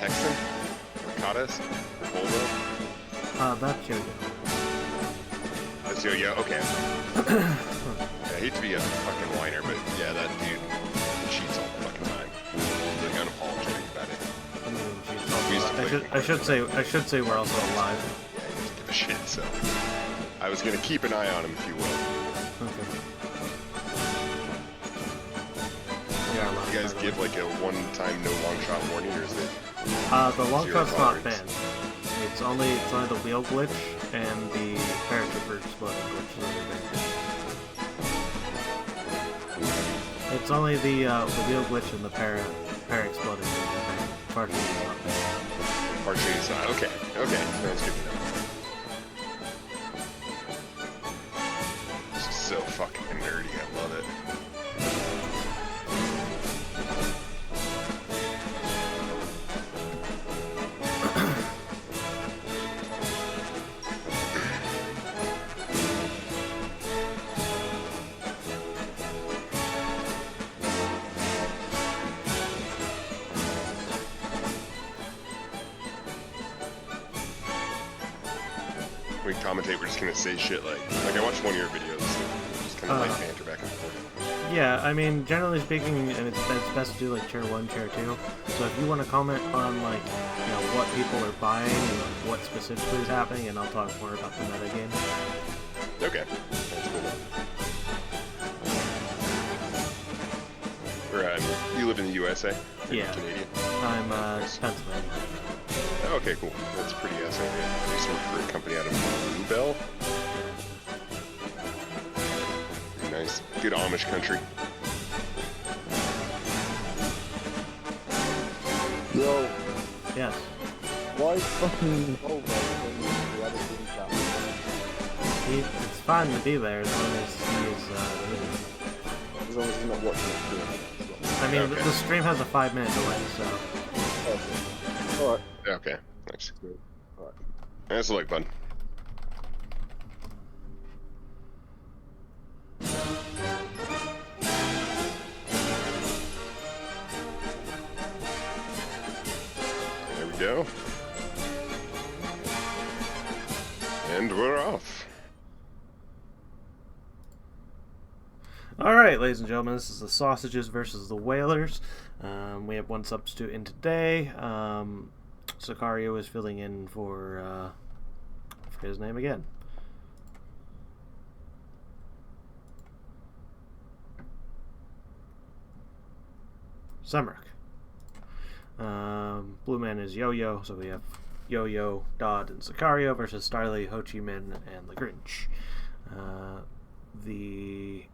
Texan? Ricotta's? Volvo? That's yo-yo. That's Yo-Yo? Okay. I hate to be a fucking whiner, but yeah, that dude cheats all the fucking time. He's like unapologetic about it. I should say we're also alive. Yeah, he doesn't give a shit, so I was gonna keep an eye on him, if you will. Okay. Yeah, You guys give like a one-time no long shot warning, or is it? The long Zero shot's not tolerance? banned. It's only the wheel glitch and the paratrooper exploding glitch that are banned. It's only the wheel glitch and the para exploding that are banned. Partially is not banned. Partially is not. Okay. Okay. That's good to know. This is so fucking nerdy. I love it. We commentate, we're just gonna say shit like I watched one of your videos, just kind of like banter back and forth. Yeah, I mean, generally speaking, it's best to do like tier 1, tier 2. So if you want to comment on like, you know, what people are buying and like, what specifically is happening, and I'll talk more about the meta game. Okay, that's cool. You live in the USA? Yeah. Canadian? I'm Pennsylvania. Oh, okay, cool. That's pretty awesome. I used to work for a company out of Bluebell. Pretty nice. Good Amish country. Yo, Yes. why fucking Volvo when the other team's down? It's fine to be there as long as he is leaving. As long as he's not watching it. I mean, Okay. the stream has a 5-minute delay, so... Okay. Alright. Okay, nice. Alright. That's the like button. There we go. And we're off. Alright, ladies and gentlemen, this is the Sausages versus the Whalers. We have one substitute in today. Sicario is filling in for his name again. Semric. Blue Man is Yo-Yo, so we have Yo-Yo, Dodd, and Sicario versus Starly, Ho Chi Minh, and the Grinch. The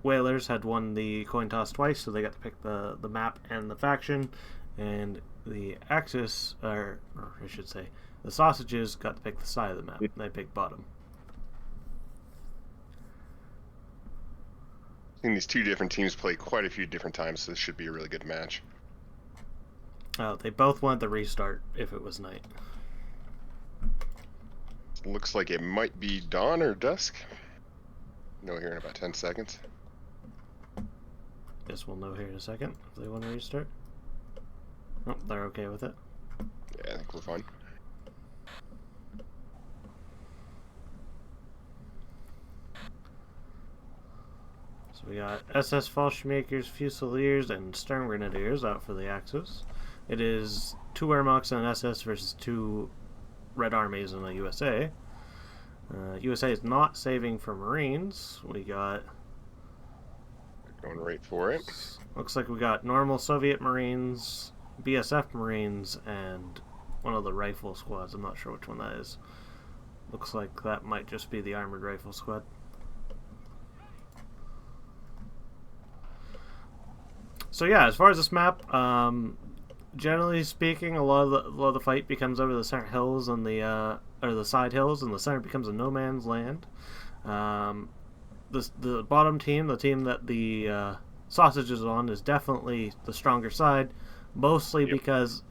Whalers had won the coin toss twice, so they got to pick the map and the faction, and the Axis, or I should say, the Sausages got to pick the side of the map. They picked bottom. I think these two different teams play quite a few different times, so this should be a really good match. They both wanted the restart if it was night. Looks like it might be dawn or dusk. No, here in about 10 seconds. Guess we'll know here in a second if they want to restart. Oh, they're okay with it. Yeah, I think we're fine. So we got SS Fallschirmjägers, Fusiliers, and Stern Grenadiers out for the Axis. It is 2 Wehrmachts and an SS versus 2 Red Armies and the USA. USA is not saving for Marines. We got... Going right for it. Looks like we got normal Soviet Marines, BSF Marines, and one of the rifle squads. I'm not sure which one that is. Looks like that might just be the armored rifle squad. So yeah, as far as this map, generally speaking, a lot of the fight becomes over the center hills and the side hills, and the center becomes a no man's land. The bottom team, the team that the Sausage is on, is definitely the stronger side, mostly because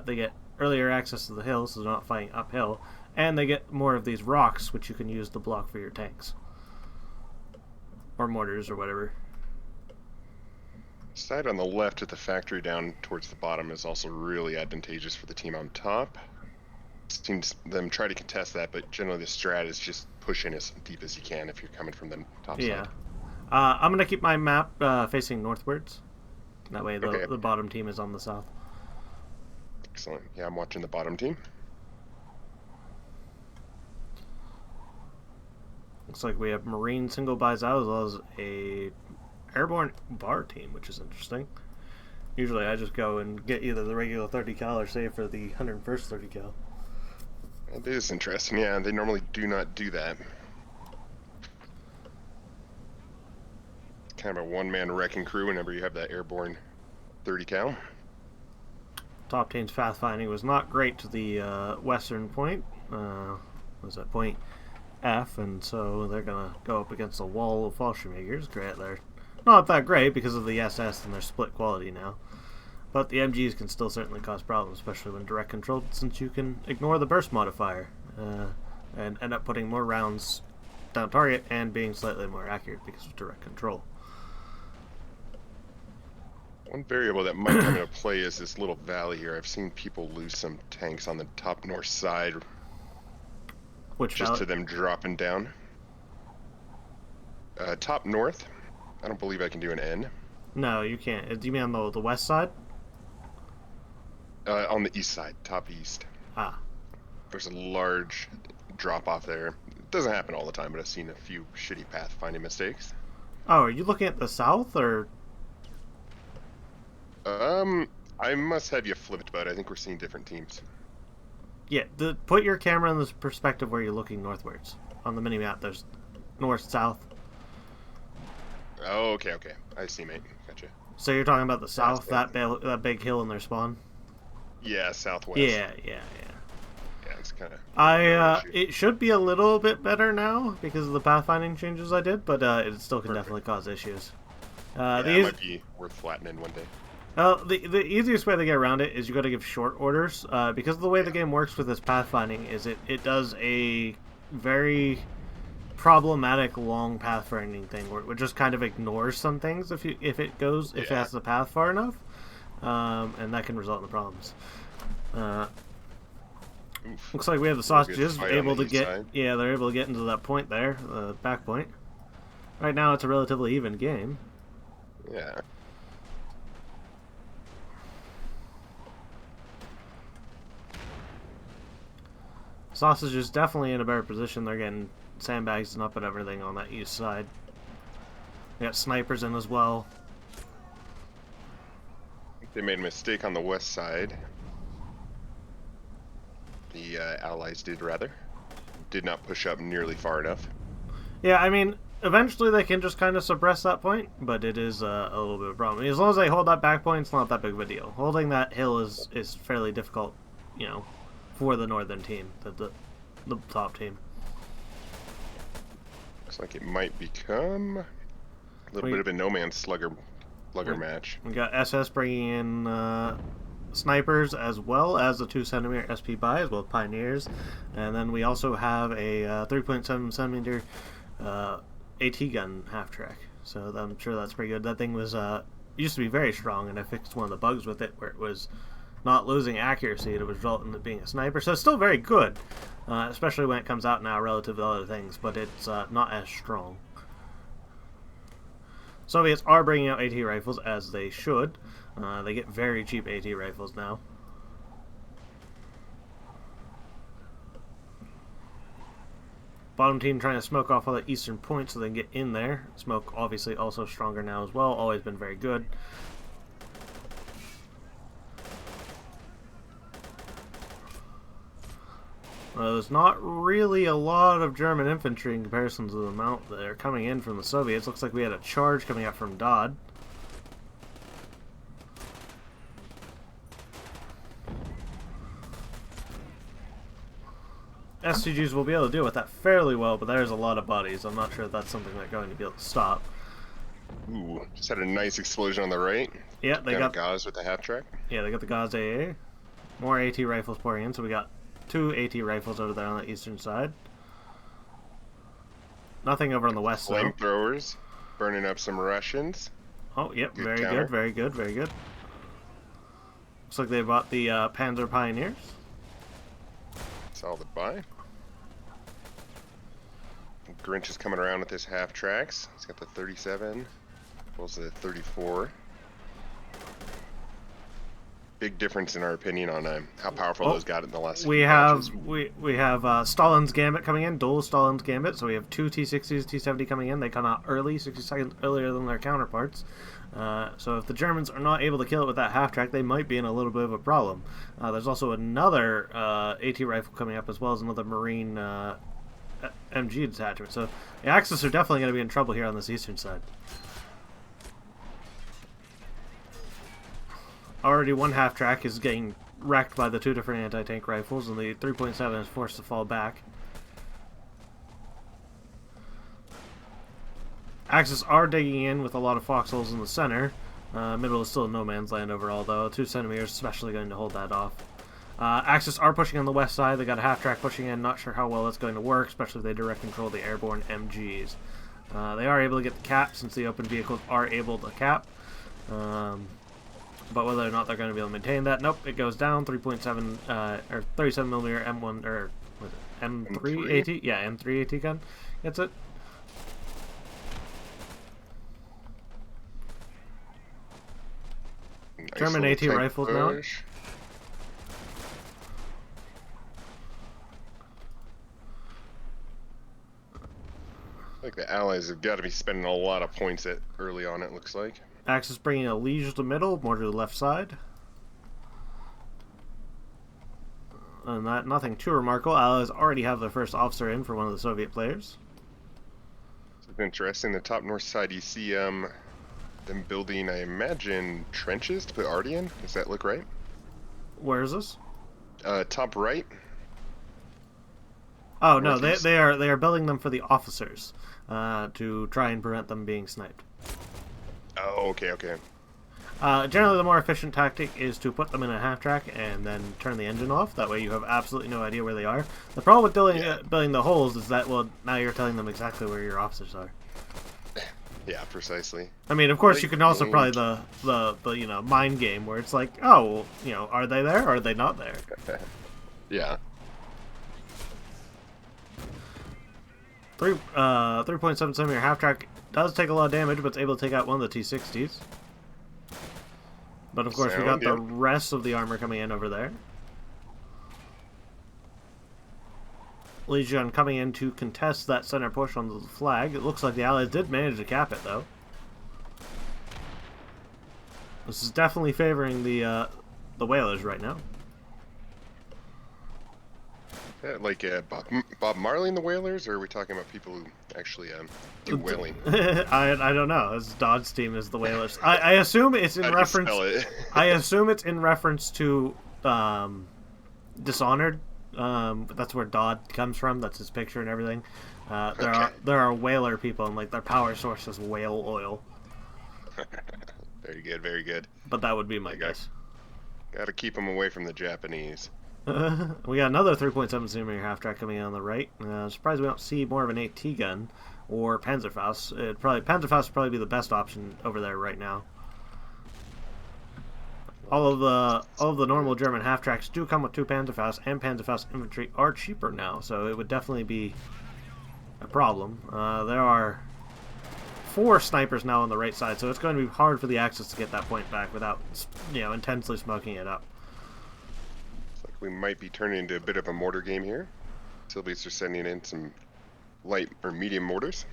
they get earlier access to the hills, so they're not fighting uphill, and they get more of these rocks, which you can use to block for your tanks or mortars or whatever. Side on the left with the factory down towards the bottom is also really advantageous for the team on top. Seems them try to contest that, but generally the strat is just push in as deep as you can if you're coming from the top Yeah. side. I'm going to keep my map facing northwards. That way Okay. the bottom team is on the south. Excellent. Yeah, I'm watching the bottom team. Looks like we have Marine single buys out as well as a airborne bar team, which is interesting. Usually I just go and get either the regular 30 cal or save for the 101st 30 cal. That is interesting. Yeah, they normally do not do that. It's kind of a one-man wrecking crew whenever you have that airborne 30 cal. Top team's pathfinding was not great to the western point. Was that point F? And so they're gonna go up against a wall of Fallschirmjägers. Great, they're not that great because of the SS and their split quality now. But the MGs can still certainly cause problems, especially when direct controlled, since you can ignore the burst modifier and end up putting more rounds down target and being slightly more accurate because of direct control. One variable that might come into play is this little valley here. I've seen people lose some tanks on the top north side Which just valley? to them dropping down. Top north. I don't believe I can do an N. No, you can't. Do you mean on the west side? On the east side, top east. Ah. There's a large drop off there. It doesn't happen all the time, but I've seen a few shitty pathfinding mistakes. Oh, are you looking at the south or? I must have you flipped, but I think we're seeing different teams. Yeah, put your camera in this perspective where you're looking northwards. On the mini map, there's north, south. Oh, okay. I see, mate. Gotcha. So you're talking about the south, South, that big hill in their spawn? Yeah, southwest. Yeah. Yeah, it's kind of. It should be a little bit better now because of the pathfinding changes I did, but it still can definitely cause issues. It might be worth flattening one day. The easiest way to get around it is you got to give short orders because of the way the game works with this pathfinding is it does a very problematic long pathfinding thing where it just kind of ignores some things if it has the path far enough, and that can result in problems. Looks like we have the sausages able to get side. yeah, they're able to get into that point there, the back point. Right now it's a relatively even game. Yeah. Sausage is definitely in a better position. They're getting sandbags and up at everything on that east side. They got snipers in as well. They made a mistake on the west side. The allies did, rather. Did not push up nearly far enough. Yeah, I mean, eventually they can just kind of suppress that point, but it is a little bit of a problem. As long as they hold that back point, it's not that big of a deal. Holding that hill is fairly difficult, for the northern team, the top team. Looks like it might become a little bit of a no man's slugger match. We got SS bringing in snipers as well as the 2cm SP buy as well as pioneers, and then we also have a 3.7cm AT gun half track. So I'm sure that's pretty good. That thing was used to be very strong, and I fixed one of the bugs with it where it was not losing accuracy. It was resulting in it being a sniper. So it's still very good, especially when it comes out now relative to other things, but it's not as strong. Soviets are bringing out AT rifles, as they should. They get very cheap AT rifles now. Bottom team trying to smoke off all the eastern points so they can get in there. Smoke obviously also stronger now as well. Always been very good. There's not really a lot of German infantry in comparison to the amount that are coming in from the Soviets. Looks like we had a charge coming out from Dodd. SCGs will be able to deal with that fairly well, but there's a lot of bodies. I'm not sure if that's something they're going to be able to stop. Ooh, just had a nice explosion on the right. Yeah, they got Gauze with the half track. Yeah, they got the Gauze AA. More AT rifles pouring in, so we got 2 AT rifles over there on the eastern side. Nothing over on the west side. Flamethrowers burning up some Russians. Oh, yep, Good very counter. good, very good, very good. Looks like they bought the Panzer Pioneers. Solid buy. Grinch is coming around with his half tracks. He's got the 37, pulls the 34. Big difference in our opinion on how powerful those got in the last We few have matches. we have Stalin's Gambit coming in, dual Stalin's Gambit. So we have two T60s, T70 coming in. They come out early, 60 seconds earlier than their counterparts. So if the Germans are not able to kill it with that half track, they might be in a little bit of a problem. There's also another AT rifle coming up, as well as another Marine MG detachment. So the Axis are definitely going to be in trouble here on this eastern side. Already one half track is getting wrecked by the two different anti-tank rifles, and the 3.7 is forced to fall back. Axis are digging in with a lot of foxholes in the center. Middle is still no man's land overall, though. 2 centimeters especially going to hold that off. Axis are pushing on the west side. They got a half track pushing in. Not sure how well that's going to work, especially if they direct control the airborne MGs. They are able to get the cap since the open vehicles are able to cap. But whether or not they're going to be able to maintain that, nope, it goes down. 3.7 or 37 millimeter M1 or was it M3 AT? Yeah, M3 AT gun. That's it. Nice German little AT tank rifles now. push. Like the Allies have got to be spending a lot of points early on. It looks like. Axis bringing a Liege to the middle, more to the left side. And that, nothing too remarkable. Allies already have their first officer in for one of the Soviet players. It's interesting. The top north side, you see them building, I imagine, trenches to put arty in. Does that look right? Where is this? Top right. Oh no, Northeast. they are building them for the officers to try and prevent them being sniped. Oh, okay, okay. Generally, the more efficient tactic is to put them in a half track and then turn the engine off. That way, you have absolutely no idea where they are. The problem with building the holes is that, well, now you're telling them exactly where your officers are. Yeah, precisely. I mean, of course, Late you can also game. play the mind game where it's like, oh, well, are they there or are they not there? Yeah. 3.7 centimeter half track does take a lot of damage, but it's able to take out one of the T60s. But of course, we got the rest of the armor coming in over there. Legion coming in to contest that center push on the flag. It looks like the Allies did manage to cap it, though. This is definitely favoring the Whalers right now. Yeah, like Bob Marley and the Whalers, or are we talking about people who actually do whaling? I don't know. This Dodd's team is the Whalers. I assume it's in How do you reference. spell it? I assume it's in reference to Dishonored. That's where Dodd comes from. That's his picture and everything. There are whaler people, and like their power source is whale oil. Very good, very good. But that would be my guess. Got to keep them away from the Japanese. We got another 3.7 centimeter half track coming in on the right. Surprised we don't see more of an AT gun or Panzerfaust. Panzerfaust would probably be the best option over there right now. All of the normal German half tracks do come with 2 Panzerfaust, and Panzerfaust infantry are cheaper now, so it would definitely be a problem. There are 4 snipers now on the right side, so it's going to be hard for the Axis to get that point back without, intensely smoking it up. Looks like we might be turning into a bit of a mortar game here. Soviets are sending in some light or medium mortars.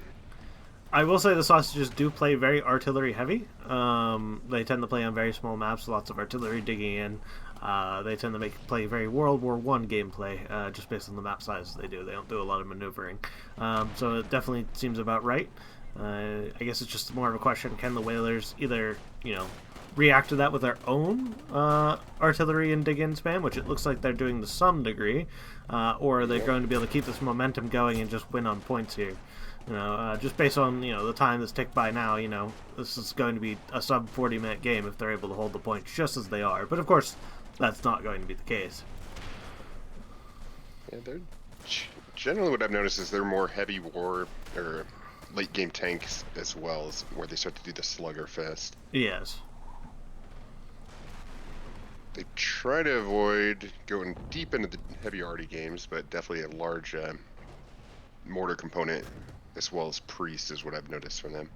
I will say the sausages do play very artillery heavy. They tend to play on very small maps, lots of artillery digging in. They tend to play very World War I gameplay, just based on the map size they do. They don't do a lot of maneuvering. So it definitely seems about right. I guess it's just more of a question, can the Whalers either, react to that with their own artillery and dig-in spam, which it looks like they're doing to some degree, or are they going to be able to keep this momentum going and just win on points here? Just based on, the time that's ticked by now, this is going to be a sub 40-minute game if they're able to hold the points just as they are. But of course, that's not going to be the case. Yeah, they're generally what I've noticed is they're more heavy war or late game tanks as well, as where they start to do the slugger fest. Yes. They try to avoid going deep into the heavy arty games, but definitely a large mortar component as well as priest is what I've noticed from them.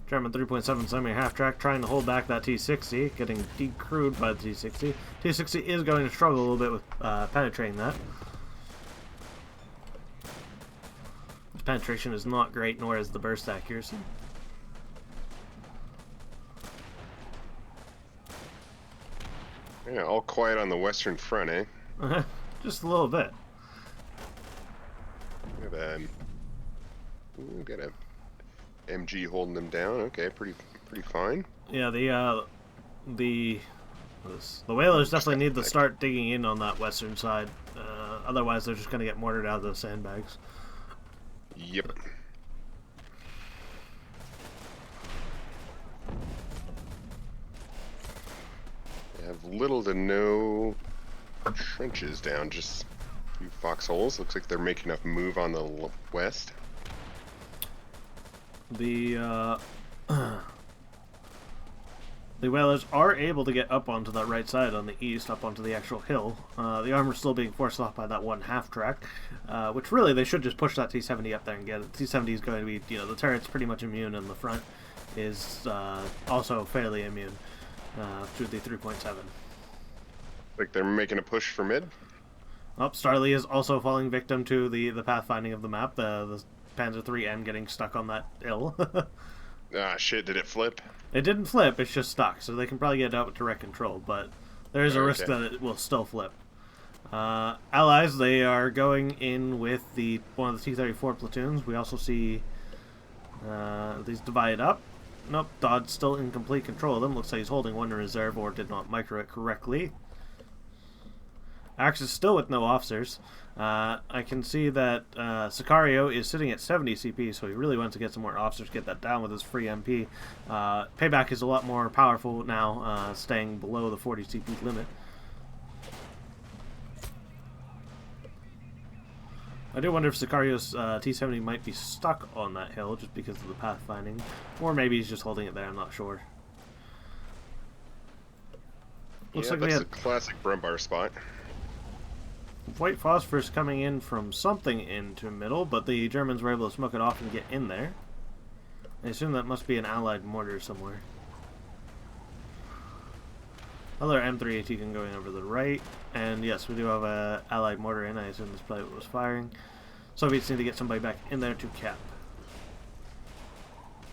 German 3.7 semi half track trying to hold back that T60, getting decrewed by the T60. T60 is going to struggle a little bit with penetrating that. The penetration is not great, nor is the burst accuracy. Yeah, all quiet on the western front, eh? Just a little bit. We got a MG holding them down. Okay, pretty fine. Yeah, the Whalers definitely need to start digging in on that western side. Otherwise, they're just going to get mortared out of those sandbags. Yep. They have little to no trenches down, just a few foxholes. Looks like they're making enough move on the west. The the Whalers are able to get up onto that right side on the east, up onto the actual hill. The armor's still being forced off by that one half track, which really they should just push that T70 up there and get it. T70 is going to be, the turret's pretty much immune, and the front is also fairly immune to the 3.7. Like they're making a push for mid. Oh, Starly is also falling victim to the pathfinding of the map. The Panzer IIIN getting stuck on that hill. Ah, shit, did it flip? It didn't flip, it's just stuck, so they can probably get it out with direct control, but there is a risk that it will still flip. Allies, they are going in with one of the T-34 platoons. We also see these divided up. Nope, Dodd's still in complete control of them. Looks like he's holding one in reserve or did not micro it correctly. Axe is still with no officers. I can see that Sicario is sitting at 70 CP, so he really wants to get some more officers, get that down with his free MP. Payback is a lot more powerful now, staying below the 40 CP limit. I do wonder if Sicario's T70 might be stuck on that hill just because of the pathfinding, or maybe he's just holding it there, I'm not sure. Looks like that's a classic Brumbar spot. White phosphorus coming in from something into middle, but the Germans were able to smoke it off and get in there. I assume that must be an allied mortar somewhere. Another M3AT gun going over the right, and yes, we do have a allied mortar in. I assume this probably what was firing. Soviets need to get somebody back in there to cap.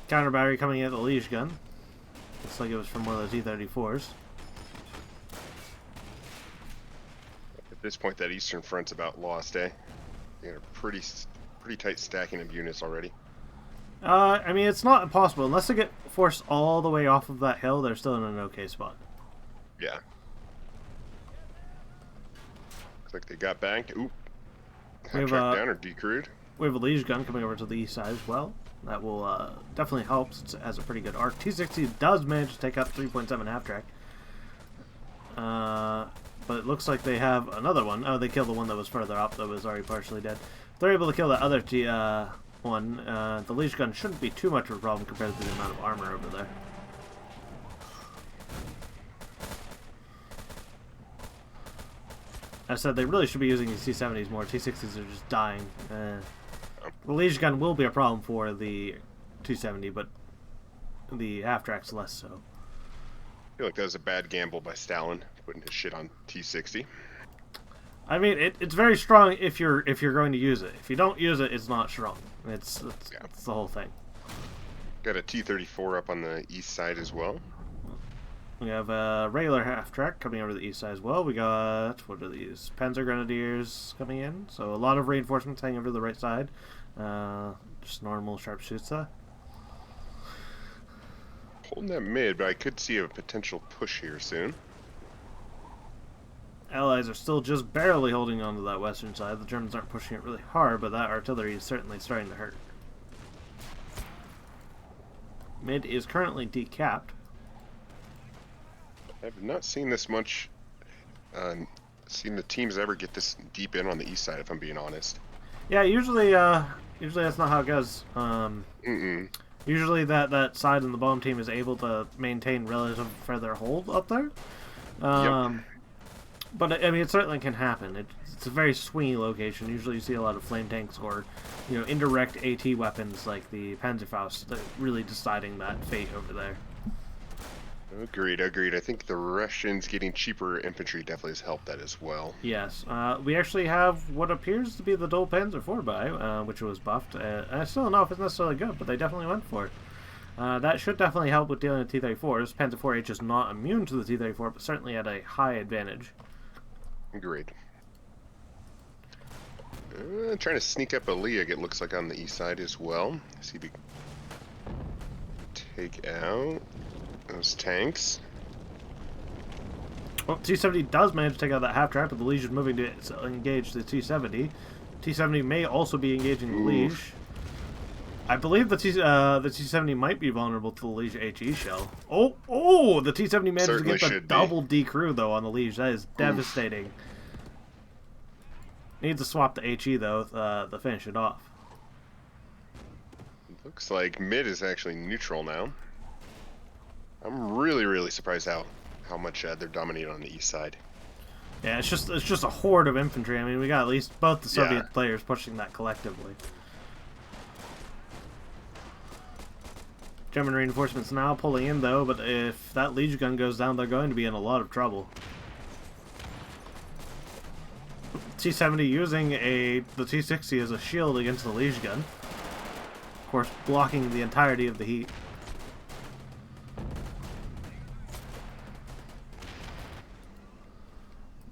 Counter battery coming in at the Liege gun. Looks like it was from one of the T-34s. At this point, that eastern front's about lost, eh? You know, pretty tight stacking of units already. I mean, it's not impossible. Unless they get forced all the way off of that hill, they're still in an okay spot. Yeah. Looks like they got banked. Oop. Half track down or decrewed. We have a Liege gun coming over to the east side as well. That will definitely help since it has a pretty good arc. T-60 does manage to take out 3.7 half track. But it looks like they have another one. Oh, they killed the one that was further up that was already partially dead. If they're able to kill that other one, the Liege gun shouldn't be too much of a problem compared to the amount of armor over there. I said they really should be using these T-70s more. T-60s are just dying. The Liege gun will be a problem for the T-70, but the half-track's less so. I feel like that was a bad gamble by Stalin, putting his shit on T-60. I mean, it's very strong if you're going to use it. If you don't use it, it's not strong. It's the whole thing. Got a T-34 up on the east side as well. We have a regular half-track coming over to the east side as well. We got, what are these? Panzer Grenadiers coming in. So a lot of reinforcements hanging over to the right side. Just normal sharpshoots. Holding that mid, but I could see a potential push here soon. Allies are still just barely holding on to that western side. The Germans aren't pushing it really hard, but that artillery is certainly starting to hurt. Mid is currently decapped. I've not seen this much, seen the teams ever get this deep in on the east side, if I'm being honest. Yeah, usually Usually that's not how it goes. Usually that side in the bomb team is able to maintain relative further hold up there. But I mean, it certainly can happen. It's a very swingy location. Usually, you see a lot of flame tanks or, indirect AT weapons like the Panzerfaust that really deciding that fate over there. Agreed. I think the Russians getting cheaper infantry definitely has helped that as well. Yes, we actually have what appears to be the dual Panzer 4x, which was buffed. I still don't know if it's necessarily good, but they definitely went for it. That should definitely help with dealing with T-34s. Panzer 4H is not immune to the T-34, but certainly at a high advantage. Agreed. Trying to sneak up a Leag, it looks like, on the east side as well. See if we can take out those tanks. Well, T-70 does manage to take out that half-track, but the Liege is moving to engage the T-70. T-70 may also be engaging the Liege. I believe the T-70 might be vulnerable to the Liege HE shell. Oh! The T-70 managed Certainly to get the double decrew, though, on the Liege. That is devastating. Needs to swap the HE, though, to finish it off. Looks like mid is actually neutral now. I'm really surprised how much they're dominating on the east side. Yeah, it's just a horde of infantry. I mean, we got at least both the Soviet players pushing that collectively. German reinforcements now pulling in, though, but if that Liege gun goes down, they're going to be in a lot of trouble. T-70 using the T-60 as a shield against the Liege gun. Of course, blocking the entirety of the heat.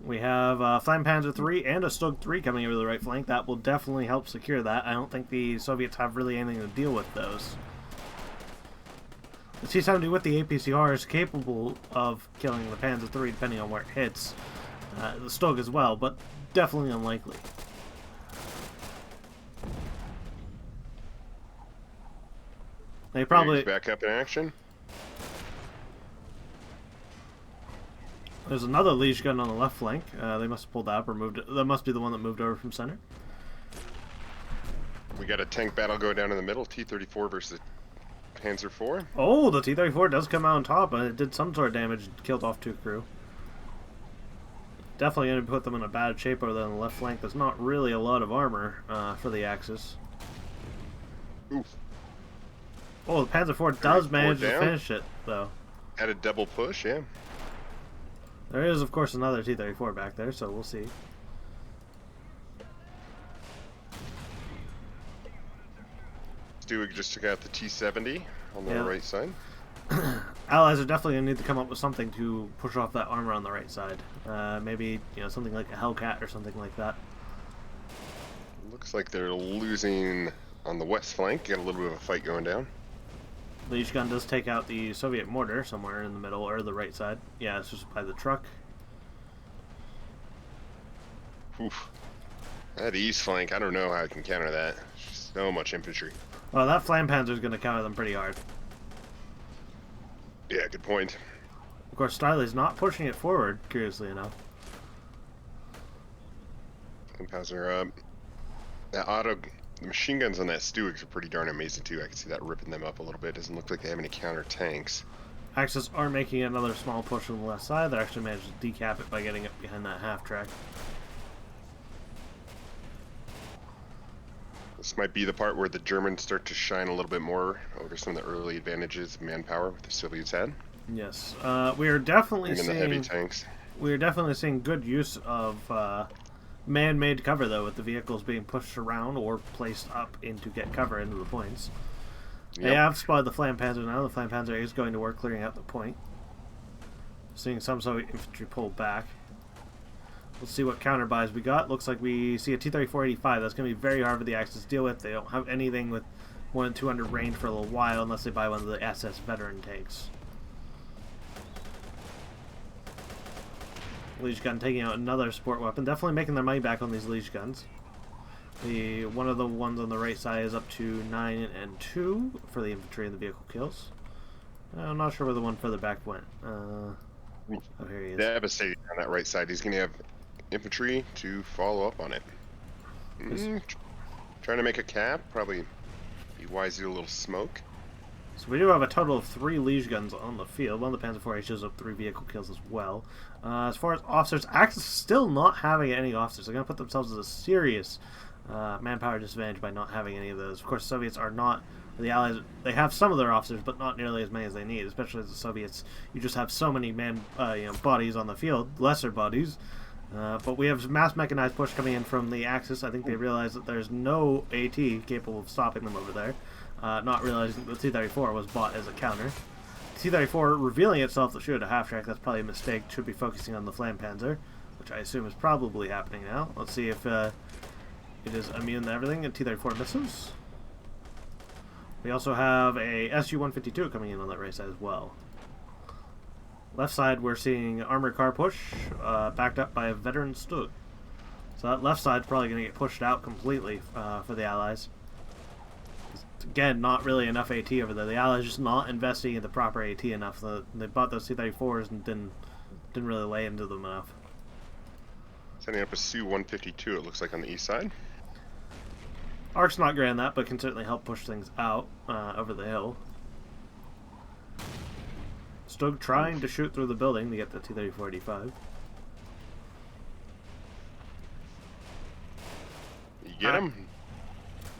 We have Flame Panzer 3 and a Stug 3 coming over the right flank. That will definitely help secure that. I don't think the Soviets have really anything to deal with those. The T-70 with the APCR is capable of killing the Panzer 3 depending on where it hits. The Stug as well, but definitely unlikely. They probably... back up in action. There's another Liege gun on the left flank. They must have pulled that up or moved it. That must be the one that moved over from center. We got a tank battle go down in the middle. T-34 versus Panzer 4. Oh, the T-34 does come out on top, and it did some sort of damage and killed off 2 crew. Definitely going to put them in a bad shape over there on the left flank. There's not really a lot of armor for the Axis. Oof. Oh, the Panzer 4 does manage to finish it, though. Had a double push, yeah. There is, of course, another T-34 back there, so we'll see. Stewig just took out the T-70 on the right side. Allies are definitely going to need to come up with something to push off that armor on the right side. Maybe, something like a Hellcat or something like that. Looks like they're losing on the west flank. Got a little bit of a fight going down. Liege gun does take out the Soviet mortar somewhere in the middle or the right side. Yeah, it's just by the truck. Oof. That east flank, I don't know how I can counter that. So much infantry. Well, that Flame Panzer is going to counter them pretty hard. Yeah, good point. Of course, Starley's not pushing it forward, curiously enough. Flame Panzer up. The machine guns on that Stewigs are pretty darn amazing too. I can see that ripping them up a little bit. Doesn't look like they have any counter tanks. Axis are making another small push on the left side. They actually managed to decap it by getting it behind that half track. This might be the part where the Germans start to shine a little bit more over some of the early advantages of manpower the Soviets had. Yes, we are definitely seeing the heavy tanks. We are definitely seeing good use of man-made cover, though, with the vehicles being pushed around or placed up in to get cover into the points. Yep. They have spotted the Flame Panzer now. The Flame Panzer is going to work clearing out the point. Seeing some Soviet infantry pull back. Let's see what counter buys we got. Looks like we see a T-34-85. That's going to be very hard for the Axis to deal with. They don't have anything with more than 200 range for a little while unless they buy one of the SS veteran tanks. Liege gun taking out another support weapon. Definitely making their money back on these Liege guns. One of the ones on the right side is up to 9 and 2 for the infantry and the vehicle kills. I'm not sure where the one further back went. Oh, here he is. Devastating on that right side. He's going to have infantry to follow up on it. Trying to make a cap. Probably be wise to do a little smoke. So we do have a total of 3 Liege guns on the field. One of the Panzer IV shows up 3 vehicle kills as well. As far as officers, Axis still not having any officers. They're going to put themselves at a serious manpower disadvantage by not having any of those. Of course, Soviets are not, the Allies, they have some of their officers, but not nearly as many as they need, especially as the Soviets. You just have so many bodies on the field, lesser bodies. But we have mass mechanized push coming in from the Axis. I think they realize that there's no AT capable of stopping them over there. Not realizing the T-34 was bought as a counter. T-34 revealing itself to shoot at a half-track, that's probably a mistake. Should be focusing on the Flampanzer, which I assume is probably happening now. Let's see if it is immune to everything, and T-34 misses. We also have a Su-152 coming in on that right side as well. Left side, we're seeing armored car push, backed up by a veteran Stug. So that left side's probably going to get pushed out completely for the Allies. Again, not really enough AT over there. The Allies just not investing in the proper AT enough. They bought those T-34s and didn't really lay into them enough. Setting up a Su-152, it looks like, on the east side. Arc's not great on that, but can certainly help push things out over the hill. Stug trying to shoot through the building to get the T-34-85. You get him?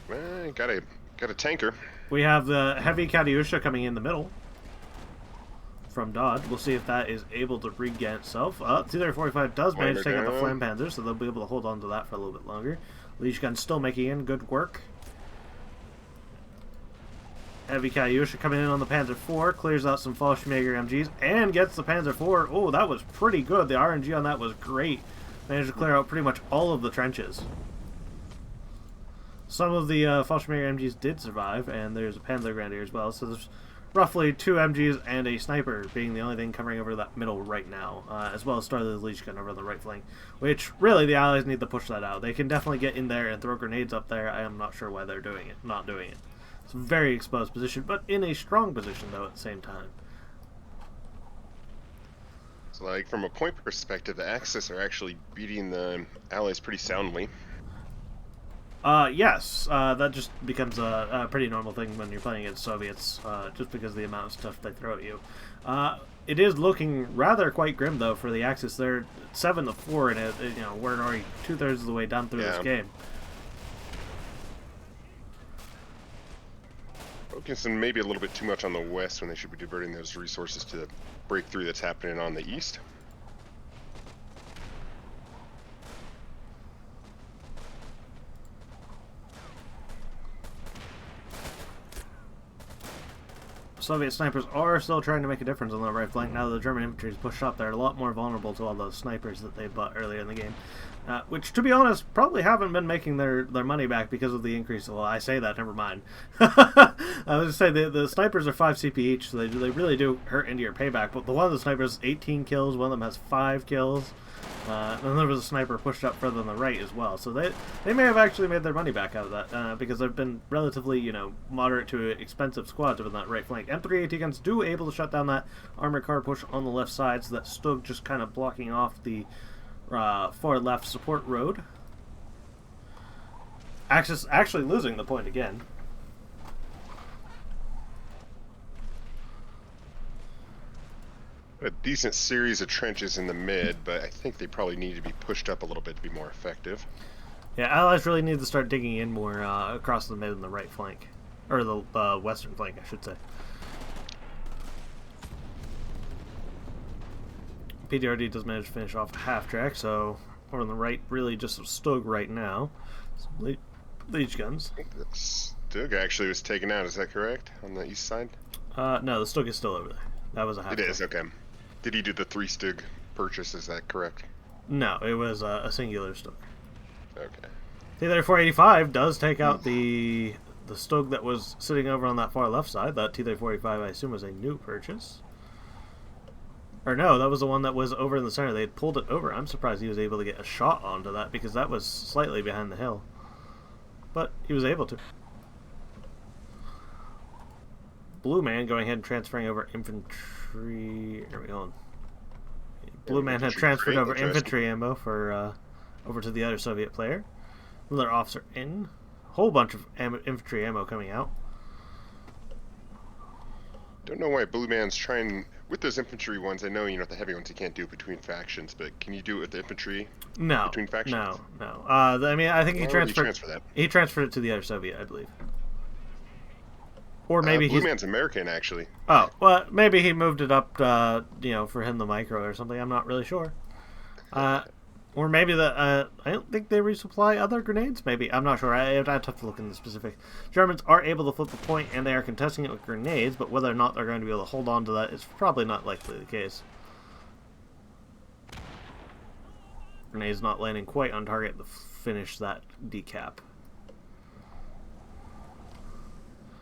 Well, got a tanker. We have the heavy Katyusha coming in the middle from Dodge. We'll see if that is able to regain itself. T-34-45 does manage to take out the Flampanzer, so they'll be able to hold on to that for a little bit longer. Liege gun still making in good work. Heavy Katyusha coming in on the Panzer IV, clears out some Fallschirmjäger MGs, and gets the Panzer IV. Oh, that was pretty good. The RNG on that was great. Managed to clear out pretty much all of the trenches. Some of the Fallschirmjäger MGs did survive, and there's a Panzer Grenadier as well. So there's roughly 2 MGs and a sniper being the only thing covering over that middle right now, as well as start the Liege gun over on the right flank, which really the Allies need to push that out. They can definitely get in there and throw grenades up there. I am not sure why they're not doing it. It's a very exposed position, but in a strong position, though, at the same time. So, like, from a point perspective, the Axis are actually beating the Allies pretty soundly. Yes, that just becomes a pretty normal thing when you're playing against Soviets, just because of the amount of stuff they throw at you. It is looking rather quite grim, though, for the Axis. They're 7-4, and we're already 2/3 of the way down through this game. Focusing maybe a little bit too much on the west when they should be diverting those resources to the breakthrough that's happening on the east. Soviet snipers are still trying to make a difference on the right flank. Now that the German infantry is pushed up, they're a lot more vulnerable to all those snipers that they bought earlier in the game. Which, to be honest, probably haven't been making their money back because of the increase. Well, I say that, never mind. I was going to say, the snipers are 5 CP each, so they really do hurt into your payback. But the one of the snipers has 18 kills, one of them has 5 kills. And there was a sniper pushed up further on the right as well. So they may have actually made their money back out of that, because they've been relatively, moderate to expensive squads over that right flank. M3 AT guns do able to shut down that armored car push on the left side, so that Stug just kind of blocking off the far left support road. Axis actually losing the point again. A decent series of trenches in the mid, but I think they probably need to be pushed up a little bit to be more effective. Yeah, Allies really need to start digging in more across the mid and the right flank. Or the western flank, I should say. PDRD does manage to finish off a half track, so over on the right, really just a Stug right now. Some Liege guns. I think that Stug actually was taken out, is that correct? On the east side? No, the Stug is still over there. That was a half It is, okay. Did he do the 3 Stug purchase, is that correct? No, it was a singular Stug. Okay. T-34-85 does take out the Stug that was sitting over on that far left side. That T-34-85, I assume, was a new purchase. Or no, that was the one that was over in the center. They had pulled it over. I'm surprised he was able to get a shot onto that, because that was slightly behind the hill. But he was able to. Blue Man going ahead and transferring over infantry. There we go. Blue Man had transferred over infantry ammo for over to the other Soviet player. Another officer in. whole bunch of infantry ammo coming out. Don't know why Blue Man's trying with those infantry ones. I know the heavy ones you can't do between factions, but can you do it with the infantry No, between factions? no. I mean, I think Why would he transfer that? He transferred it to the other Soviet, I believe. Or maybe Blue Man's American, actually. Oh, well, maybe he moved it up, for him the micro or something. I'm not really sure. Or maybe I don't think they resupply other grenades. Maybe. I'm not sure. I'd have to look in the specific. Germans are able to flip the point, and they are contesting it with grenades, but whether or not they're going to be able to hold on to that is probably not likely the case. Grenades not landing quite on target to finish that decap.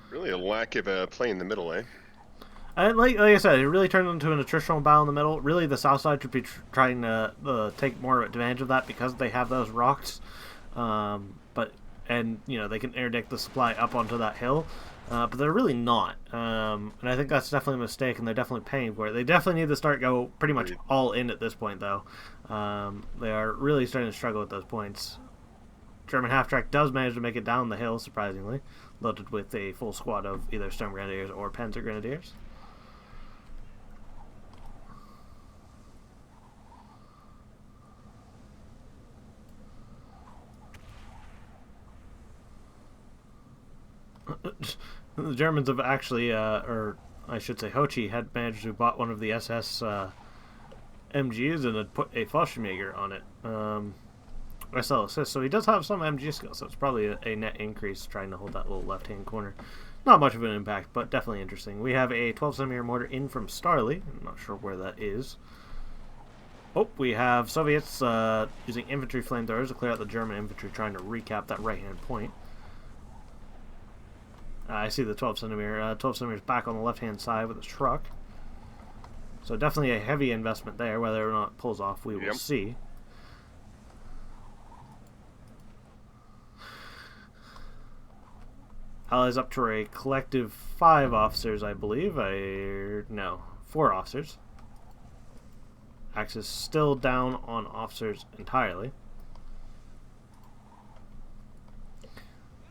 Really a lack of a play in the middle, eh? And like I said, it really turned into an attritional battle in the middle. Really, the south side should be trying to take more advantage of that because they have those rocks. And they can interdict the supply up onto that hill. But they're really not. And I think that's definitely a mistake, and they're definitely paying for it. They definitely need to go pretty much all in at this point, though. They are really starting to struggle at those points. German half-track does manage to make it down the hill, surprisingly, loaded with a full squad of either Sturm Grenadiers or Panzer Grenadiers. The Germans have actually, or I should say Hochi, had managed to bought one of the SS MGs and had put a Fallschirmjäger on it. SL assist, so he does have some MG skills, so it's probably a net increase trying to hold that little left-hand corner. Not much of an impact, but definitely interesting. We have a 12cm mortar in from Starly. I'm not sure where that is. Oh, we have Soviets using infantry flamethrowers to clear out the German infantry trying to recap that right-hand point. I see the 12cm. 12cm is back on the left-hand side with a truck. So definitely a heavy investment there. Whether or not it pulls off, we will see. Allies up to a collective 5 officers, I believe. No, 4 officers. Axis still down on officers entirely.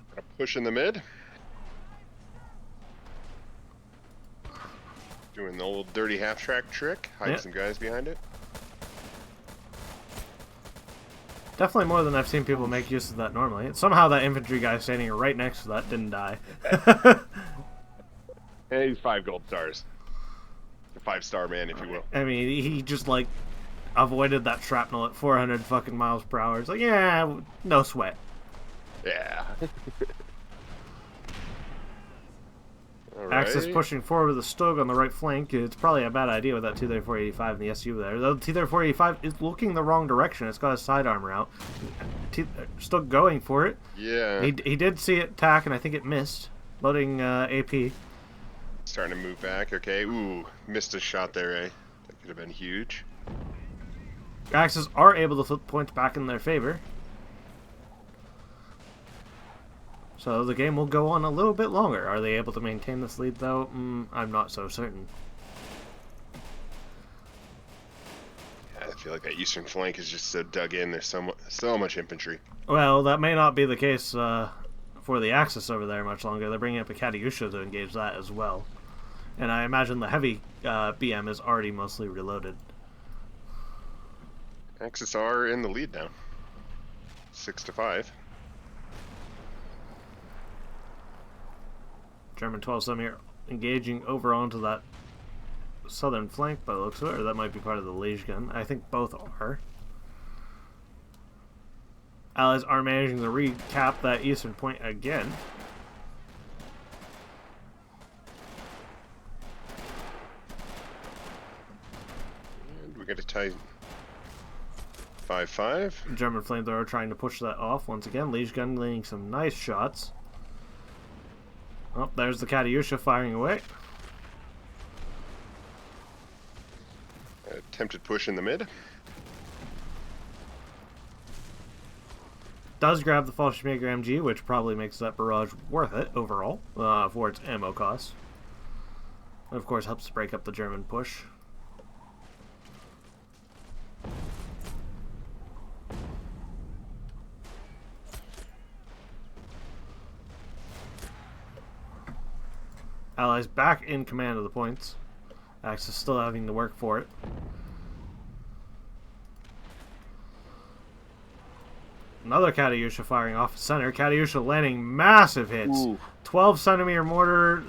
Gonna push in the mid. Doing the old dirty half-track trick. Hide some guys behind it. Definitely more than I've seen people make use of that normally. Somehow that infantry guy standing right next to that didn't die. And he's 5 gold stars. A 5-star man, if you will. I mean, he just, avoided that shrapnel at 400 fucking miles per hour. It's like, yeah, no sweat. Yeah. Axis pushing forward with a Stug on the right flank. It's probably a bad idea with that T-3485 and the SU there. The T-3485 is looking the wrong direction. It's got a side armor out. Stug going for it. Yeah. He did see it tack, and I think it missed. Loading AP. Starting to move back. Okay. Ooh, missed a shot there, eh? That could have been huge. Axis are able to flip points back in their favor. So the game will go on a little bit longer. Are they able to maintain this lead, though? I'm not so certain. Yeah, I feel like that eastern flank is just so dug in. There's so much infantry. Well, that may not be the case for the Axis over there much longer. They're bringing up a Katyusha to engage that as well. And I imagine the heavy BM is already mostly reloaded. Axis are in the lead now. 6-5. German 12cm engaging over onto that southern flank by the looks of it, or that might be part of the Liege gun. I think both are. Allies are managing to recap that eastern point again. And we get a tight 5-5. German flamethrower trying to push that off once again. Liege gun landing some nice shots. Oh, there's the Katyusha firing away. Attempted push in the mid. Does grab the Fallschirmjäger MG, which probably makes that barrage worth it overall for its ammo cost. And of course, helps to break up the German push. Allies back in command of the points. Axis still having to work for it. Another Katyusha firing off center. Katyusha landing massive hits. Ooh. 12 centimeter mortar.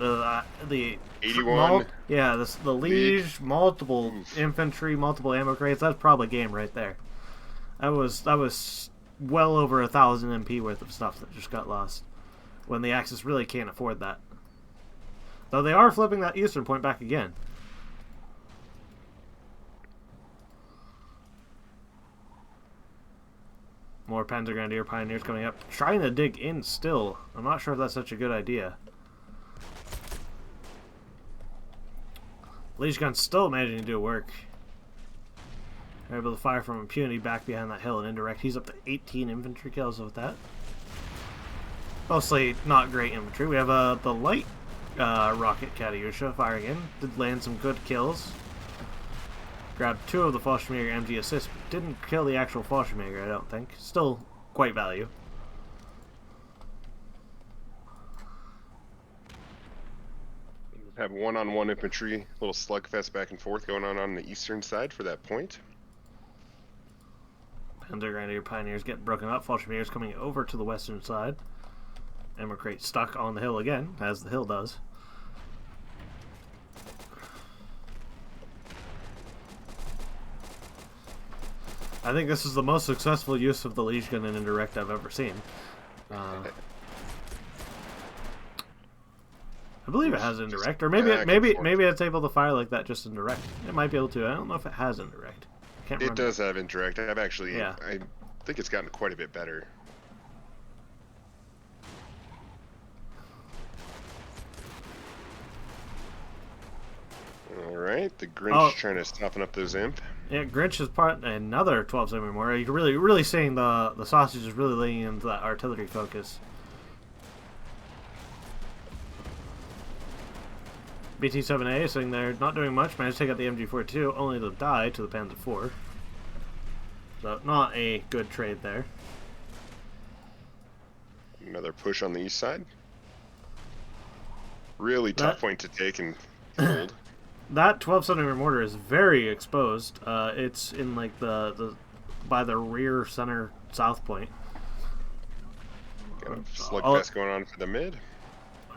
The 81. The liege, multiple infantry, multiple ammo crates. That's probably game right there. That was well over 1,000 MP worth of stuff that just got lost. When the Axis really can't afford that. Though they are flipping that eastern point back again. More Panzer Pioneers coming up. Trying to dig in still. I'm not sure if that's such a good idea. Liege Gun's still managing to do work. They're able to fire from impunity back behind that hill and indirect. He's up to 18 infantry kills with that. Mostly not great infantry. We have the light rocket Katyusha firing in. Did land some good kills. Grabbed 2 of the Fallschirmjäger MG assists, but didn't kill the actual Fallschirmjäger, I don't think. Still quite value. Have one-on-one infantry, little slugfest back and forth going on the eastern side for that point. Panzer Pioneers get broken up. Fallschirmjägers coming over to the western side. Ammo crate stuck on the hill again, as the hill does. I think this is the most successful use of the Liege Gun in indirect I've ever seen. I believe it has indirect, or maybe it's able to fire like that just indirect. It might be able to. I don't know if it has indirect. I can't remember. It does have indirect. I've actually, Yeah. I think it's gotten quite a bit better. All right, the Grinch trying to soften up those imp. Yeah, Grinch is part another 12 centimeter mortar. You're really seeing the sausage is really leaning into that artillery focus. BT-7A sitting there, not doing much. Managed to take out the MG-42, only to die to the Panzer IV. So not a good trade there. Another push on the east side. Really tough point to take and hold. That 12 centimeter mortar is very exposed. It's in like by the rear center south point. Got a slugfest going on for the mid.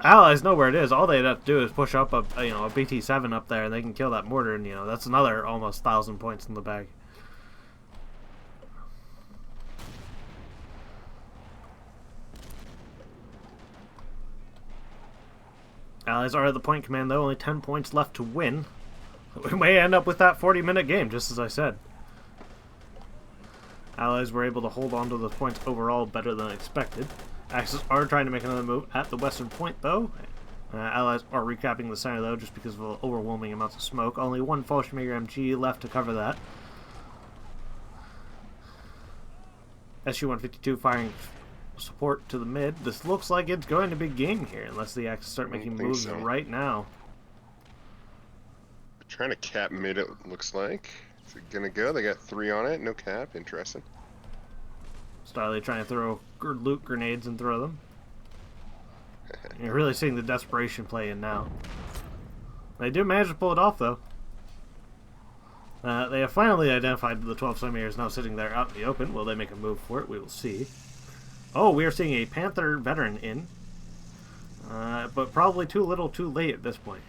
Allies know where it is. All they'd have to do is push up a BT-7 up there, and they can kill that mortar, and that's another almost 1,000 points in the bag. Allies are at the point command though, only 10 points left to win. We may end up with that 40-minute game, just as I said. Allies were able to hold on to the points overall better than expected. Axis are trying to make another move at the western point though. Allies are recapping the center though, just because of the overwhelming amounts of smoke. Only one Fallschirmjäger MG left to cover that. Su-152 firing support to the mid. This looks like it's going to be game here, unless the Axis start making moves right now. Trying to cap mid, it looks like. Is it gonna go? They got 3 on it, no cap. Interesting. Starley trying to throw loot grenades and throw them. You're really seeing the desperation play in now. They do manage to pull it off though. They have finally identified the 12 centimeters now sitting there out in the open. Will they make a move for it? We will see. Oh, we are seeing a Panther veteran in. But probably too little too late at this point.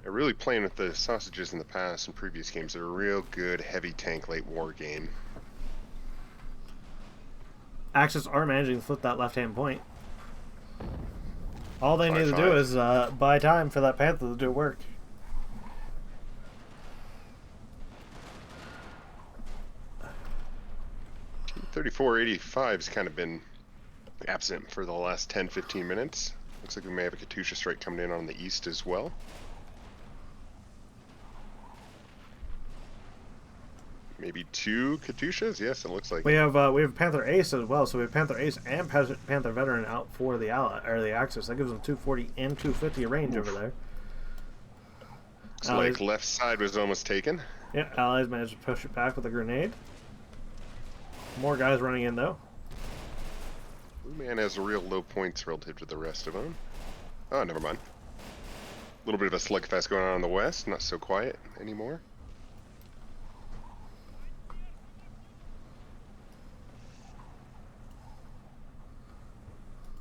They're really playing with the sausages in the past in previous games. They're a real good heavy tank late war game. Axis are managing to flip that left-hand point. All they need to do is buy time for that Panther to do work. T-3485's kind of been absent for the last 10-15 minutes. Looks like we may have a Katyusha strike coming in on the east as well. Maybe 2 Katyushas? Yes, it looks like we have Panther Ace as well, so we have Panther Ace and Panther Veteran out for the the Axis. That gives them 240 and 250 range over there. Looks like left side was almost taken. Yeah, Allies managed to push it back with a grenade. More guys running in though. Blue man has real low points relative to the rest of them. Oh, never mind. A little bit of a slugfest going on in the west. Not so quiet anymore.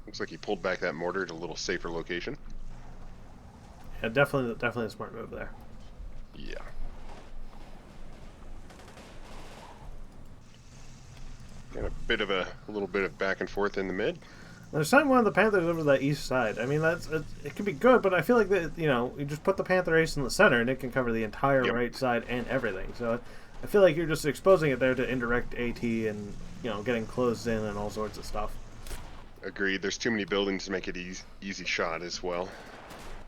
Looks like he pulled back that mortar to a little safer location. Yeah, definitely a smart move there. Yeah. And a little bit of back and forth in the mid. There's something one of the Panthers over that east side. I mean, it can be good, but I feel like that you just put the Panther Ace in the center and it can cover the entire right side and everything. So I feel like you're just exposing it there to indirect AT and getting closed in and all sorts of stuff. Agreed. There's too many buildings to make it easy shot as well.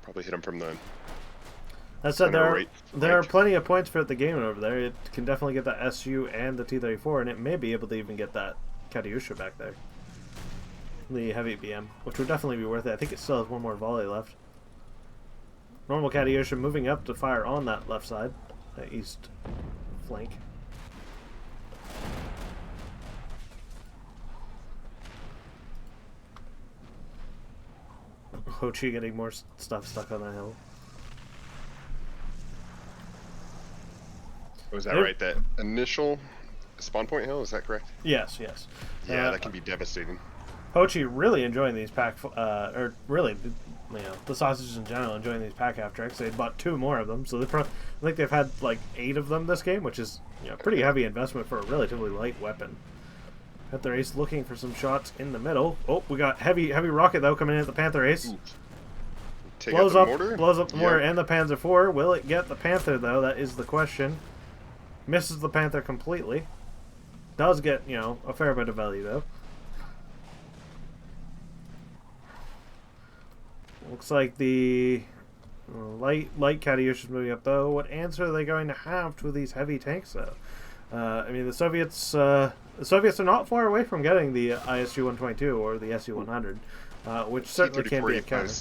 Probably hit him from the. That said, there are right. plenty of points for the game over there. It can definitely get that SU and the T-34, and it may be able to even get that Katyusha back there. The heavy BM, which would definitely be worth it. I think it still has one more volley left. Normal Katyusha moving up to fire on that left side, that east flank. Ho Chi getting more stuff stuck on that hill. Was that right? That initial spawn point hill, is that correct? Yes, yes. Yeah, that can be devastating. Ho Chi really enjoying these pack, or really, the sausages in general enjoying these pack half tracks. They bought 2 more of them, so I think they've had like 8 of them this game, which is pretty heavy investment for a relatively light weapon. Panther Ace looking for some shots in the middle. Oh, we got heavy rocket though coming in at the Panther Ace. Blows up the mortar and the Panzer IV. Will it get the Panther though? That is the question. Misses the Panther completely. Does get a fair bit of value though. Looks like the light Katyusha is moving up though. What answer are they going to have to these heavy tanks though? I mean, the Soviets are not far away from getting the ISU-122 or the SU-100, which certainly can be a counter.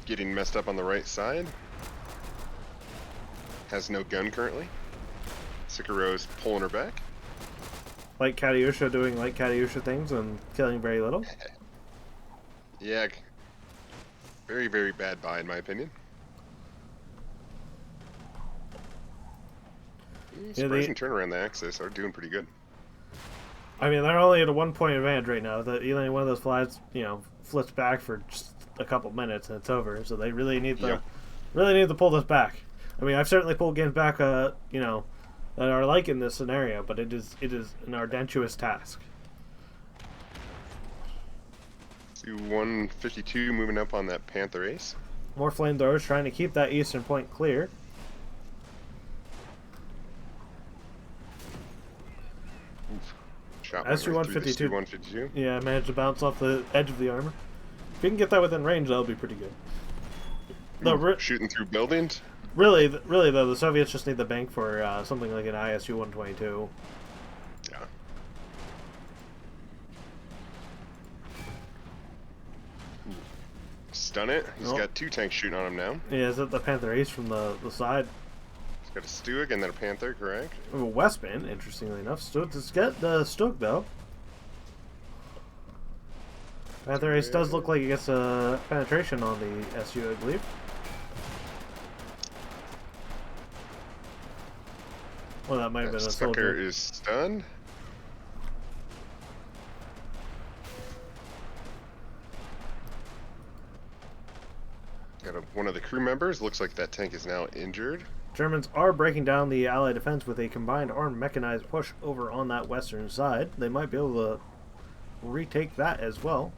Getting messed up on the right side. Has no gun currently. Sikaro's pulling her back. Light Katyusha doing light Katyusha things and killing very little. Yeah. Very, very bad buy in my opinion. Surprising turnaround the Axis are doing pretty good. I mean, they're only at a 1-point advantage right now. Either one of those flies, flips back for just a couple minutes and it's over. So they really need to pull this back. I mean, I've certainly pulled games back, that are like in this scenario, but it is an arduous task. See 152 moving up on that Panther Ace. More flamethrowers trying to keep that eastern point clear. Shot SU-152. Yeah, managed to bounce off the edge of the armor. If you can get that within range, that'll be pretty good. Shooting through buildings? Really though, the Soviets just need the bank for something like an ISU-122. Yeah. Stun it. He's got 2 tanks shooting on him now. Yeah, is that the Panther Ace from the side? He's got a Stug and then a Panther, correct? A Westman, interestingly enough. Let's get the Stug though. Panther Ace does look like he gets a penetration on the SU, I believe. Well, that might have been a soldier. Sucker is stunned. Got one of the crew members. Looks like that tank is now injured. Germans are breaking down the Allied defense with a combined armed mechanized push over on that western side. They might be able to retake that as well.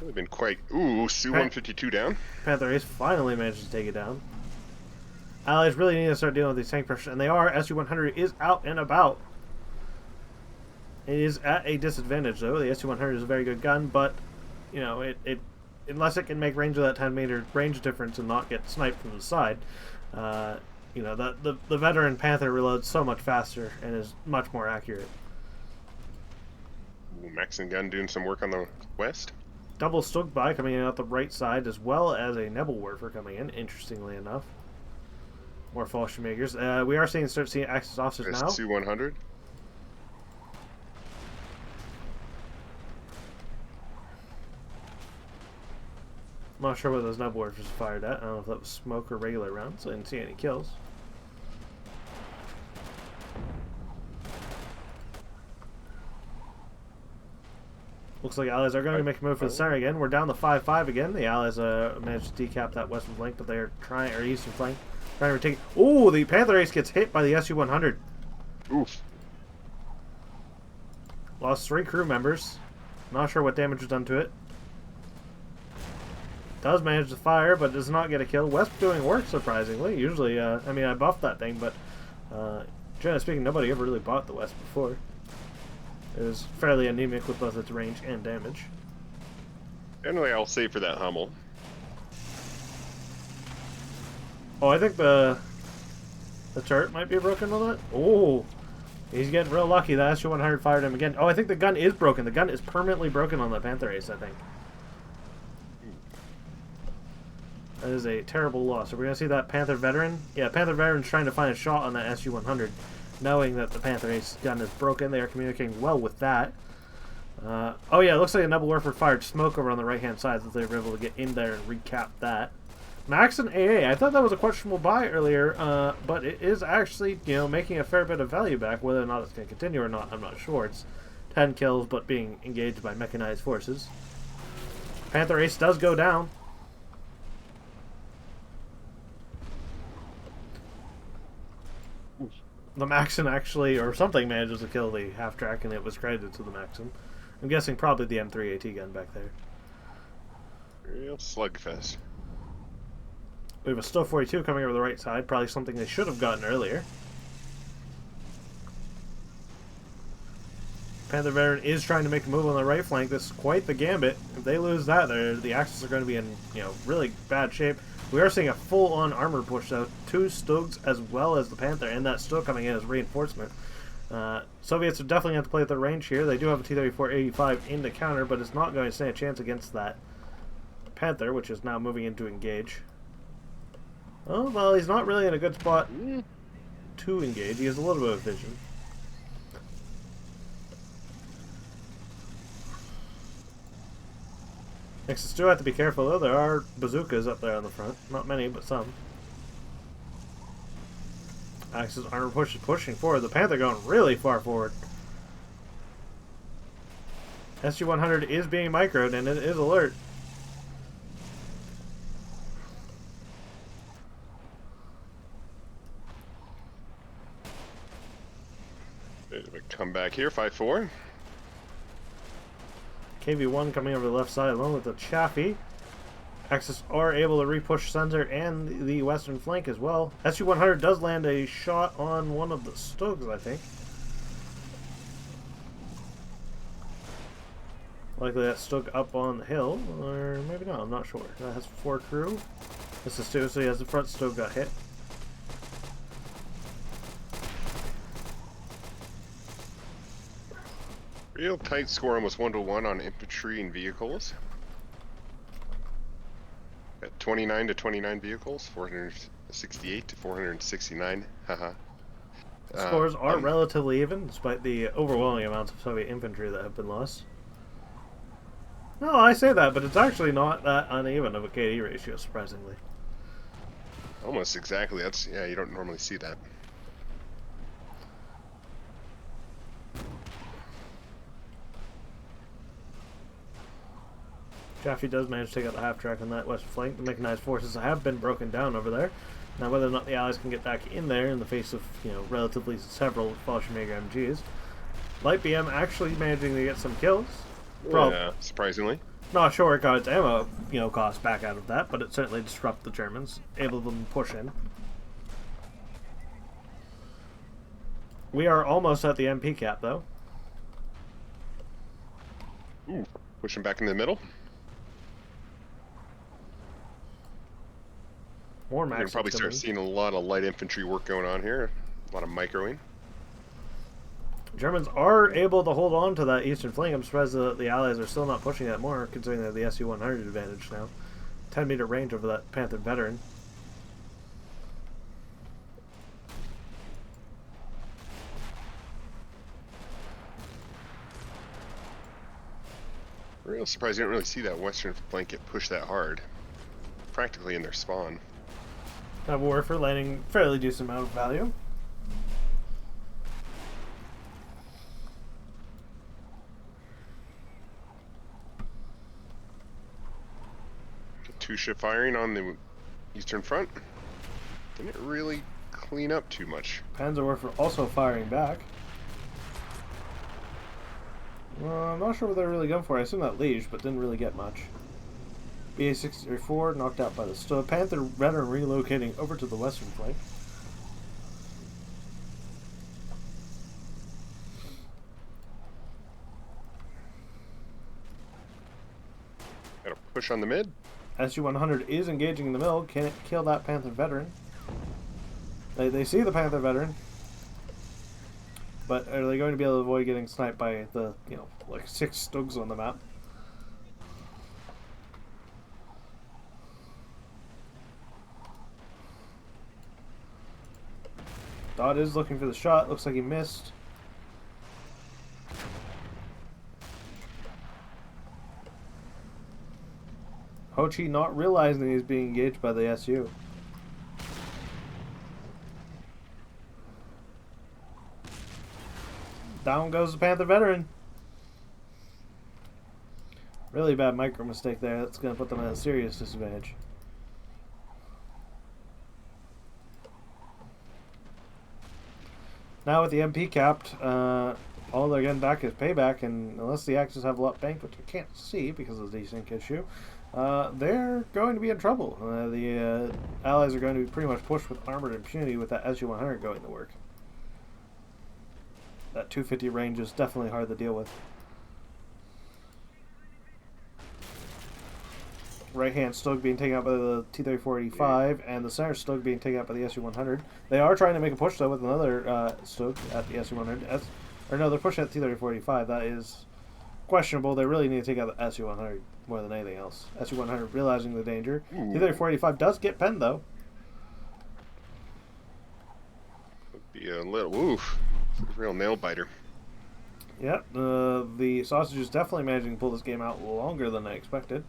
Really been quite... Ooh, Su-152 down. Panther Ace finally managed to take it down. Allies really need to start dealing with these tank pressures, and they are. SU-100 is out and about. It is at a disadvantage, though. The SU-100 is a very good gun, but, unless it can make range of that 10-meter range difference and not get sniped from the side, the veteran Panther reloads so much faster and is much more accurate. Ooh, Maxim gun doing some work on the west. Double Stug by coming in out the right side, as well as a Nebelwerfer coming in, interestingly enough. More Fallschirmjägers. We are start seeing Axis officers now. Su-100. I'm not sure what those nub warfers fired at. I don't know if that was smoke or regular rounds. I didn't see any kills. Looks like Allies are going to make a move for the center again. We're down to 5-5 again. The Allies managed to decap that western flank, but they're trying, or eastern flank, trying to retake. Ooh, the Panther Ace gets hit by the SU-100. Oof. Lost 3 crew members. Not sure what damage was done to it. Does manage to fire, but does not get a kill. West doing work, surprisingly. Usually, I mean, I buffed that thing, but generally speaking, nobody ever really bought the West before. It was fairly anemic with both its range and damage. Generally, I'll save for that Hummel. Oh, I think the turret might be broken on that. Oh, he's getting real lucky. The SU-100 fired him again. Oh, I think the gun is broken. The gun is permanently broken on the Panther Ace, I think. That is a terrible loss. Are we going to see that Panther Veteran? Yeah, Panther Veteran's trying to find a shot on that SU-100. Knowing that the Panther Ace gun is broken, they are communicating well with that. Oh yeah, it looks like a Nebel Warfare fired smoke over on the right-hand side, so they were able to get in there and recap that. Max and AA, I thought that was a questionable buy earlier, but it is actually, you know, making a fair bit of value back. Whether or not it's going to continue or not, I'm not sure. It's 10 kills, but being engaged by mechanized forces. Panther Ace does go down. The Maxim actually, or something, manages to kill the half-track, and it was credited to the Maxim. I'm guessing probably the M3 AT gun back there. Real slugfest. We have a Stow 42 coming over the right side, probably something they should have gotten earlier. Panther Veteran is trying to make a move on the right flank. This is quite the gambit. If they lose that, the Axis are going to be in, you know, really bad shape. We are seeing a full-on armor push out. 2 Stugs as well as the Panther, and that Stug coming in as reinforcement. Soviets are definitely going to have to play at the range here. They do have a T-34-85 in the counter, but it's not going to stand a chance against that Panther, which is now moving in to engage. Oh, well, he's not really in a good spot to engage. He has a little bit of vision. Axis do have to be careful, though. There are bazookas up there on the front. Not many, but some. Axis armor push is pushing forward. The Panther going really far forward. SU-100 is being microed, and it is alert. Bit of a comeback here, 5-4. KV-1 coming over the left side along with the Chaffee. Axis are able to repush center and the western flank as well. SU-100 does land a shot on one of the Stugs, I think. Likely that Stug up on the hill, or maybe not, I'm not sure. That has 4 crew. This is 2, so he has the front Stug got hit. Real tight score, almost 1-1 on infantry and vehicles. At 29 to 29 vehicles, 468 to 469. Haha. Scores are relatively even, despite the overwhelming amounts of Soviet infantry that have been lost. No, I say that, but it's actually not that uneven of a KD ratio, surprisingly. Almost exactly. That's, yeah, you don't normally see that. Chaffee does manage to take out the half-track on that western flank. The mechanized forces have been broken down over there. Now, whether or not the Allies can get back in there in the face of, you know, relatively several Fallschirmjäger MGs. Light BM actually managing to get some kills. Yeah, surprisingly. Not sure it got its ammo, you know, cost back out of that, but it certainly disrupted the Germans, able to push in. We are almost at the MP cap, though. Ooh, pushing back in the middle. More We're going to probably start seeing a lot of light infantry work going on here. A lot of microing. Germans are able to hold on to that eastern flank. I'm surprised that the Allies are still not pushing that more, considering they have the SU-100 advantage now. 10-meter range over that Panther Veteran. Real surprised you don't really see that western flank get pushed that hard. practically in their spawn. Warfare landing fairly decent amount of value. Two-ship firing on the eastern front. Didn't really clean up too much. Panzerwerfer also firing back. Well, I'm not sure what they're really going for. I assume that Liege, but didn't really get much. BA-64 knocked out by the Stub. Panther veteran relocating over to the western flank. Got a push on the mid. SU-100 is engaging in the middle. Can't kill that Panther veteran. They see the Panther veteran. But are they going to be able to avoid getting sniped by the, like 6 Stugs on the map? Dodd is looking for the shot. Looks like he missed. Ho Chi not realizing he's being engaged by the SU. Down goes the Panther veteran. Really bad micro mistake there. That's going to put them at a serious disadvantage. Now with the MP capped, all they're getting back is payback, and unless the Axis have a lot banked, which I can't see because of the desync issue, they're going to be in trouble. The Allies are going to be pretty much pushed with armored impunity with that SU-100 going to work. That 250 range is definitely hard to deal with. Right-hand Stug being taken out by the T-3485, and the center Stug being taken out by the SU-100. They are trying to make a push, though, with another Stug at the SU-100. Or no, they're pushing at the T-3485. That is questionable. They really need to take out the SU-100 more than anything else. SU-100 realizing the danger. T-3485 does get penned, though. Would be a little... Oof. It's a real nail-biter. Yeah, the Sausage is definitely managing to pull this game out longer than I expected.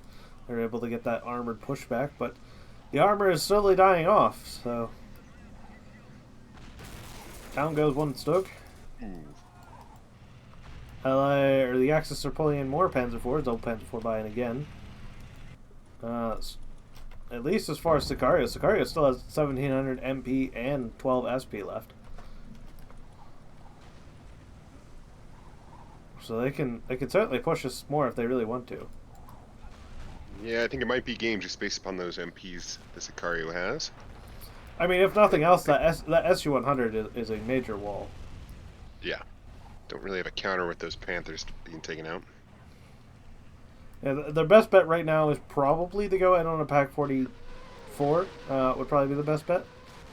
They're able to get that armored pushback, but the armor is slowly dying off, so... Down goes one Stug. The Axis are pulling in more Panzer IVs. Double Panzer IV buying again. At least as far as Sicario. Sicario still has 1700 MP and 12 SP left. So they can certainly push us more if they really want to. Yeah, I think it might be game just based upon those MPs the Sicario has. I mean, if nothing else, that SU-100 is a major wall. Yeah. Don't really have a counter with those Panthers being taken out. Yeah, their best bet right now is probably to go in on a Pack 44. Would probably be the best bet.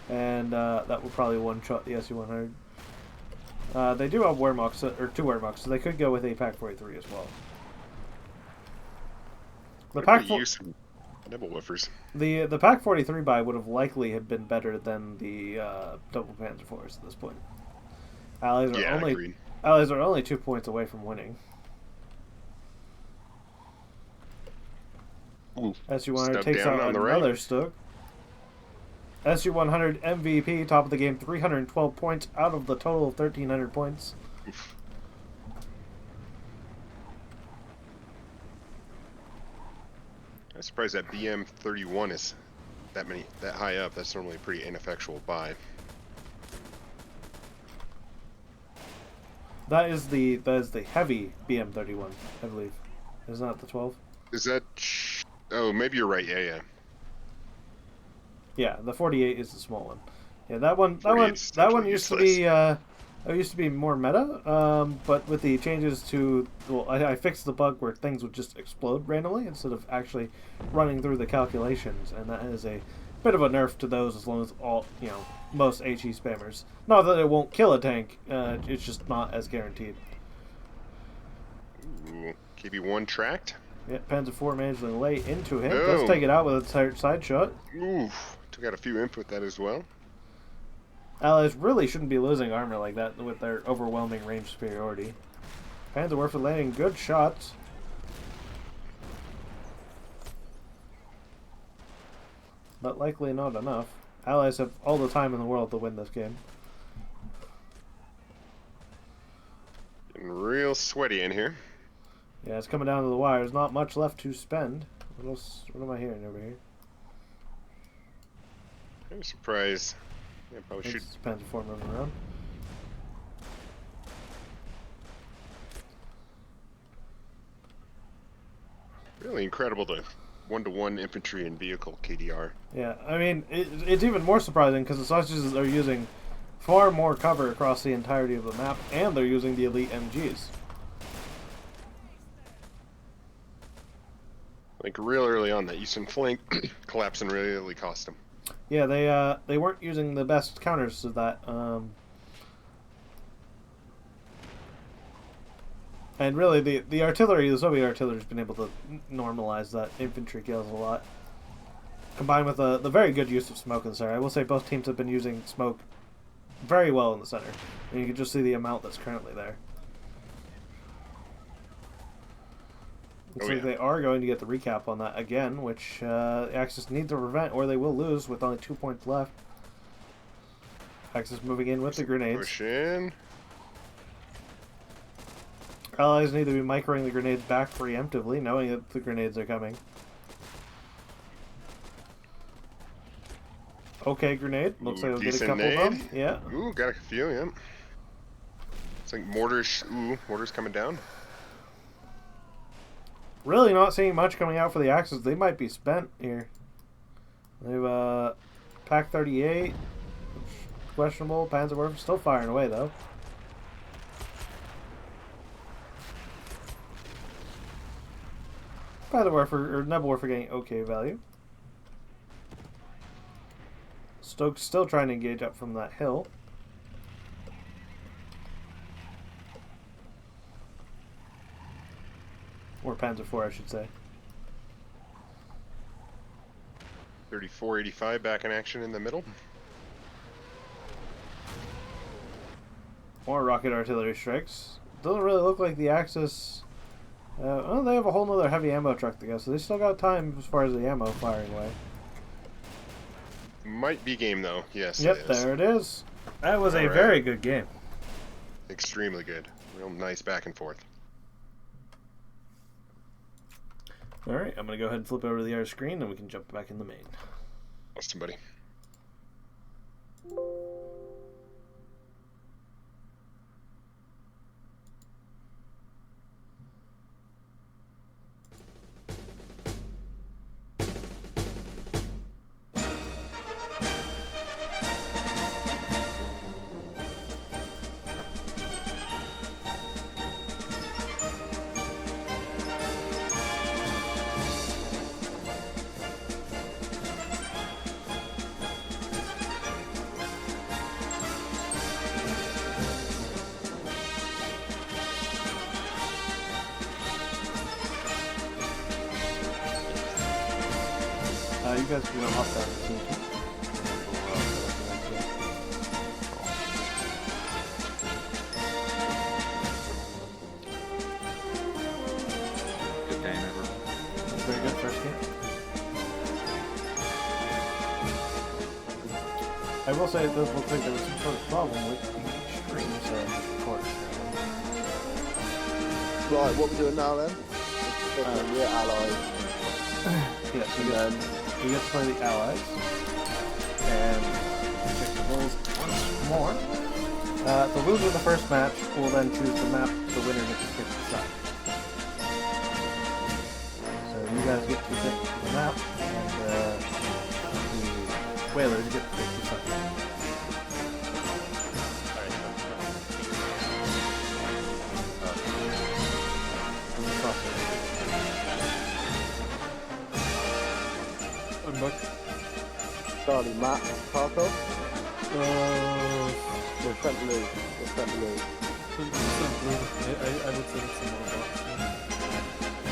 And that would probably one-shot the SU-100. They do have Wehrmachs, or 2 Wehrmachs, so they could go with a Pack 43 as well. The Pack Nibble woofers. The Pack 43 buy would have likely have been better than the double Panzer IVs at this point. Allies are only 2 points away from winning. SU-100 takes out another Stug. SU-100 MVP, top of the game, 312 points out of the total of 1,300 points. Oof. I'm surprised that BM-31 is that high up. That's normally a pretty ineffectual buy. That is the heavy BM-31, I believe. Isn't that the 12? Is that? Oh, maybe you're right. Yeah. Yeah, the 48 is the small one. Yeah, that one used to be used to be more meta, but with the changes to, well, I fixed the bug where things would just explode randomly instead of actually running through the calculations, and that is a bit of a nerf to those as long as most HE spammers. Not that it won't kill a tank, it's just not as guaranteed. Ooh, KB1 tracked. Yeah, Panzer IV managed to lay into him. No. Let's take it out with a side shot. Oof, took out a few imp with that as well. Allies really shouldn't be losing armor like that with their overwhelming range superiority. Panzerwerfer landing good shots. but likely not enough. Allies have all the time in the world to win this game. Getting real sweaty in here. Yeah, it's coming down to the wire. There's not much left to spend. What else? What am I hearing over here? I'm surprised. Yeah, probably should. Depends before moving around. Really incredible to one-to-one infantry and vehicle KDR. Yeah, I mean, it's even more surprising because the sausages are using far more cover across the entirety of the map, and they're using the elite MGs. Like real early on, that eastern flank collapsing really cost them. Yeah, they weren't using the best counters to that. And really, the artillery, the Soviet artillery, has been able to normalize that infantry kills a lot. Combined with the very good use of smoke in the center. I will say both teams have been using smoke very well in the center. And you can just see the amount that's currently there. Looks like they are going to get the recap on that again, which the Axis need to prevent, or they will lose with only 2 points left. Axis moving in with the grenades. Push in. Allies need to be microing the grenades back preemptively, knowing that the grenades are coming. Okay, grenade. Looks like we'll get a couple of them. Yeah. Ooh, got a few, yeah. It's like mortars. Ooh, mortars coming down. Really not seeing much coming out for the Axis. They might be spent here. They've, Pack 38. Questionable. Panzerwerfer still firing away, though. Panzerwerfer, or Nebelwerfer getting okay value. Stokes still trying to engage up from that hill. Or Panzer IV, I should say. 3485 back in action in the middle. More rocket artillery strikes. Doesn't really look like the Axis. Oh, they have a whole nother heavy ammo truck to go, so they still got time as far as the ammo firing away. Might be game though. Yes. Yep, it is. there it is. That was a very good game. Extremely good. Real nice back and forth. Alright, I'm going to go ahead and flip over to the other screen and we can jump back in the main. Awesome, buddy. You guys can hop down to team. Good game, everyone. Very good first game. I will say it does look like there was some sort of problem with the stream, so of course. Right, what we're doing now then? We're allies. Yes, we get to play the Allies. And check the rules once more. The loser of the first match will then choose the map the winner gets to pick the side. So you guys get to pick the map, and the Whalers get to pick the side. Starting Matt, Tarkov. We're spent blue. We're spent blue. I would say it's a more box.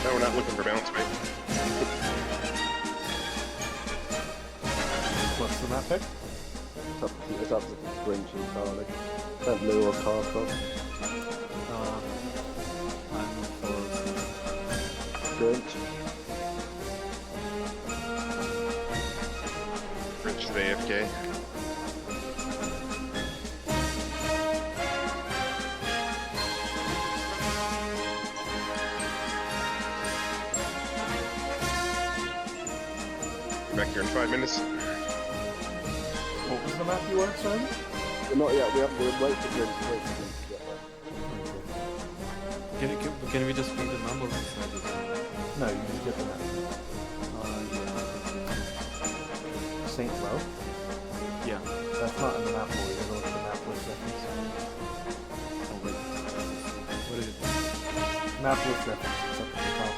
No, we're not looking for balance, mate. What's the map pick? It's up to Grinch and Charlie. Spent blue or Tarkov. I'm for Grinch. Decisive AFK. Back here in 5 minutes. What was the map you were, sorry? Not yet. We're waiting for Grinch to get there. Can we just put the number inside it? No, you just get the map. Saint Low? Yeah. That's not in the map pool. You're going to the map list reference. Oh wait. What is it? Map list reference. It's up at the top.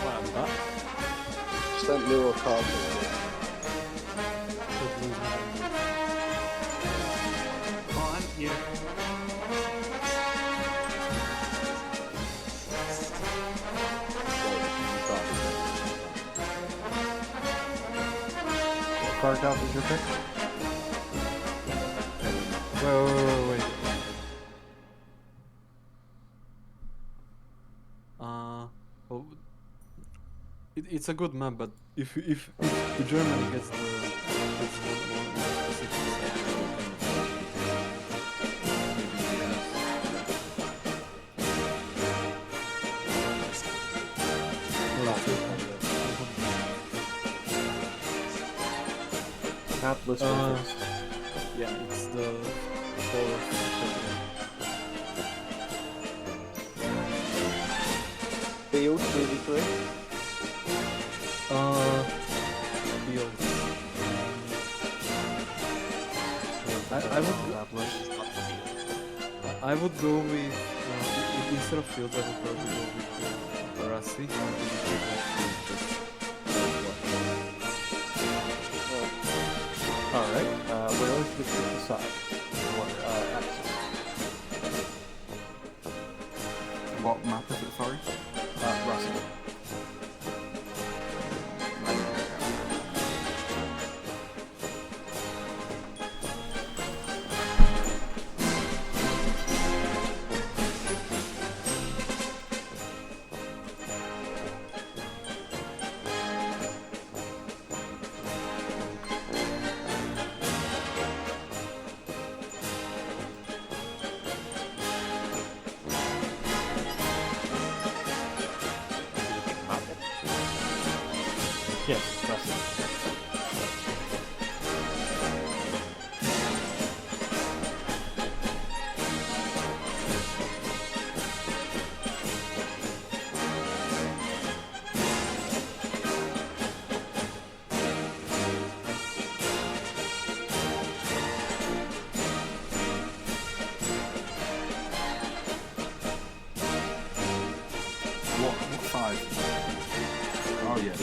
Wow, I'm back. Sent me a card. Oh, I'm here. What card count is your pick? Wait. Well, it's a good map, but if Germany gets the Map list reference. yeah, it's the fourth. Field 3v3. Field. I would go with instead of fields. I would probably go with Barassi. Alright, where is the decide? What axis? What map is it, sorry? Russell. Yes, it's Russell. What side? Oh yeah,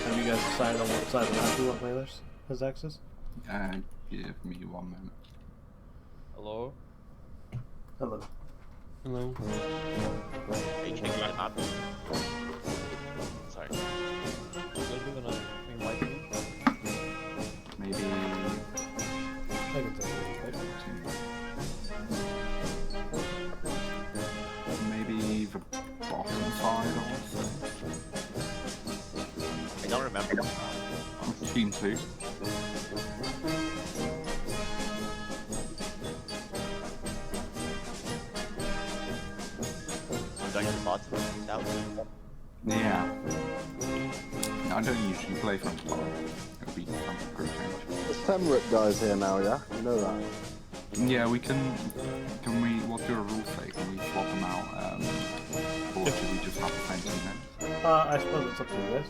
Have you guys decided on what side of the map you want Whalers as axis? give me 1 moment. Hello. Hello. Hello. Are you changing my map? Sorry. Maybe I can take it. maybe the bottom side, I would say. I don't remember. Team 2. I'm going to the bottom. That was Yeah. I don't usually play from the bottom. It'll be some group change. The Semrit guy's here now, yeah? You know that. Yeah, we can we, what's your rule say? Can we swap them out? Or should we just have the same team names? I suppose it's up to you guys.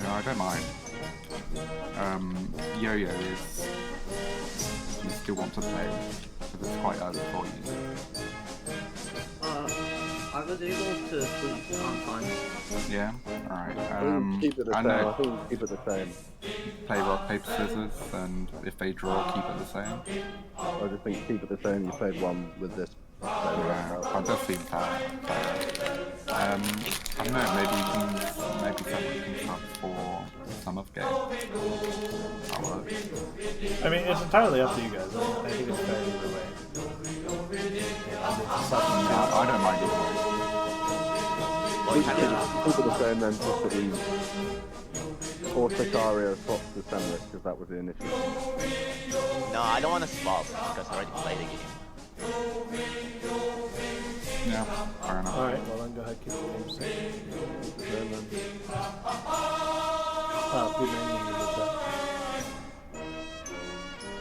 Yeah, I don't mind. Yo-Yo is... Do you still want to play? Because it's quite early for you. I was able to sleep on fine. Yeah? Alright. I think keep it the I same. know. I think keep it the same. Play rock, paper, scissors, and if they draw, keep it the same. I just think keep it the same. You played one with this. Yeah, that does seem fair. I don't know, maybe someone can sub for some of game. That works. I mean, it's entirely up to you guys. I think it's fair either way. Yeah, I don't mind either way. Well, Keep kind it of. the same then, just for the or Sicario swaps to Semrit, because that was the initial. No, I don't want to swap because I already played the game. Yeah, fair enough. Alright, well then go ahead, keep the game safe. And then... Oh, good man, you can get that.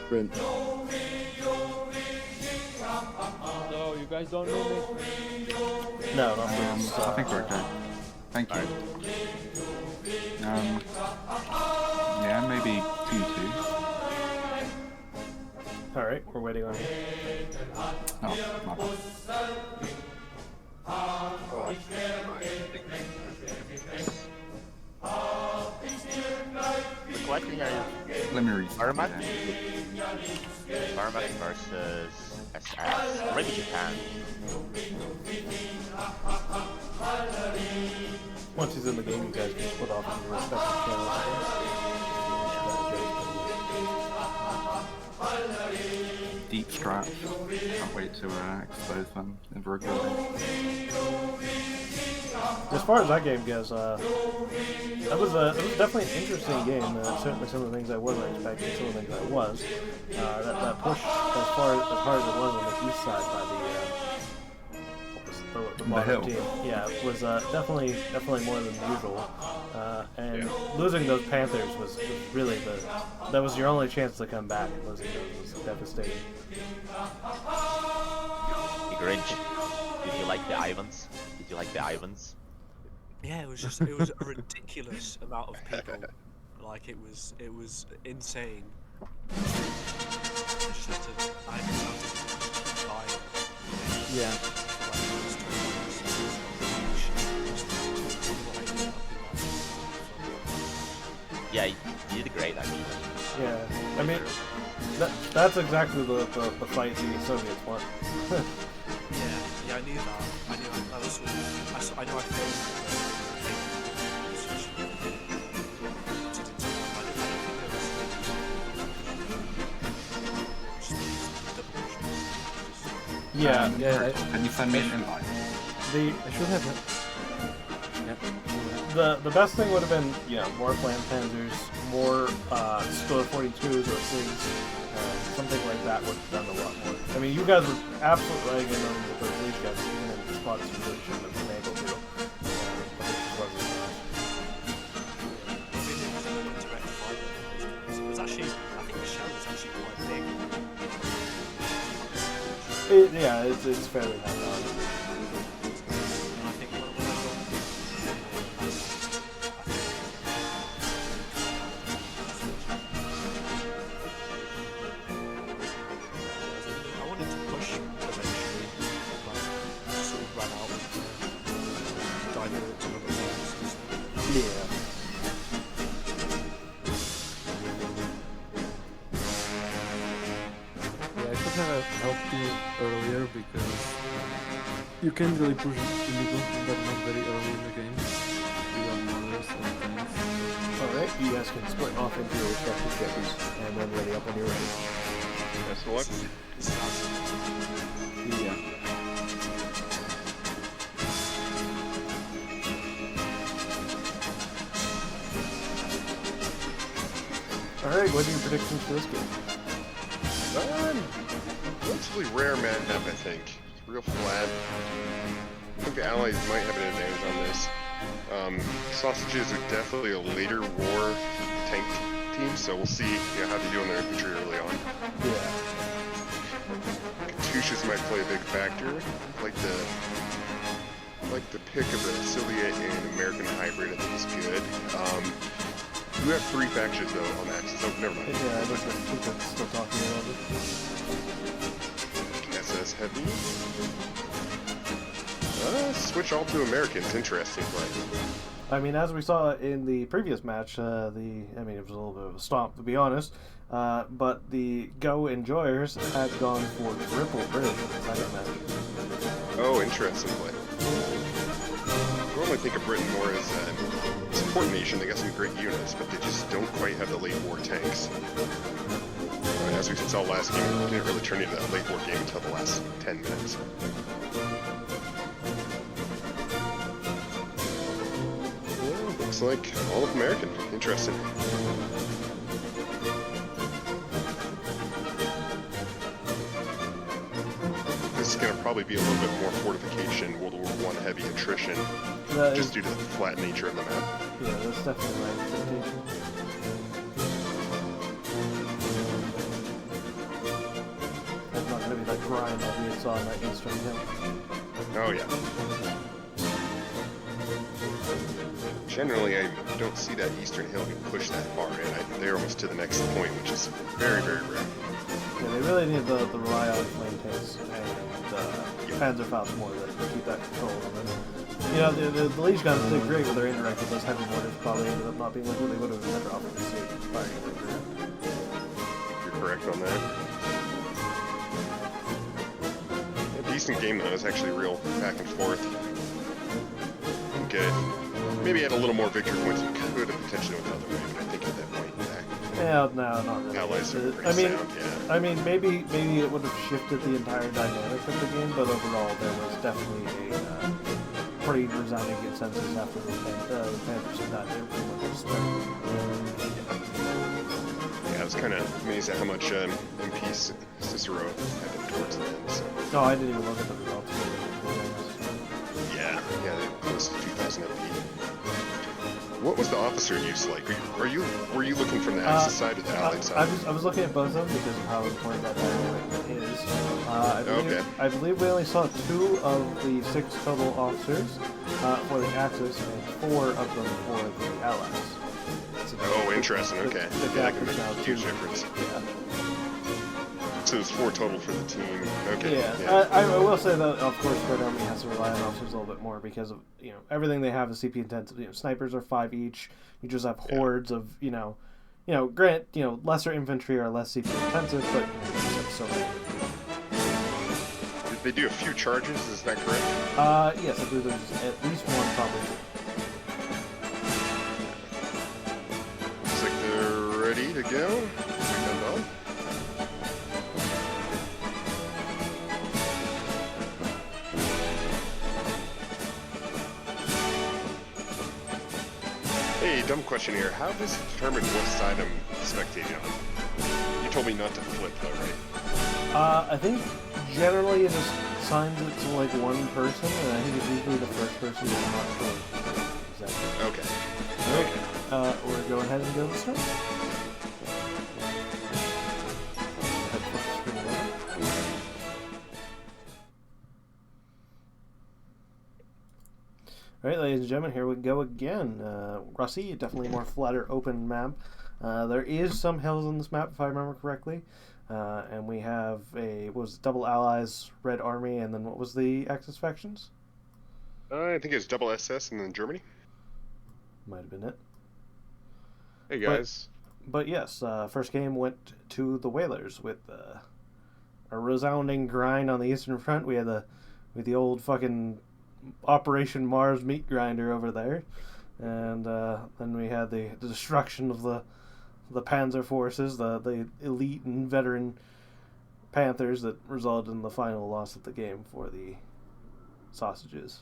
Sprint. No, you guys don't know me. No, not for I think we're okay. Thank you. Yeah, maybe 2-2. Alright, we're waiting on you. No, not bad. What thing are you? Let me read. Armat? Armat versus SS. Maybe Japan. Once he's in the game, you guys can split off into your respective channels. Deep straps. Can't wait to expose them in the recording. As far as that game goes, it was definitely an interesting game. Certainly some of the things I wasn't expecting, some of the things I was. That push as hard as it was on the east side by the bottom hill. team, yeah, it was definitely more than usual. And losing those Panthers was really that was your only chance to come back. Losing those was devastating. The Grinch. Did you like the Ivans? Did you like the Ivans? Yeah, it was a ridiculous amount of people. Like it was insane. I just had to buy it. Yeah. Yeah, you did great, I mean. Yeah, I mean that's exactly the fight the Soviets won. Yeah, I knew that. I knew that was sort of, I know I failed. Yeah, Can you send me an invite? I should have. the best thing would have been, more Flam Panzers, more Score 42s or things, something like that would have done a lot more. I mean, you guys were absolutely right again on the those lead guys, even in spots you really shouldn't have been able to. But it just wasn't enough. It was actually, I think the show was actually quite big. It's fairly high on. And I think when I wanted to push eventually, but sort of ran out and diverted to other things. Yeah. Yeah, I should have helped you earlier because you can't really push the middle, but not very early in the game. You have mothers and things. Alright, you guys can split off into your respective jetties and then ready up when you're ready. Best of luck. Yeah. Alright, what are your predictions for this game? Relatively rare matchup, I think. It's real flat. I think the Allies might have an advantage on this. Sausages are definitely a later war tank team, so we'll see how they do in their infantry early on. Yeah. Katyushas might play a big factor. Like the pick of the Soviet and American hybrid, I think is good. We have 3 factions though on that, so never mind. Yeah, I think we're still talking about it. SS heavy. Switch all to Americans. Interesting play. I mean, as we saw in the previous match, it was a little bit of a stomp, to be honest, but the Go Enjoyers had gone for triple bridge in the second match. Oh, interesting play. I normally think of Britain more as a support nation. They got some great units, but they just don't quite have the late war tanks. As we saw last game, it didn't really turn into that late war game until the last 10 minutes. Looks like all of American. Interesting. This is going to probably be a little bit more fortification, World War I heavy attrition, just due to the flat nature of the map. Yeah, that's definitely my expectation. It's not going to be that grind that we saw in that Eastern Hill. Oh yeah. Generally, I don't see that Eastern Hill get pushed that far in. They're almost to the next point, which is very, very rare. Yeah, they really need the rely on flame tanks and Panzerfaust more to keep that control of it. You know, the Liege guns did great with their indirect, but those heavy mortars probably ended up not being like what they would have been better off with the firing it over. You're correct on that. A decent game though. It was actually real back and forth. Good. Maybe had a little more victory points than could have potentially went the other way, but I think at that point back. Yeah, no, not really. Allies are pretty sound, yeah. I mean, maybe it would have shifted the entire dynamic of the game, but overall there was definitely a pretty resounding consensus after the Panthers had died. They were pretty much just Yeah, I was kind of amazed at how much MP Cicero had towards the end. So. No, I didn't even look at the results. Yeah, they're close to 2,000 MP. What was the officer use like? Were you looking from the Axis side or the Allied side? I was looking at both of them because of how important that dynamic is. I believe we only saw 2 of the 6 total officers for the Axis and 4 of them for the Allies. So interesting. Okay. The gap is now huge 2. difference. Yeah. So it's 4 total for the team. Okay. Yeah. I will say that, of course, Red Army has to rely on officers a little bit more because of everything they have is CP intensive. Snipers are 5 each. You just have hordes of lesser infantry are less CP intensive, but so many. Did they do a few charges? Is that correct? Yes, I believe there's at least 1, probably 2. Looks like they're ready to go. Hey, dumb question here. How does it determine what side I'm spectating on? You told me not to flip though, right? I think generally it just assigns it to like one person, and I think it's usually the first person who's not sure exactly. Okay. We're going ahead and go this time. Alright, ladies and gentlemen, here we go again. Rossi, definitely more flatter, open map. There is some hills on this map, if I remember correctly. And we have double allies, Red Army, and then what was the Axis factions? I think it's double SS and then Germany. Might have been it. Hey guys. But yes, first game went to the Whalers with a resounding grind on the Eastern Front. We had the old fucking Operation Mars meat grinder over there, and then we had the destruction of the Panzer forces, the elite and veteran Panthers that resulted in the final loss of the game for the sausages.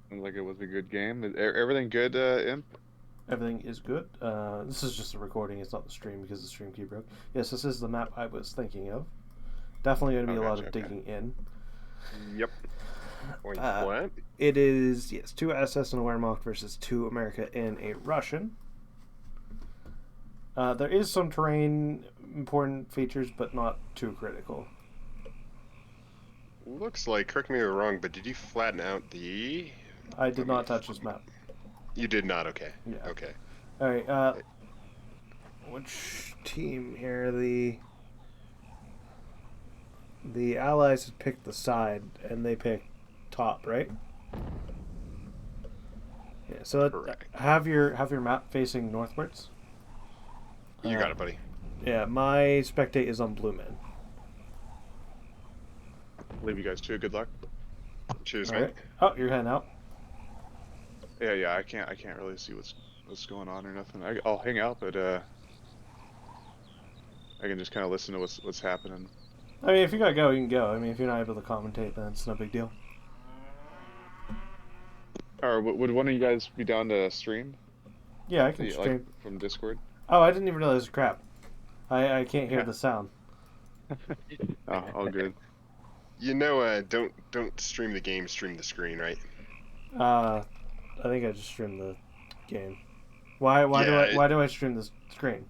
Seems like it was a good game. Is everything good, Imp? Everything is good. This is just a recording. It's not the stream because the stream key broke. Yes, this is the map I was thinking of. Definitely going to be a lot of digging in. Yep. What? It is, yes, 2 SS and a Wehrmacht versus 2 America and a Russian. There is some terrain important features, but not too critical. Looks like, correct me if I'm wrong, but did you flatten out the... I did not touch this map. You did not, okay. Yeah. Okay. Alright, which team here? The Allies had picked the side, and they picked top, right? Yeah, so have your map facing northwards. You got it, buddy. Yeah, my spectate is on blue man. Leave you guys too. Good luck. Cheers, All mate. right. Oh, you're heading out. Yeah. I can't really see what's going on or nothing. I'll hang out, but I can just kind of listen to what's happening. I mean, if you gotta go, you can go. I mean, if you're not able to commentate, then it's no big deal. Or would one of you guys be down to stream? Yeah, I can Like, stream. from Discord. Oh, I didn't even realize. Crap. I can't hear the sound. Oh, all good. You know, don't stream the game, stream the screen, right? I think I just streamed the game. Why do I stream the screen?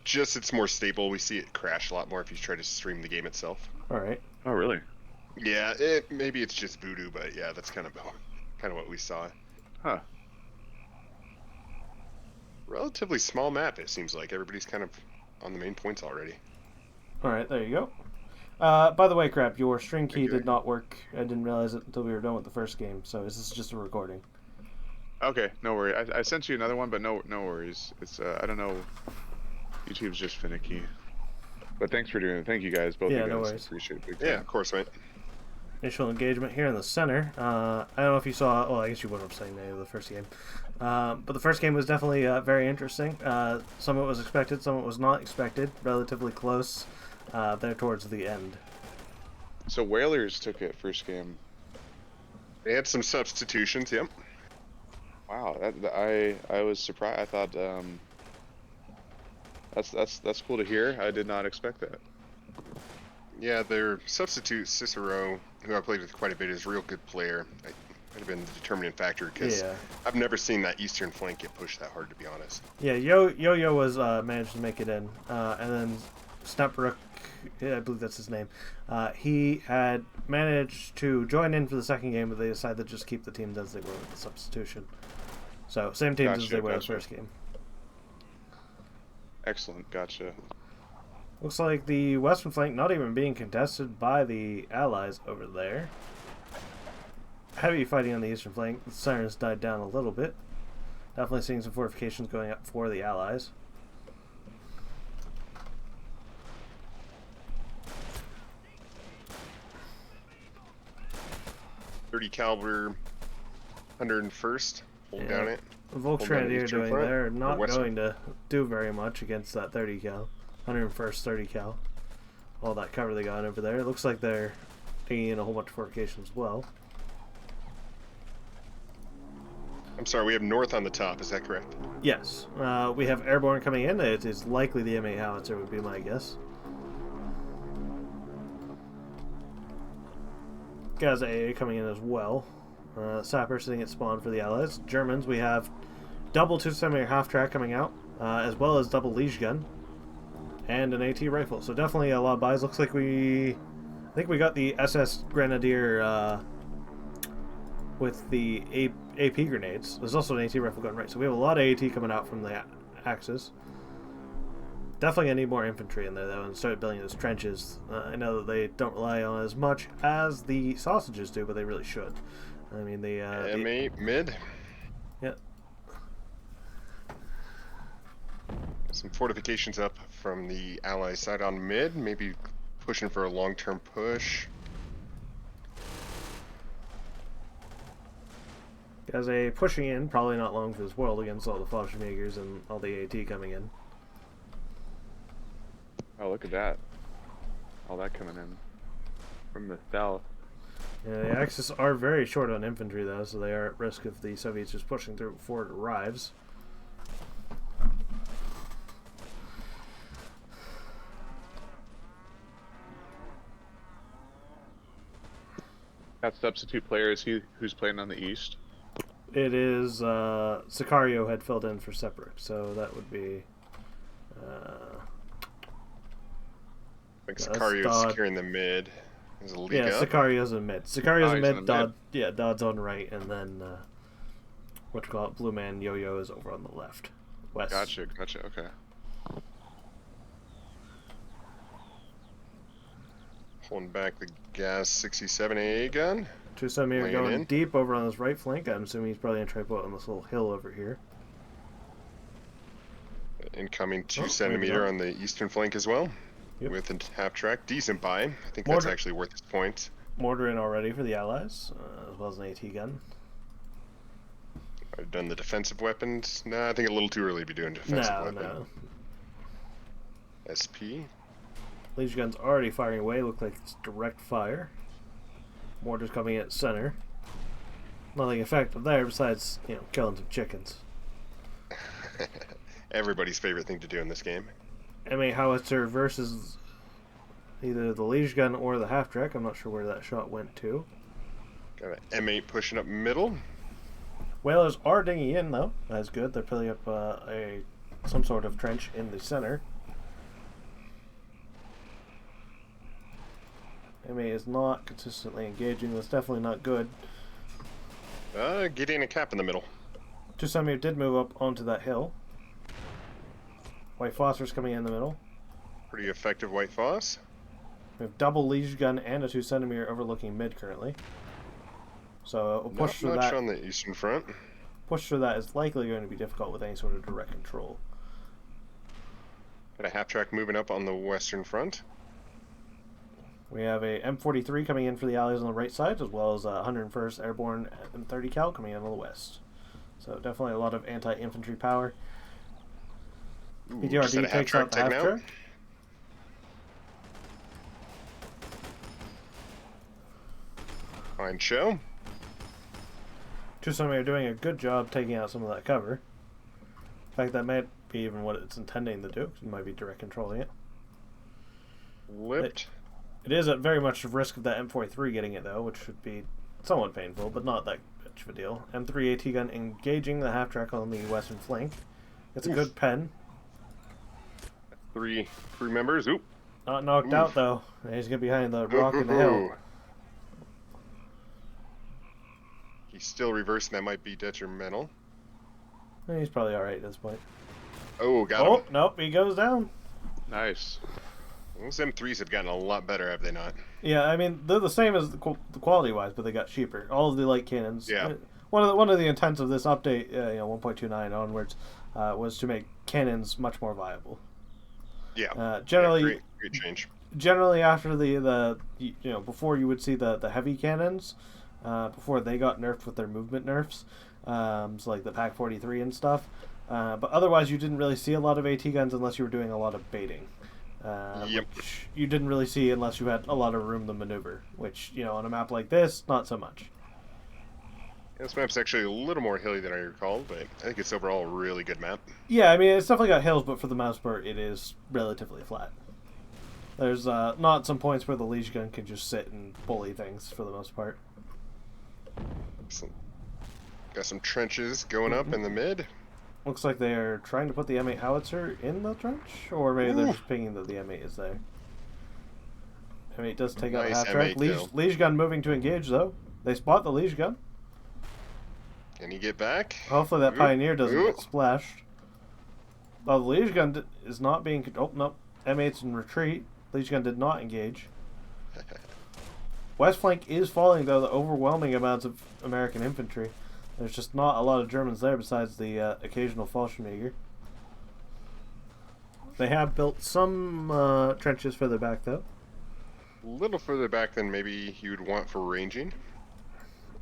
Just it's more stable. We see it crash a lot more if you try to stream the game itself. All right. Oh, really? Yeah, maybe it's just voodoo, but yeah, that's kind of what we saw. Huh. Relatively small map. It seems like everybody's kind of on the main points already. All right, there you go. By the way, Crap, your string key did not work. I didn't realize it until we were done with the first game. So this is just a recording. Okay, no worry. I sent you another one, but no worries. It's I don't know. YouTube's just finicky. But thanks for doing it. Thank you guys, both of you guys. No worries. Appreciate it. Yeah, of course, mate. Initial engagement here in the center. I don't know if you saw. Well, I guess you wouldn't have seen any of the first game. But the first game was definitely very interesting. Some of it was expected, some of it was not expected. Relatively close there towards the end. So Whalers took it first game. They had some substitutions. Yep. Wow, I was surprised. I thought that's cool to hear. I did not expect that. Yeah, their substitute Cicero, who I played with quite a bit, is a real good player. Might have been the determining factor because I've never seen that eastern flank get pushed that hard, to be honest. Yeah, Yo-Yo was managed to make it in, and then Snapbrook, I believe that's his name. He had managed to join in for the second game, but they decided to just keep the teams as they were with the substitution. So same teams as they were in the first game. Excellent, gotcha. Looks like the western flank not even being contested by the Allies over there. Heavy fighting on the eastern flank. The sirens died down a little bit. Definitely seeing some fortifications going up for the Allies. .30 caliber, 101st. Hold down it. The Volksgrenadier doing there not going to do very much against that 30 cal. 101st 30 cal. All that cover they got over there. It looks like they're taking in a whole bunch of fortifications as well. I'm sorry, we have north on the top, is that correct? Yes. We have airborne coming in. It is likely the M8 howitzer would be my guess. Gaza coming in as well. Sapper sitting at spawn for the Allies. Germans, we have double 2cm half-track coming out, as well as double Liege gun, and an AT rifle. So definitely a lot of buys. Looks like I think we got the SS Grenadier with the AP grenades. There's also an AT rifle gun, right? So we have a lot of AT coming out from the Axis. Definitely gonna need more infantry in there though, and start building those trenches. I know that they don't rely on as much as the sausages do, but they really should. I mean, the M8 mid. Yeah. Some fortifications up from the Allies side on mid, maybe pushing for a long-term push. As a pushing in, probably not long for this world against all the Fallschirmjägers and all the AT coming in. Oh, look at that. All that coming in from the south. Yeah, the Axis are very short on infantry though, so they are at risk of the Soviets just pushing through before it arrives. Got substitute players. Who's playing on the east? It is Sicario had filled in for Sepric, so that would be. I think Sicario's securing the mid. There's a league up. Sicario's in mid. Sicario's in he's mid. Dodd's on right, and then what you call it, Blue Man Yo-Yo is over on the left, west. Gotcha. Okay. Pulling back the gas 67 AA gun. 270 going in deep over on his right flank. I'm assuming he's probably gonna try to put on this little hill over here. Incoming 2 centimeter on the eastern flank as well. Yep. With a half track. Decent buy. I think that's actually worth his points. Mortar in already for the allies, as well as an AT gun. I've done the defensive weapons. Nah, I think a little too early to be doing defensive weapon. No. SP. Legion gun's already firing away. Look like it's direct fire. Mortar's coming at center. Nothing effective there besides, killing some chickens. Everybody's favorite thing to do in this game. M8 howitzer versus either the Legion gun or the half track. I'm not sure where that shot went to. Got an M8 pushing up middle. Whalers are dinging in though. That's good. They're filling up some sort of trench in the center. M8 is not consistently engaging. That's definitely not good. Getting a cap in the middle. 270 did move up onto that hill. White Phosphorus coming in the middle. Pretty effective White Foss. We have double Legion gun and a 2 centimeter overlooking mid currently. So a push through Not much that. on the eastern front. Push through that is likely going to be difficult with any sort of direct control. Got a half track moving up on the western front. We have a M43 coming in for the allies on the right side, as well as a 101st Airborne M30 cal coming in on the west. So definitely a lot of anti-infantry power. PTRD takes out the half track. Fine show. 270 are doing a good job taking out some of that cover. In fact, that might be even what it's intending to do, because it might be direct controlling it. Lipped. It is at very much risk of that M43 getting it, though, which should be somewhat painful, but not that much of a deal. M3 AT gun engaging the half-track on the western flank. It's a good pen. 3 crew members. Oop. Not knocked out, though. He's getting behind the rock in the hill. He's still reversing. That might be detrimental. He's probably alright at this point. Oh, got him. Oh, nope, he goes down. Nice. Those M3s have gotten a lot better, have they not? Yeah, I mean, they're the same as the quality-wise, but they got cheaper. All of the light cannons. Yeah. One of the intents of this update, 1.29 onwards, was to make cannons much more viable. Yeah. Generally, great change. Generally, after before you would see the heavy cannons, before they got nerfed with their movement nerfs, so like the Pack 43 and stuff. But otherwise, you didn't really see a lot of AT guns unless you were doing a lot of baiting. Which you didn't really see unless you had a lot of room to maneuver, which, on a map like this, not so much. This map's actually a little more hilly than I recalled, but I think it's overall a really good map. Yeah, I mean, it's definitely got hills, but for the most part, it is relatively flat. There's not some points where the Legion gun can just sit and bully things for the most part. Excellent. Got some trenches going up in the mid. Looks like they're trying to put the M8 howitzer in the trench, or maybe they're just pinging that the M8 is there. M8 does take out half track. Legion gun moving to engage, though. They spot the Legion gun. Can he get back? Hopefully that Pioneer doesn't get splashed. Oh, the Legion gun is not being... Oh, no. M8's in retreat. Legion gun did not engage. West flank is falling, though, the overwhelming amounts of American infantry. There's just not a lot of Germans there besides the occasional Fallschirmjäger. They have built some trenches further back, though. A little further back than maybe you would want for ranging.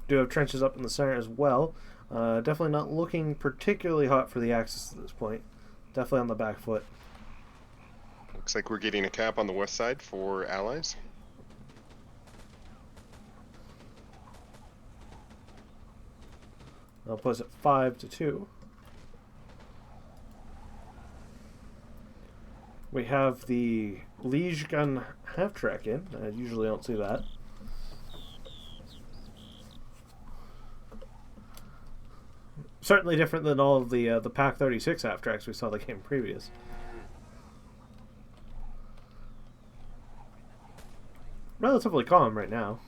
Do have trenches up in the center as well. Definitely not looking particularly hot for the Axis at this point. Definitely on the back foot. Looks like we're getting a cap on the west side for allies. I'll put us at 5-2. We have the Liege gun half track in. I usually don't see that. Certainly different than all of the Pack 36 abstracts we saw the game previous. Relatively calm right now.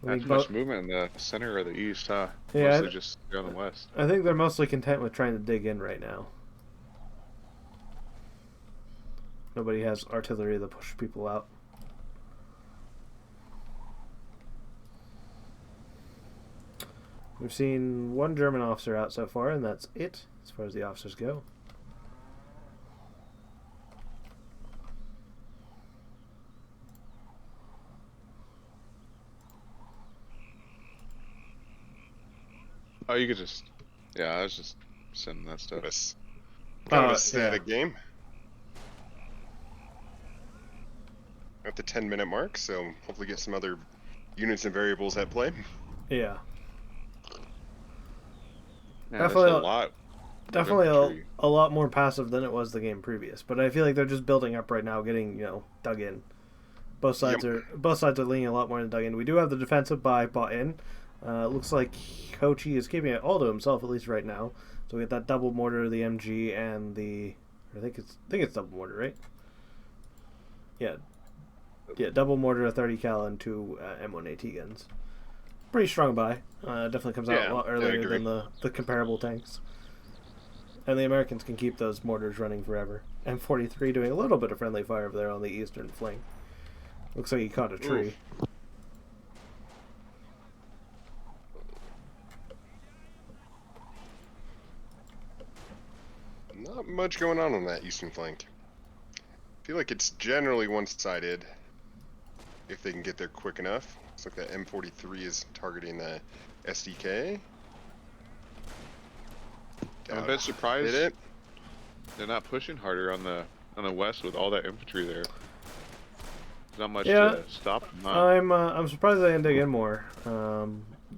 Not too much movement in the center or the east, huh? Yeah, Mostly just down the west. I think they're mostly content with trying to dig in right now. Nobody has artillery to push people out. We've seen one German officer out so far, and that's it, as far as the officers go. Oh, you could just... Yeah, I was just sending that stuff. Kind of a static game. At the 10-minute mark, so hopefully get some other units and variables at play. Yeah. Yeah, definitely a lot more passive than it was the game previous. But I feel like they're just building up right now, getting dug in. Both sides are leaning a lot more than dug in. We do have the defensive buy bought in. Looks like Kochi is keeping it all to himself, at least right now. So we get that double mortar, the MG, and the... I think it's double mortar, right? Yeah. Yeah, double mortar, a 30 cal, and 2 M1 AT guns. Pretty strong buy. Definitely comes out a lot earlier than the comparable tanks. And the Americans can keep those mortars running forever. M43 doing a little bit of friendly fire over there on the eastern flank. Looks like he caught a tree. Oof. Not much going on that eastern flank. I feel like it's generally one-sided if they can get there quick enough. Looks like that M43 is targeting the SDK. I'm a bit surprised they're not pushing harder on the west with all that infantry there. There's not much to stop them. I'm surprised they didn't dig in more,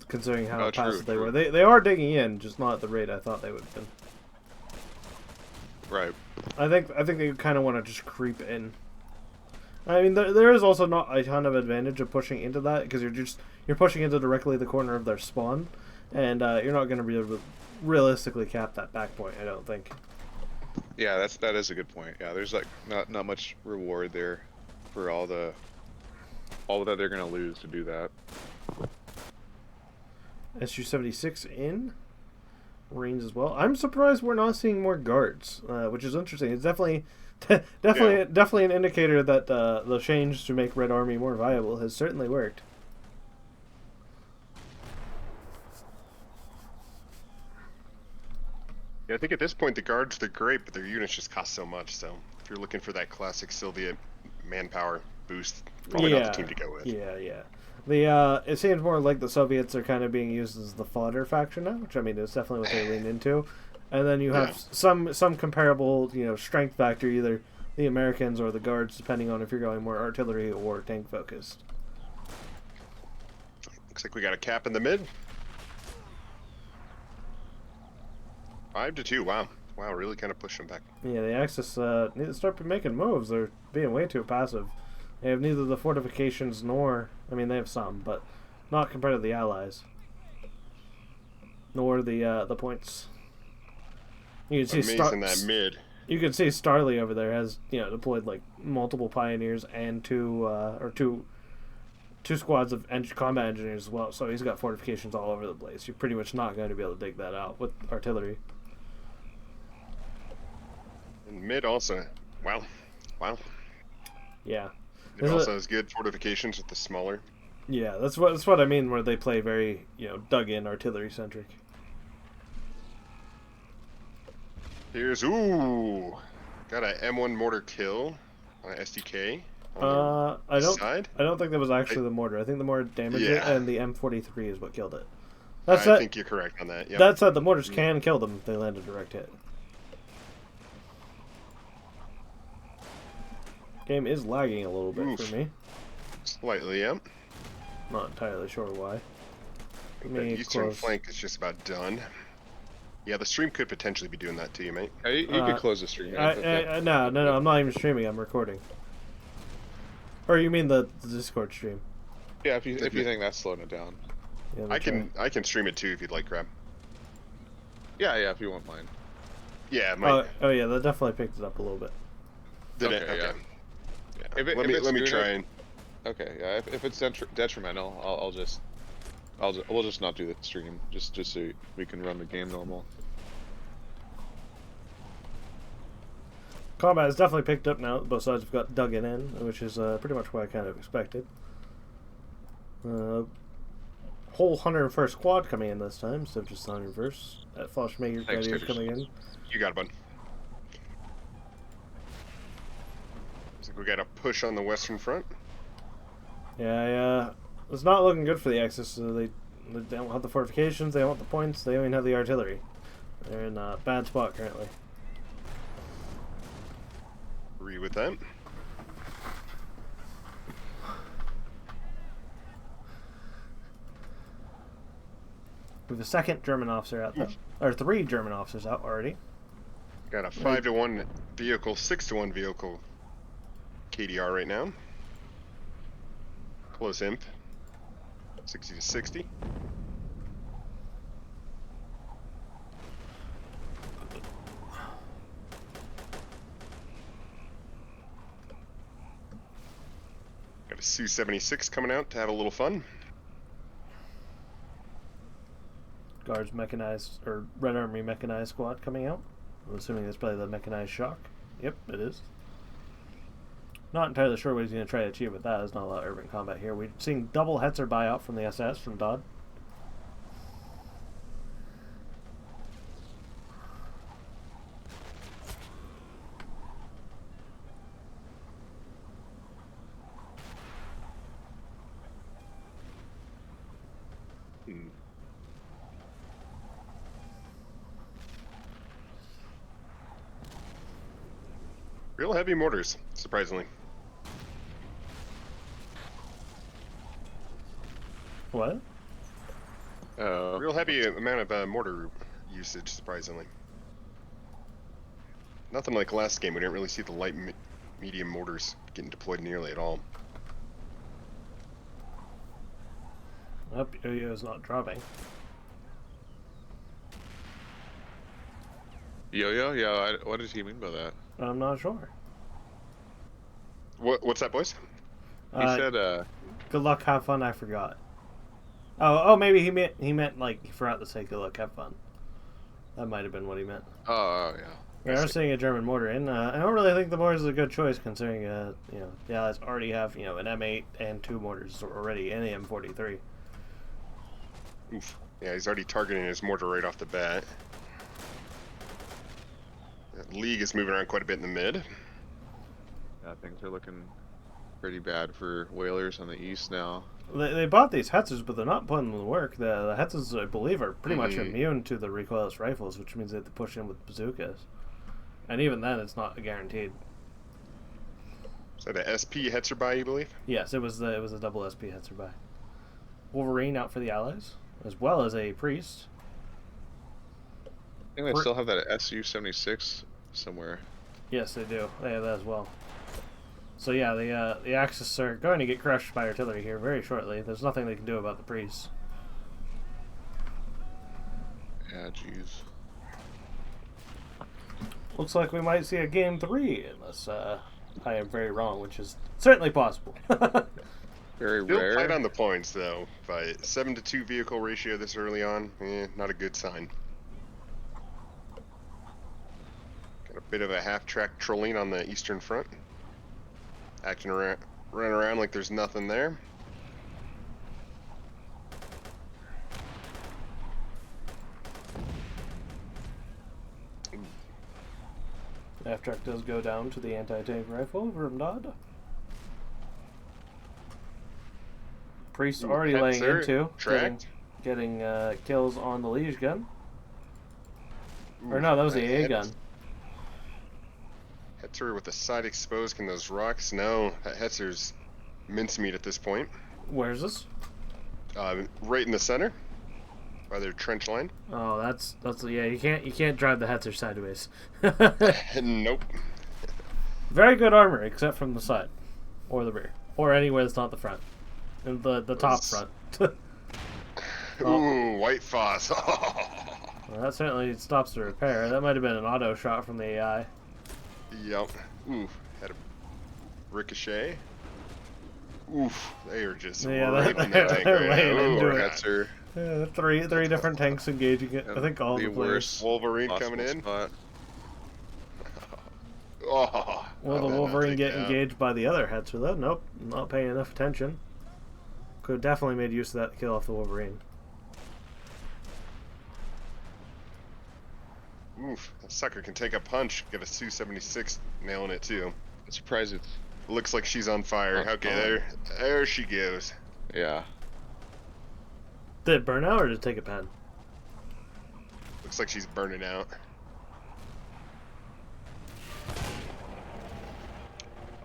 considering how passive they were. They are digging in, just not at the rate I thought they would have been. Right. I think they kind of want to just creep in. I mean, there is also not a ton of advantage of pushing into that because you're pushing into directly the corner of their spawn, and you're not going to be able to realistically cap that back point. I don't think. Yeah, that is a good point. Yeah, there's like not much reward there for all that they're going to lose to do that. SU-76 in. Marines as well. I'm surprised we're not seeing more guards, which is interesting. It's definitely an indicator that the change to make Red Army more viable has certainly worked. Yeah, I think at this point the guards, they're great, but their units just cost so much. So if you're looking for that classic Soviet manpower boost, probably not the team to go with. Yeah. It seems more like the Soviets are kind of being used as the fodder faction now, which I mean is definitely what they lean into. And then you have some comparable, strength factor, either the Americans or the guards, depending on if you're going more artillery or tank focused. Looks like we got a cap in the mid. 5-2. Wow, really kind of pushing back. Yeah, the Axis need to start making moves. They're being way too passive. They have neither the fortifications nor... I mean, they have some, but not compared to the Allies. Nor the points. You can see that mid. You can see Starley over there has deployed like multiple pioneers and two squads of combat engineers as well. So he's got fortifications all over the place. You're pretty much not going to be able to dig that out with artillery. And mid also. Wow. Yeah. It also has good fortifications with the smaller. Yeah, that's what I mean. Where they play very dug in artillery centric. Here's got a M1 mortar kill on SDK. On I don't think that was actually the mortar. I think the mortar damaged it, and the M43 is what killed it. I think you're correct on that. Yep. That said, the mortars can kill them if they land a direct hit. Game is lagging a little bit for me. Slightly, yeah. Not entirely sure why. The eastern flank is just about done. Yeah, the stream could potentially be doing that to you, mate. You could close the stream. No, I'm not even streaming. I'm recording. Or you mean the Discord stream? Yeah, if you think that's slowing it down. Yeah, I can stream it too if you'd like, Crab. Yeah, if you won't mind. Yeah, my, Oh yeah, that definitely picked it up a little bit. did it? Okay, Okay. yeah. Yeah. If it- let if me it's let me doing try it- and Okay, yeah. If it's detrimental, we'll just not do the stream, just so we can run the game normal. Combat has definitely picked up now. Both sides have got dug in, which is pretty much what I kind of expected. Whole 101st squad coming in this time, instead of just the 101st. That Fallschmager Thanks, Gladiators Taters. coming in. you got it, bud. Looks like we got a push on the western front. Yeah, it's not looking good for the Axis. So they don't have the fortifications, they don't want the points, they don't even have the artillery. They're in a bad spot currently. Agree with that. We have a second German officer out there, or 3 German officers out already. Got a 5-to-1 vehicle, 6-to-1 vehicle KDR right now. Close imp. 60 to 60. Got a Su-76 coming out to have a little fun. Guards mechanized, or Red Army mechanized squad coming out. I'm assuming that's probably the mechanized shock. Yep, it is. Not entirely sure what he's going to try to achieve with that. There's not a lot of urban combat here. We're seeing double Hetzer buyout from the SS from Dodd. Real heavy mortars, surprisingly. What? Real heavy amount of mortar usage, surprisingly. Nothing like last game. We didn't really see the light medium mortars getting deployed nearly at all. Nope, Yo-Yo is not dropping. Yo-yo? Yeah, what does he mean by that? I'm not sure. What's that, boys? He said, good luck, have fun, I forgot. Oh, maybe he meant like, he forgot to say good luck, have fun. That might have been what he meant. oh, yeah. We are seeing a German mortar in. I don't really think the mortar is a good choice, considering, the Allies already have, an M8 and 2 mortars already, and the M43. Oof. Yeah, he's already targeting his mortar right off the bat. That League is moving around quite a bit in the mid. Yeah, things are looking pretty bad for whalers on the east now. They bought these Hetzers, but they're not putting them to work. The Hetzers, I believe, are pretty much immune to the recoilless rifles, which means they have to push in with bazookas. And even then, it's not guaranteed. Is that a SP Hetzer buy, you believe? Yes, it was a double SP Hetzer buy. Wolverine out for the Allies, as well as a priest. I think they still have that Su-76 somewhere. Yes, they do. They have that as well. So yeah, the Axis are going to get crushed by artillery here very shortly. There's nothing they can do about the priests. Yeah, jeez. Looks like we might see a game 3, unless I am very wrong, which is certainly possible. Very Still rare. tight on the points, though. By 7-to-2 vehicle ratio this early on, not a good sign. Got a bit of a half-track trolling on the eastern front. Acting around, running around like there's nothing there. Half-track does go down to the anti-tank rifle from Dodd. Priest already laying into, getting kills on the Liege gun. Or no, that was the AA gun. Hetzer with the side exposed. Can those rocks? No, Hetzer's mincemeat at this point. Where's this? Right in the center, by their trench line. Oh, that's yeah. You can't drive the Hetzer sideways. Nope. Very good armor, except from the side, or the rear, or anywhere that's not the front, and the top front. Ooh, white foss. Well, that certainly stops the repair. That might have been an auto shot from the AI. Yep. Ooh, had a ricochet. Oof, they are just Yeah, raping that tank they're right laying now. into Ooh, it. Hetzer. Yeah, three different tanks engaging it. I think all the players. Worst Wolverine possible coming in. spot. Oh, Will the that Wolverine take get it out. engaged by the other Hetzer though? Nope, not paying enough attention. Could have definitely made use of that to kill off the Wolverine. Oof, that sucker can take a punch. Get a Su-76 nailing it too. I'm surprised it's. Looks like she's on fire. On Okay, fire. there she goes. Yeah. Did it burn out or did it take a pen? Looks like she's burning out.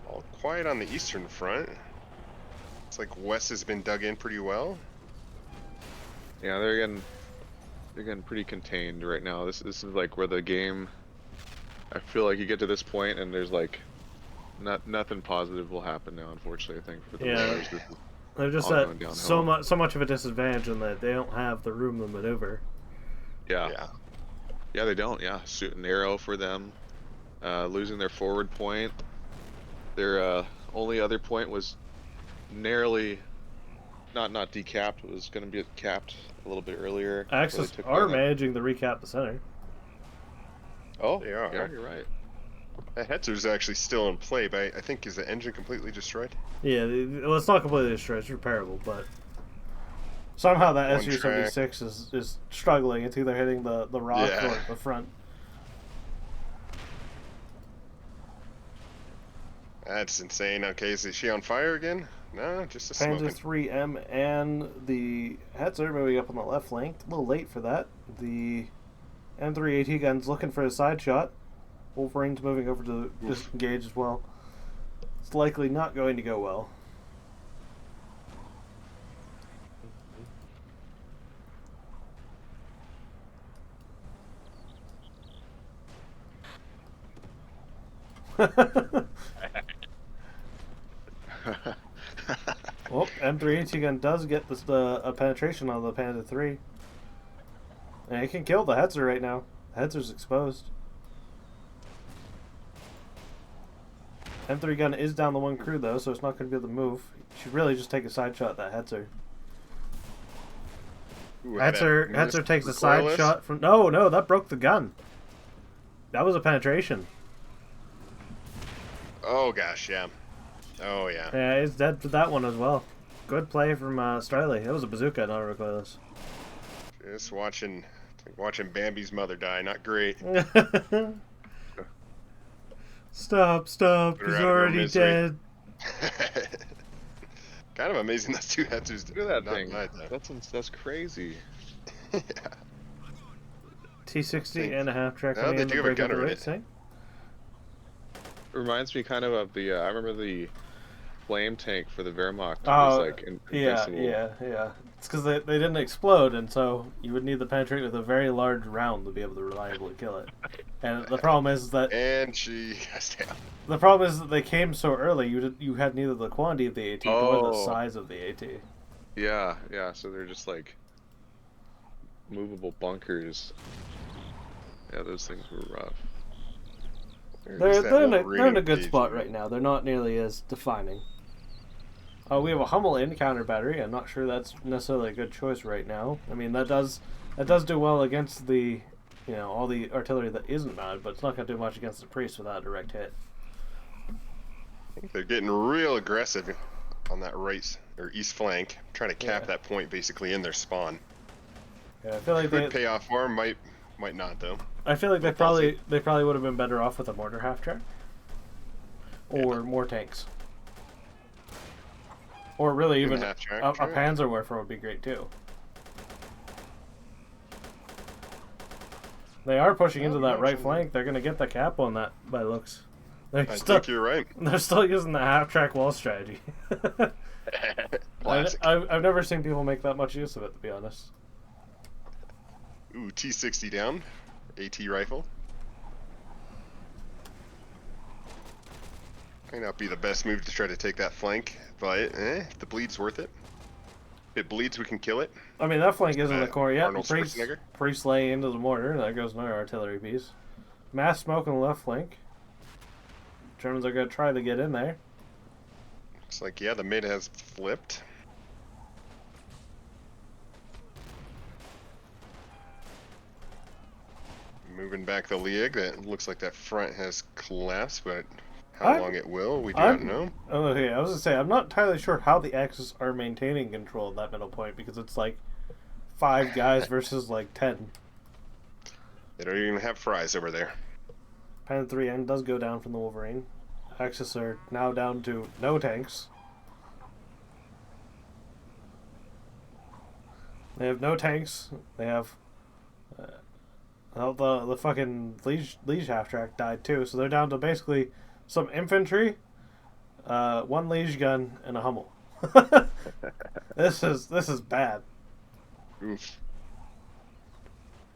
All quiet on the eastern front. It's like West has been dug in pretty well. Yeah, they're getting pretty contained right now. This is like where the game. I feel like you get to this point and there's like, nothing positive will happen now. Unfortunately, I think for the players. They're just all at going downhill. so much of a disadvantage in that they don't have the room to maneuver. Yeah. Yeah, they don't. Yeah, shoot an arrow for them. Losing their forward point. Their only other point was narrowly not decapped. It was going to be capped a little bit earlier. Axis Really are managing to recap the center. Oh, They are. yeah, you're right. That Hetzer's actually still in play, but I think is the engine completely destroyed? Yeah, well, it's not completely destroyed. It's repairable, but somehow that One SU-76 is struggling. It's either hitting the rock or the front. That's insane. Okay, is she on fire again? No, just a smoking. Panzer 3M and the Hetzer moving up on the left flank. A little late for that. The M3 AT gun's looking for a side shot. Wolverine's moving over to disengage as well. It's likely not going to go well. Well, M3 AT gun does get a penetration on the Panda 3. And it can kill the Hetzer right now. The Hetzer's exposed. M3 gun is down the one crew though, so it's not going to be able to move. You should really just take a side shot at that Hetzer. Hetzer takes a side shot from... No, that broke the gun. That was a penetration. Oh gosh, yeah. Oh yeah. Yeah, it's dead for that one as well. Good play from Striley. It was a bazooka, not a recoilless. Just watching Bambi's mother die. Not great. Stop! He's already dead. Kind of amazing those two Hetzers. Look at that thing. That's crazy. Yeah. T60 and a half track. No, they do have a gunner in it. Reminds me kind of the I remember the flame tank for the Wehrmacht. Oh, was like invincible. yeah. It's because they didn't explode, and so you would need the penetrate with a very large round to be able to reliably kill it. And the problem is that she goes down. The problem is that they came so early. You had neither the quantity of the AT nor the size of the AT. Yeah. So they're just like movable bunkers. Yeah, those things were rough. They're in a good spot right now. They're not nearly as defining. We have a Hummel in counter battery. I'm not sure that's necessarily a good choice right now. I mean, that does do well against the, all the artillery that isn't mounted, but it's not going to do much against the priest without a direct hit. I think they're getting real aggressive on that right or east flank, trying to cap that point basically in their spawn. Yeah, I feel like could pay off for them, might not though. I feel like they probably would have been better off with a mortar half track or more tanks. Or really even a Panzerwerfer would be great too. They are pushing into that right flank. They're going to get the cap on that by looks. I think you're right. They're still using the half-track wall strategy. I've never seen people make that much use of it, to be honest. Ooh, T60 down. AT rifle. Might not be the best move to try to take that flank, but the bleed's worth it. If it bleeds, we can kill it. I mean, that flank isn't the core yet. Arnold Priest Schwarzenegger. lay into the mortar, and there goes another artillery piece. Mass smoke on the left flank. Germans are going to try to get in there. Looks like, yeah, the mid has flipped. Moving back the League. That looks like that front has collapsed, but how long it will, we do not know. Okay, I was going to say, I'm not entirely sure how the Axis are maintaining control of that middle point, because it's like 5 guys versus like 10. They don't even have fries over there. Pan 3N does go down from the Wolverine. Axis are now down to no tanks. They have no tanks. They have... the fucking Liege half-track died too, so they're down to basically some infantry, 1 Liege gun, and a Hummel. This is bad. Oof.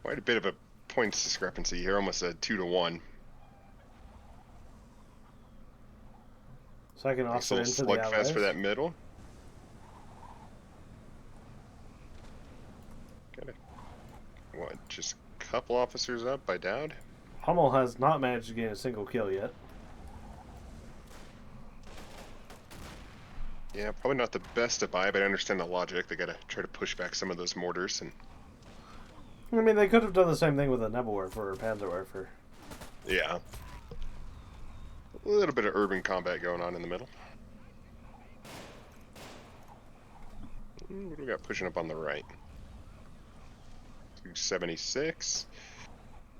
Quite a bit of a points discrepancy here, almost a 2-to-1. Second Nice officer little into the Allies. slugfest for that middle. What, just a couple officers up by Dowd? Hummel has not managed to gain a single kill yet. Yeah, probably not the best to buy, but I understand the logic. They gotta try to push back some of those mortars. And I mean, they could have done the same thing with a Nebelwerfer or Panzerwerfer. yeah. A little bit of urban combat going on in the middle. What do we got pushing up on the right? 276.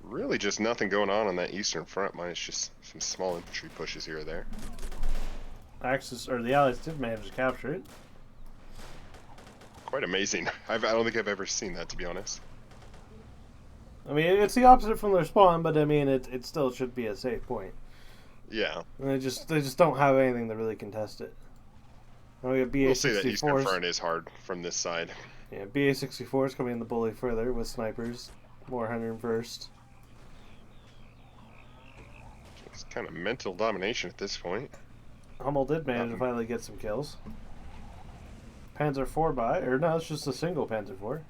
Really just nothing going on that eastern front, minus just some small infantry pushes here or there. Axis, or the Allies did manage to capture it. Quite amazing. I don't think I've ever seen that, to be honest. I mean, it's the opposite from their spawn, but I mean, it still should be a safe point. Yeah. And they just don't have anything to really contest it. And we got BA-64s. We'll say that eastern front is hard from this side. Yeah, BA-64 is coming in the bully further with snipers. More 101st. It's kind of mental domination at this point. Hummel did manage to finally get some kills. Panzer IV or no, it's just a single Panzer IV.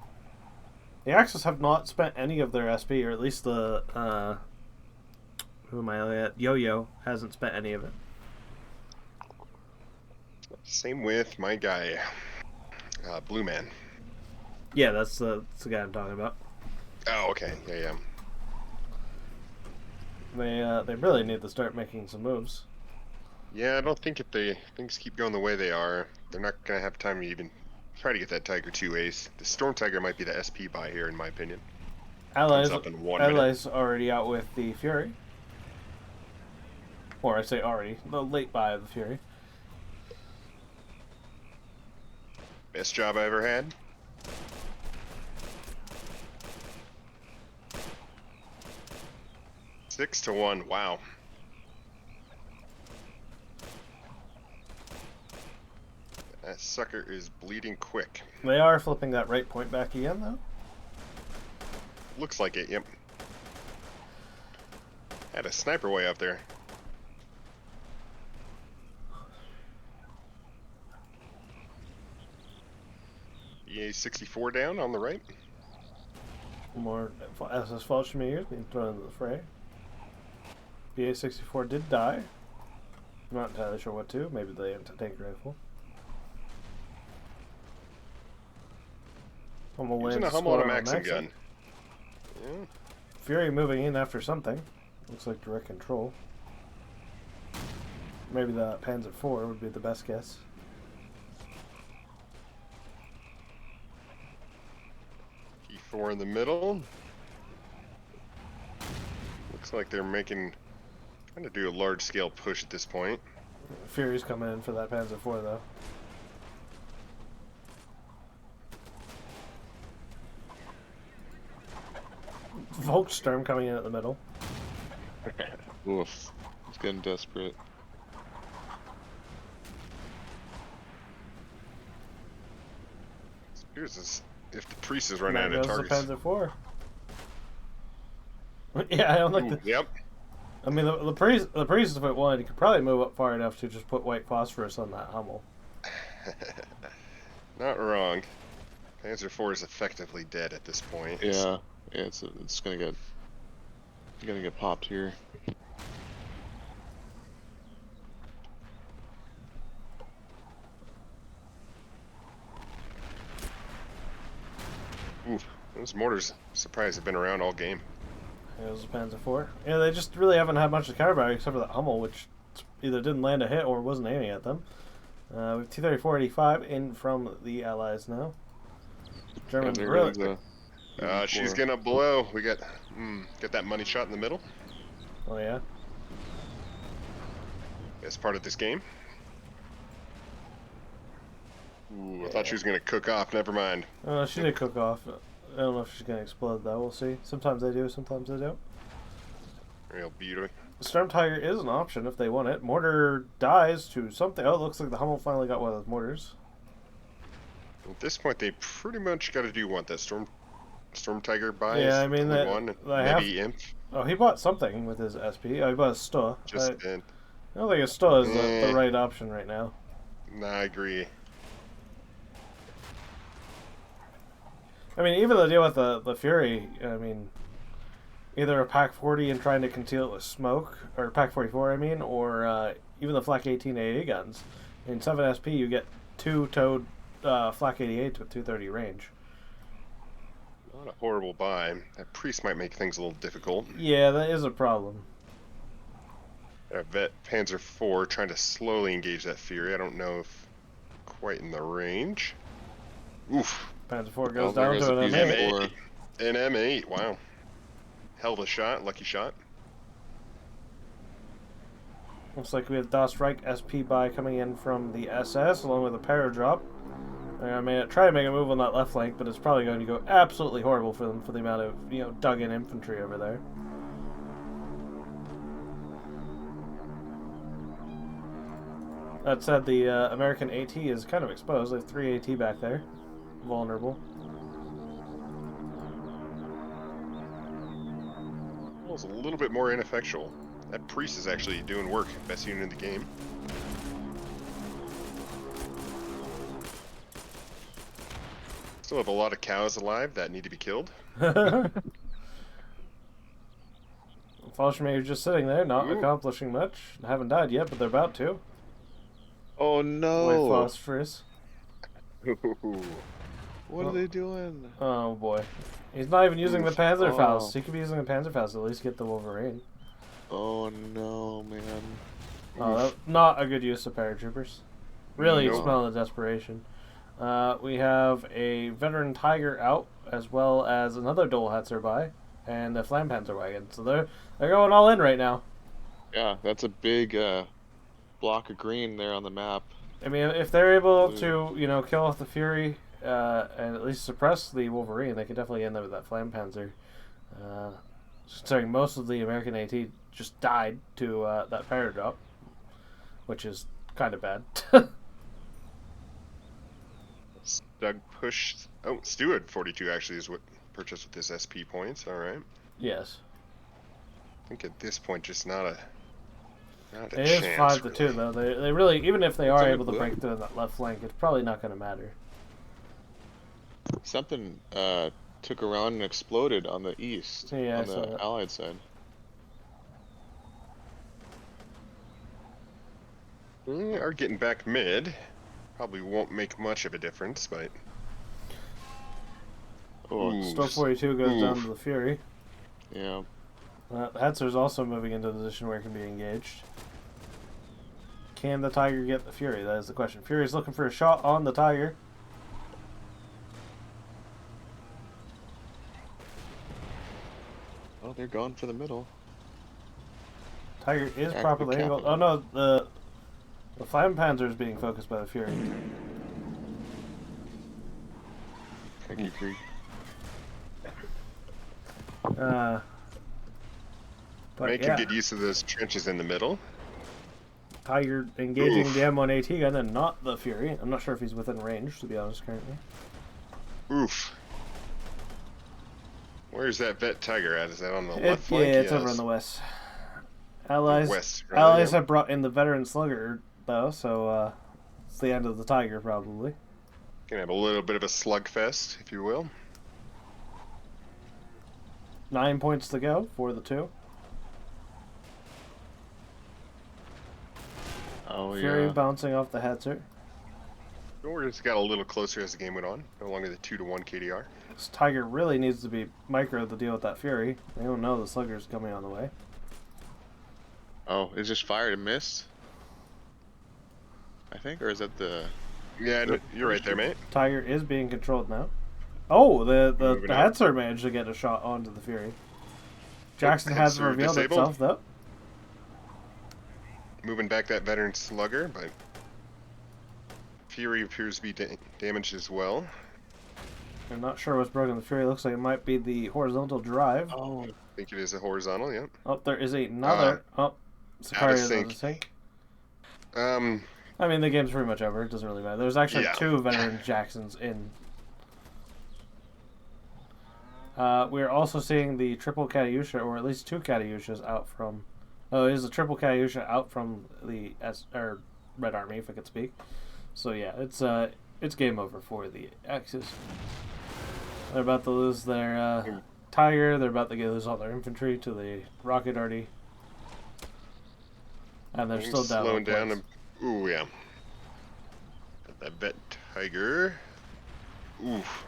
The Axis have not spent any of their SP, or at least the, who am I looking at? Yo-Yo hasn't spent any of it. Same with my guy, Blue Man. Yeah, that's the guy I'm talking about. Oh, okay. Yeah. They really need to start making some moves. Yeah, I don't think if things keep going the way they are, they're not going to have time to even try to get that Tiger 2 ace. The Storm Tiger might be the SP buy here, in my opinion. Allies up in 1 minute. Allies already out with the Fury. Or I say already, the late buy of the Fury. Best job I ever had. Six to 1. Wow. That sucker is bleeding quick. They are flipping that right point back again, though. Looks like it, yep. Had a sniper way up there. EA-64 down on the right. More SS Fallschirmjägers being thrown into the fray. BA-64 did die. I'm not entirely sure what to. Maybe the anti-tank rifle. Hummel Using lands a Hummel and a Maxim Maxim gun. Yeah. Fury moving in after something. Looks like direct control. Maybe the Panzer IV would be the best guess. E4 in the middle. Looks like they're trying to do a large-scale push at this point. Fury's coming in for that Panzer IV, though. Volkssturm coming in at the middle. Oof. It's getting desperate. Here's this. If the priest is running out There of goes the targets. Panzer IV. Yeah, I don't like Ooh, the. Yep. I mean, the priest, if it wanted, he could probably move up far enough to just put white phosphorus on that Hummel. Not wrong. Panzer IV is effectively dead at this point. Yeah, it's gonna get popped here. Oof, those mortars, surprised, have been around all game. It was a Panzer IV. Yeah, they just really haven't had much to counterback except for that Hummel, which either didn't land a hit or wasn't aiming at them. We have T-34-85 in from the Allies now. Germans really... She's gonna blow. We got that money shot in the middle. Oh yeah? As part of this game. Ooh, I thought she was gonna cook off. Never mind. She did cook off. I don't know if she's gonna explode though. We'll see. Sometimes they do, sometimes they don't. Real beauty. Storm Tiger is an option if they want it. Mortar dies to something. Oh, it looks like the Hummel finally got one of those mortars. At this point, they pretty much got to do what that Storm Tiger buys. Yeah, I mean that. One, maybe Imp. Oh, he bought something with his SP. Oh, he bought a Sto. Just did. I don't think a Sto is the right option right now. Nah, I agree. I mean, even the deal with the Fury, I mean, either a Pack 40 and trying to conceal it with smoke, or Pack 44, I mean, or even the Flak 18 AA guns. In 7 SP, you get 2-towed Flak 88s with 230 range. Not a horrible buy. That priest might make things a little difficult. Yeah, that is a problem. Vet Panzer IV trying to slowly engage that Fury. I don't know if quite in the range. Oof. Panzer IV goes down to an M8. An M8, wow. Hell of a shot, lucky shot. Looks like we have Das Reich SP buy coming in from the SS along with a paradrop. I may try to make a move on that left flank, but it's probably going to go absolutely horrible for them for the amount of dug-in infantry over there. That said, the American AT is kind of exposed. They have 3 AT back there, vulnerable. Almost a little bit more ineffectual. That priest is actually doing work. Best unit in the game. Still have a lot of cows alive that need to be killed. Fallschirmjäger's just sitting there, not accomplishing much. Haven't died yet, but they're about to. Oh no! With phosphorus. What are they doing? Oh boy. He's not even using the Panzerfaust. He could be using the Panzerfaust to at least get the Wolverine. Oh no, man. Oh, not a good use of paratroopers. Really smell the desperation. We have a veteran Tiger out, as well as another Dolhatzer by, and a Flampanzer wagon. So they're going all in right now. Yeah, that's a big block of green there on the map. I mean, if they're able to, kill off the Fury and at least suppress the Wolverine, they could definitely end up with that Flampanzer. Considering most of the American AT just died to that paradrop, which is kind of bad. Doug pushed. Oh, Steward 42 actually is what purchased with this SP points. All right. Yes. I think at this point, just not a it is 5-2 really. Though. They really, even if they are able to break through that left flank, it's probably not going to matter. Something took around and exploded on the east, on the Allied side. We are getting back mid. Probably won't make much of a difference, but... Still 42 goes down to the Fury. Yeah. Hetzer's also moving into a position where it can be engaged. Can the Tiger get the Fury? That is the question. Fury's looking for a shot on the Tiger. Oh, they're going for the middle. Tiger is properly angled. Oh no, the Flampanzer is being focused by the Fury. Make a good use of those trenches in the middle. Tiger engaging the M1 AT gun and not the Fury. I'm not sure if he's within range, to be honest, currently. Oof. Where's that Vet Tiger at? Is that on the left flank? Yeah, it's over on the west. Allies Allies have brought in the veteran Slugger, though, so it's the end of the Tiger, probably. Gonna have a little bit of a slugfest, if you will. 9 points to go for the 2. Oh Fury yeah. bouncing off the Hetzer. Warriors got a little closer as the game went on. No longer the 2-to-1 KDR. This Tiger really needs to be micro to deal with that Fury. They don't know the Slugger's coming on the way. Oh, is just fired and missed? I think, or is that the? Yeah, you're right there, mate. Tiger is being controlled now. Oh, the Moving out. Hetzer managed to get a shot onto the Fury. Jackson hasn't Hetzer revealed disabled. itself though. Moving back that veteran slugger, but Fury appears to be damaged as well. I'm not sure what's broken the Fury. Looks like it might be the horizontal drive. Oh, I think it is a horizontal. Yep. Oh, there is another. Sicario's out of sync. sync. Um, I mean, the game's pretty much over. It doesn't really matter. There's actually Yeah. 2 veteran Jacksons in. We're also seeing the triple Katyusha, or at least 2 Katyushas out from. Oh, it is a triple Katyusha out from the Red Army, if I could speak. So yeah, it's game over for the Axis. They're about to lose their Tiger. They're about to lose all their infantry to the Rocket Arty. And they're still down. slowing down. points. Ooh, yeah. Got that vet Tiger. Oof.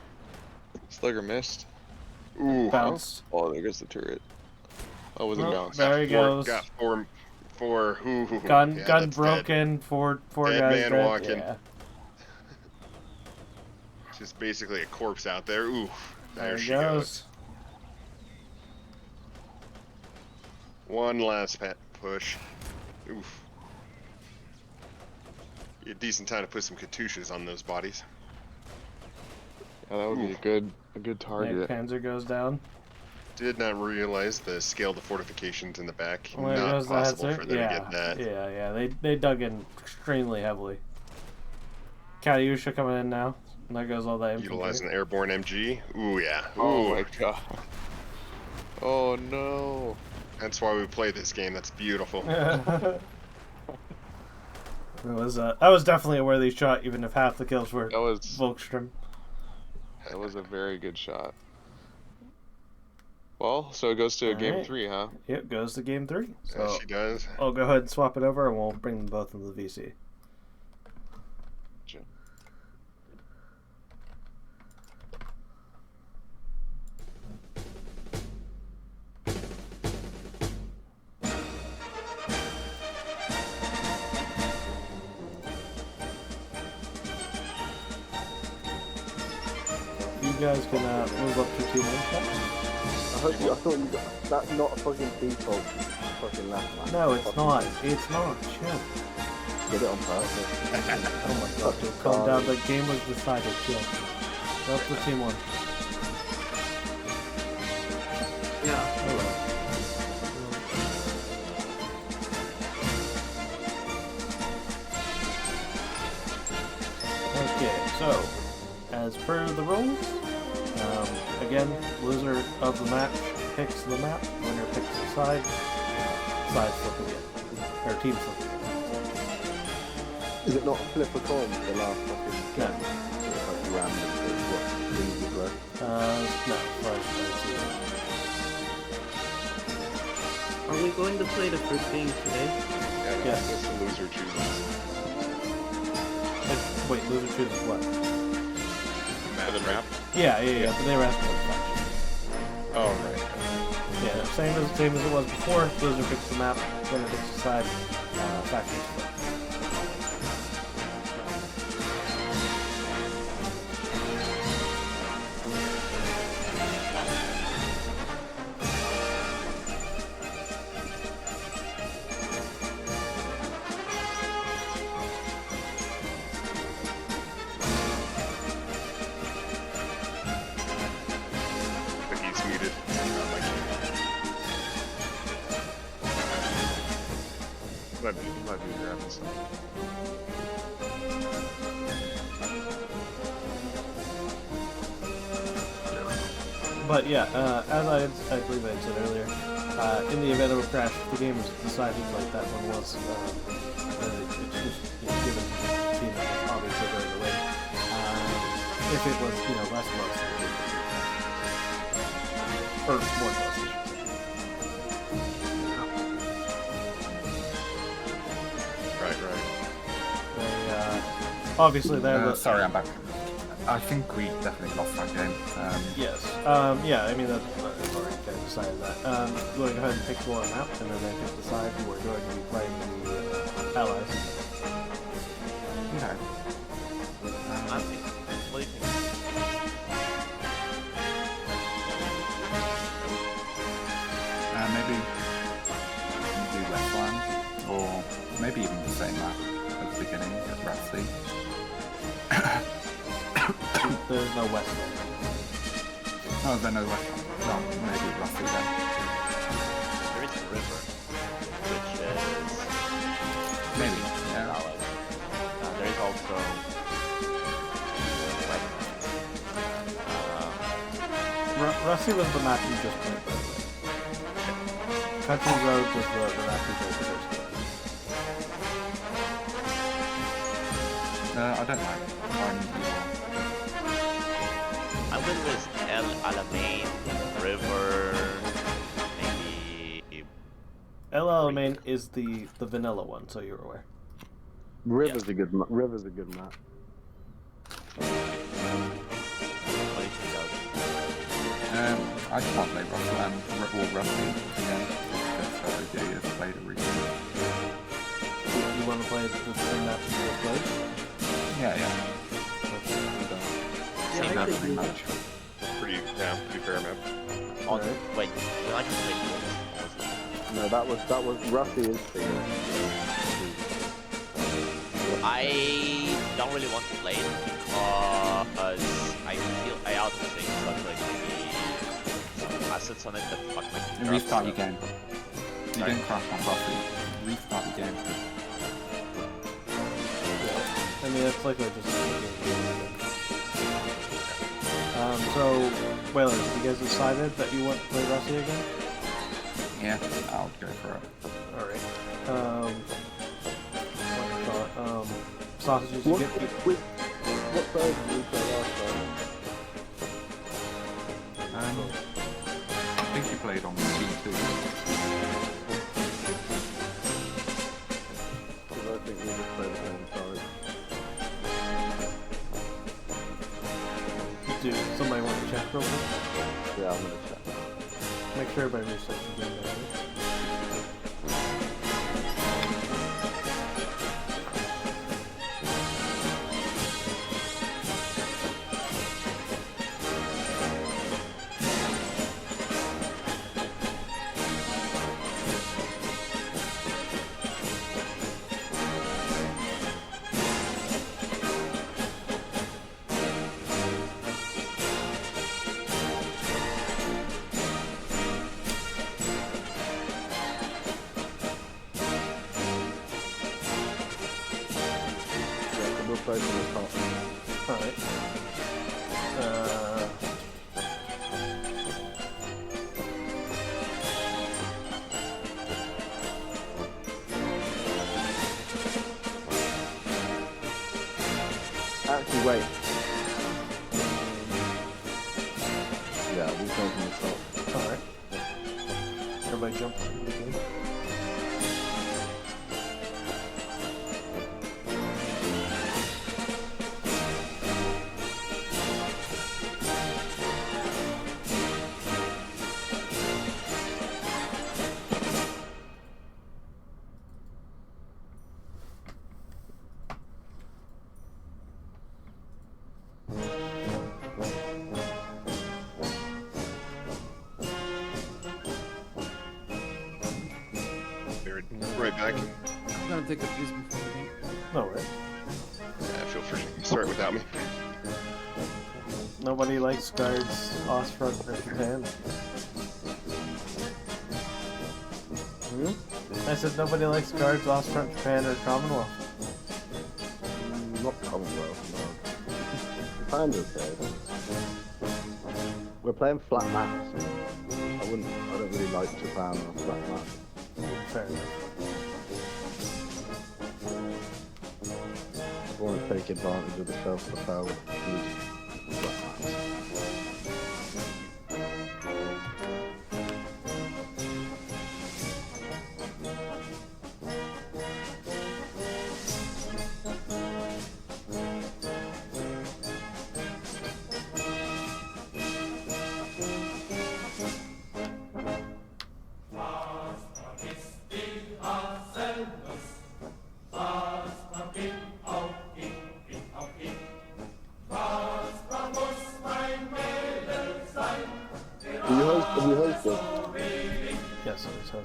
Slugger missed. Ooh. Bounced. Oh, there goes the turret. Oh, was it Well, bounced? there he goes. Got four. Ooh, Gun yeah, gun that's broken. Four Dead guys man dead. walking. Yeah. Just basically a corpse out there. Ooh. There he she goes. goes. One last push. Oof. Be a decent time to put some Katyushas on those bodies. Yeah, that would be a good target. Panzer goes down. Did not realize the scale of the fortifications in the back. Well, there Not goes the possible Hetzer. for them Yeah, to get that. yeah. They dug in extremely heavily. Katyusha coming in now. And there goes all that infantry. Utilizing the airborne MG. Ooh, yeah. Ooh. Oh my god. Oh no. That's why we play this game. That's beautiful. That was definitely a worthy shot, even if half the kills were That was Volkstrom. that was a very good shot. Well, so it goes to game Alright. 3, huh? Yep, goes to game 3. So Yes, she does. I'll go ahead and swap it over, and we'll bring them both into the VC. Gotcha. You guys can move up to team one. I thought you got. That's not a fucking default. Fucking last match. No, it's not. It's not. Chill. Did it on purpose. Oh my god, dude. Calm down. The game was decided. Chill. Go up to team one. Yeah. Hello. Okay, so as per the rules, again, loser of the match picks the map, winner picks the side, side flip again, or team flip again. Is it not flip a coin for the last fucking No. game? It's like random to what losers were. No, flash. Are we going to play the first game today? Yeah, no, Yes. it's the loser chooses. Wait, loser chooses what? For the map? Yeah, but they were asking for the faction. Oh, right. Yeah, same as it was before. Loser picks the map, winner picks the side, factions flip. I think he's muted. Might be grabbing something. But yeah, as I believe I had said earlier, in the event of a crash, the game was decided like that one was. It's just given to the team that was obviously going to win. if it was, less most. Or more most. Right. Obviously, they're sorry, I'm back. I think we definitely lost that game. Yes. Yeah, I mean, that's already kind of decided that. We'll go ahead and pick one out, and then they pick the side who we're going to be playing the allies. Okay. I'm thinking. What do you think? Maybe we can do Westland, or maybe even the same map at the beginning as Ratsy. There's no west. Oh, there's no Westland. No, maybe Ratsy then. There is a river, which is Maybe, yeah. valid. There is also Rusty was the map you just played, by the way. Country Road was the map you played the first game. I don't know. I'm good with El Alamein, river, maybe. El Alamein is the vanilla one, so you're aware. River's a good map. What do you think of? I can't play Westland or Rusty again, because Jay has played it recently. You want to play the same map you just played? Yeah. Yeah, I Not could pretty do much. Pretty fair map. Oh, Alright. wait, you like to play duels? No, that was Rusty is thing. I don't really want to play it because I feel I think stuff like maybe some assets on it that fuck my And restart your stuff. game. You don't crash on Rusty. Restart your game. I mean, it's like just a game. So, Whalers, you guys decided that you want to play Rusty again? Yeah, I'll go for it. Alright. What do you call it? Sausages you get? What version did we play last time? I think you played on G2. Because I think we just played the same side. Do somebody want to check real quick? Yeah, I'm gonna check. Make sure everybody resets the game. We'll play from the top. Alright. Actually, wait. Yeah, we'll play from the top. Alright. Everybody jump into the game. Right back. I'm gonna take a piece before the game. No worries. Yeah, feel free to start without me. Nobody likes guards, Ostfront, or Japan. I said nobody likes guards, Ostfront, Japan, or Commonwealth. Not Commonwealth, no. Japan's okay. We're playing flat maps. I don't really like Japan on a flat map. Fair enough. I want to take advantage of the self-propelled.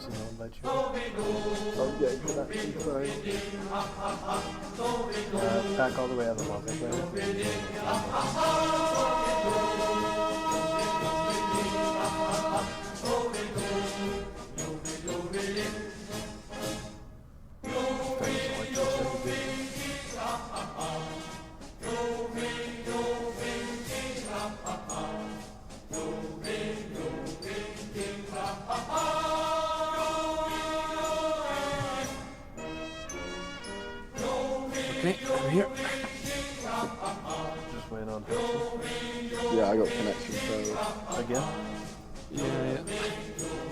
and I'll invite you. I'm getting connection, sorry. Back all the way out of the multiplayer. Okay, I'm here. Just wait on Hudson. Yeah, I got connection, so Again? Yeah.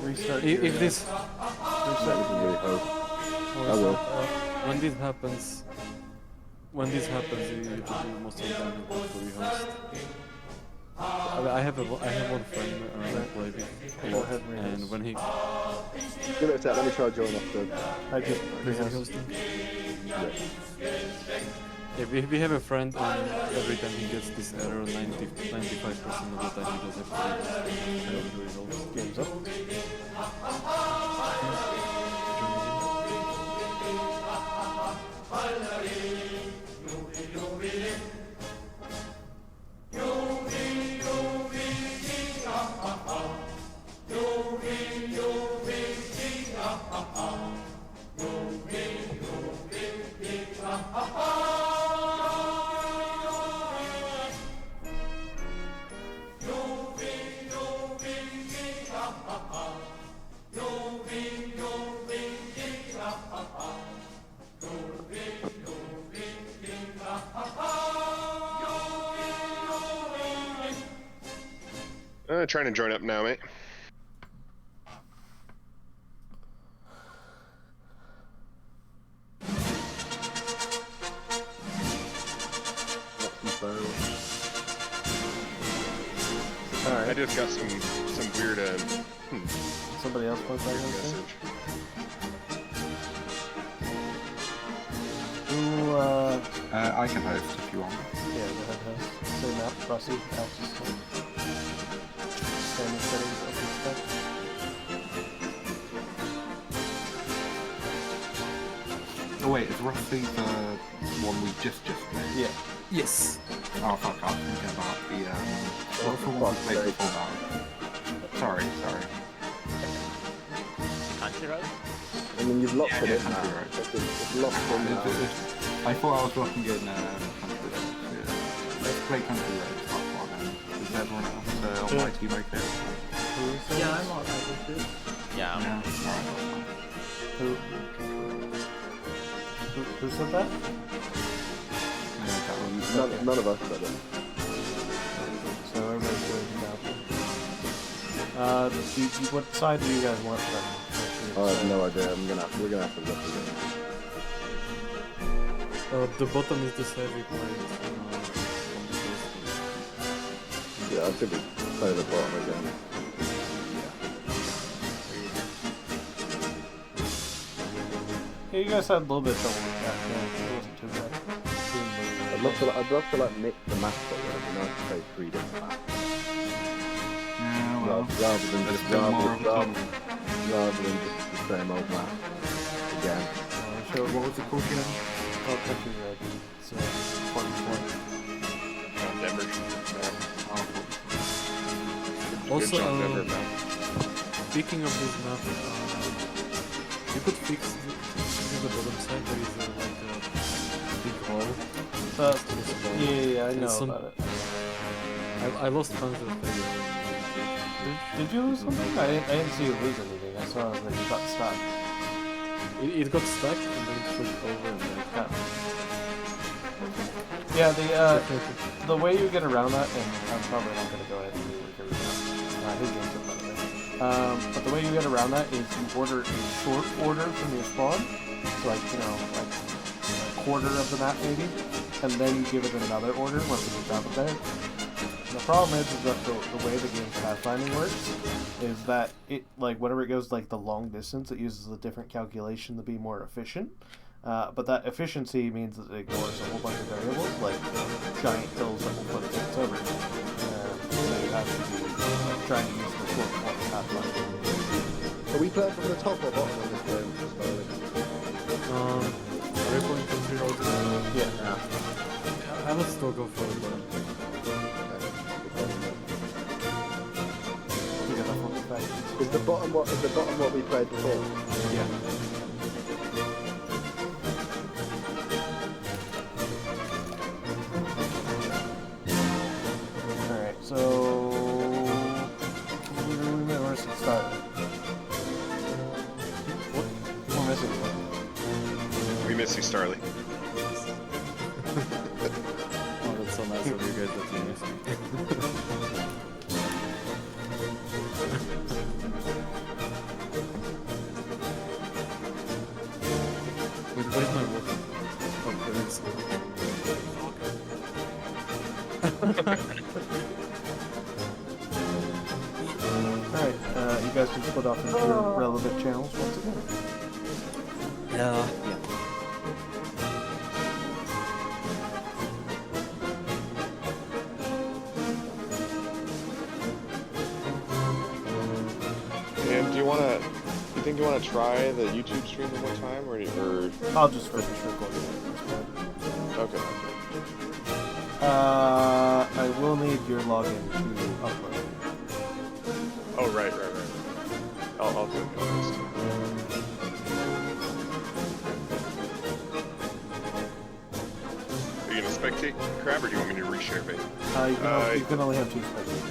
Restart If your, this that doesn't really help. I will. when this happens, you usually most of the time you want to rehost. I have one friend I play with a lot, and when he Give it a sec, let me try join off the... I just rehosting. Yeah. Yeah, we have a friend, and every time he gets this error, 95% of the time he does have to rehost. games up. Trying to join up now, mate. Alright. I just got some weird Somebody else wants that message. Who, I can host if you want. yeah, go ahead, host. Same map, Rossi, access to standard settings, open spec. Oh wait, is roughly the one we just played? Yeah. Yes. Oh fuck, I was thinking about the what's the one we played before that? Sorry. Country road? I mean, you've locked Yeah, it Country now. Road. It's locked in now. I thought I was looking in Country Road. Yeah. Let's play Country Road. Fuck one. Is everyone else on my team okay? Yeah, I'm alright with it. Yeah. Yeah. Alright. Who said that? None of us said it. So everybody's doing now. What side do you guys want from? I have no idea. We're gonna have to look at it. The bottom is the savvy point. Yeah, I think we play the bottom again. Yeah, you guys had a little bit of trouble with that. Yeah, it wasn't too bad. I'd love to like mix the maps up. It'd be nice to play 3 different maps. Yeah, well, rather than there's just been more of them. rather than just the same old map again. So what was it called again? Oh, Country Road. It's 44. Denver. Also, Good job, Denver, man. speaking of this map, you could fix the bottom side. There is like a big hole. Yeah, I And know some- about it. I lost tons of Did you lose something? I didn't see you lose anything. I saw that you got stuck. It got stuck and then it flipped over and then it got. Yeah, the way you get around that, and I'm probably not going to go ahead and do it right now. His game's up, by the way. But the way you get around that is you order in short order from your spawn. So like, like a quarter of the map maybe. And then you give it another order once it gets out of there. And the problem is that the way the game's pathfinding works is that it, like, whenever it goes like the long distance, it uses a different calculation to be more efficient. But that efficiency means that it ignores a whole bunch of variables, like giant hills that will put things over. So you have to be trying to use the short form pathfinding. Are we playing from the top or bottom of this game? Are we going from 0 to 1? Yeah. I would still go for the bottom. Is the bottom what we played before? Yeah. Alright, so where's it started? What? We're missing one. We miss you, Starly. Oh, that's so nice of you guys that you miss me. Wait, where's my water? Oh, there it is. Alright, you guys can split off into your relevant channels once again. Yeah. And do you think you wanna try the YouTube stream one more time, or I'll just finish recording it. okay? I will need your login to upload. Oh right. I'll do it first. Are you gonna spectate, Crab, or do you want me to reshare it? You can only have 2 spectators.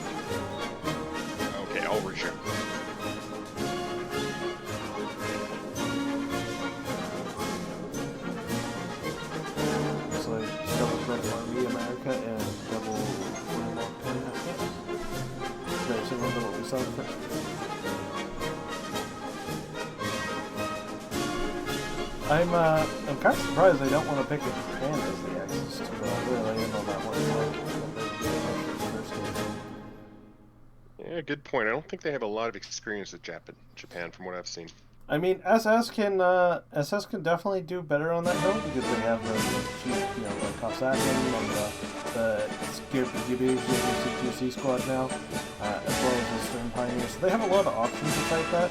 Okay, I'll reshare. So double Red Army America and double Warlock and Afghanistan. Very similar to what we saw in the first game. I'm kind of surprised they don't want to pick a Japan as the axis to really in on that one. Yeah, good point. I don't think they have a lot of experience with Japan from what I've seen. I mean, SS can definitely do better on that hill because they have the cheap, like Cossack and the CQC squad now, as well as the Stern Pioneers. So they have a lot of options to fight that.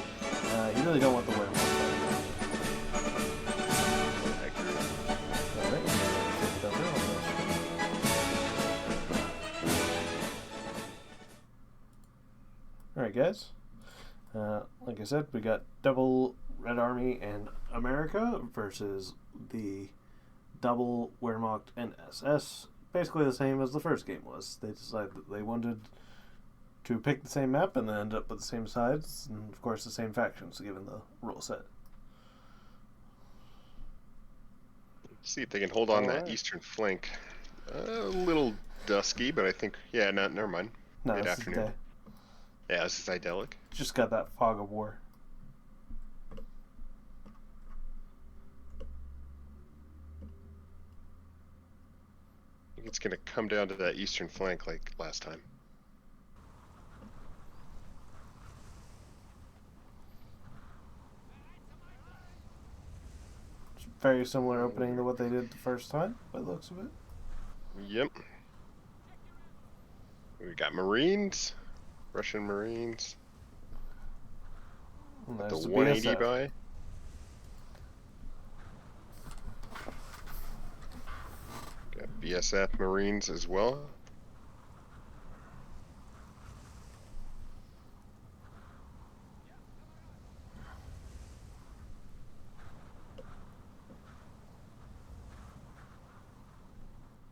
You really don't want the Werewolf fighting. Alright guys, like I said, we got double Red Army and America versus the double Wehrmacht and SS. Basically the same as the first game was. They decided that they wanted to pick the same map and then end up with the same sides, and of course the same factions given the rule set. Let's see if they can hold on that eastern flank. A little dusky, but I think, yeah, never mind. No, it's Mid-afternoon. day. Yeah, this is idyllic. Just got that fog of war. I think it's going to come down to that eastern flank like last time. It's very similar opening to what they did the first time, by the looks of it. Yep. We got Marines. Russian Marines. And The there's 180 BSF. by. Got BSF Marines as well.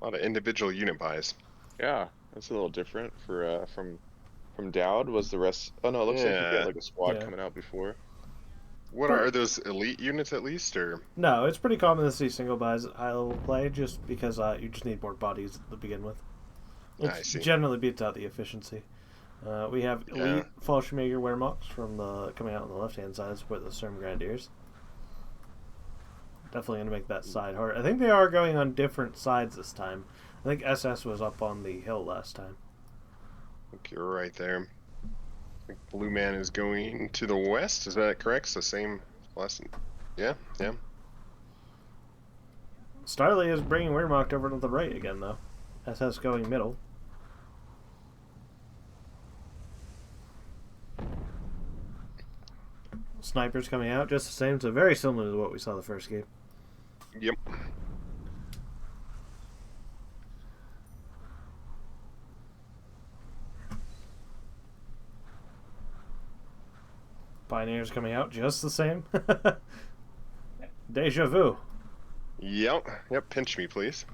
A lot of individual unit buys. Yeah, that's a little different for from Dowd. Was the rest? Oh no, it looks like you Yeah. got like a squad Yeah. coming out before. What are those elite units at least, or? No, it's pretty common to see single buys at high level play just because you just need more bodies to begin with. I It see. generally beats out the efficiency. We have elite Yeah. Fallschirmjäger Wehrmachts from the coming out on the left hand side, support the Sturm Grenadiers. Definitely going to make that side hard. I think they are going on different sides this time. I think SS was up on the hill last time. I think you're right there. I think Blue Man is going to the west. Is that correct? It's the same lesson. Yeah. Starly is bringing Wehrmacht over to the right again, though. SS going middle. Snipers coming out just the same, so very similar to what we saw the first game. Yep. Pioneers coming out just the same. Deja vu. Yep. Yep. Pinch me, please.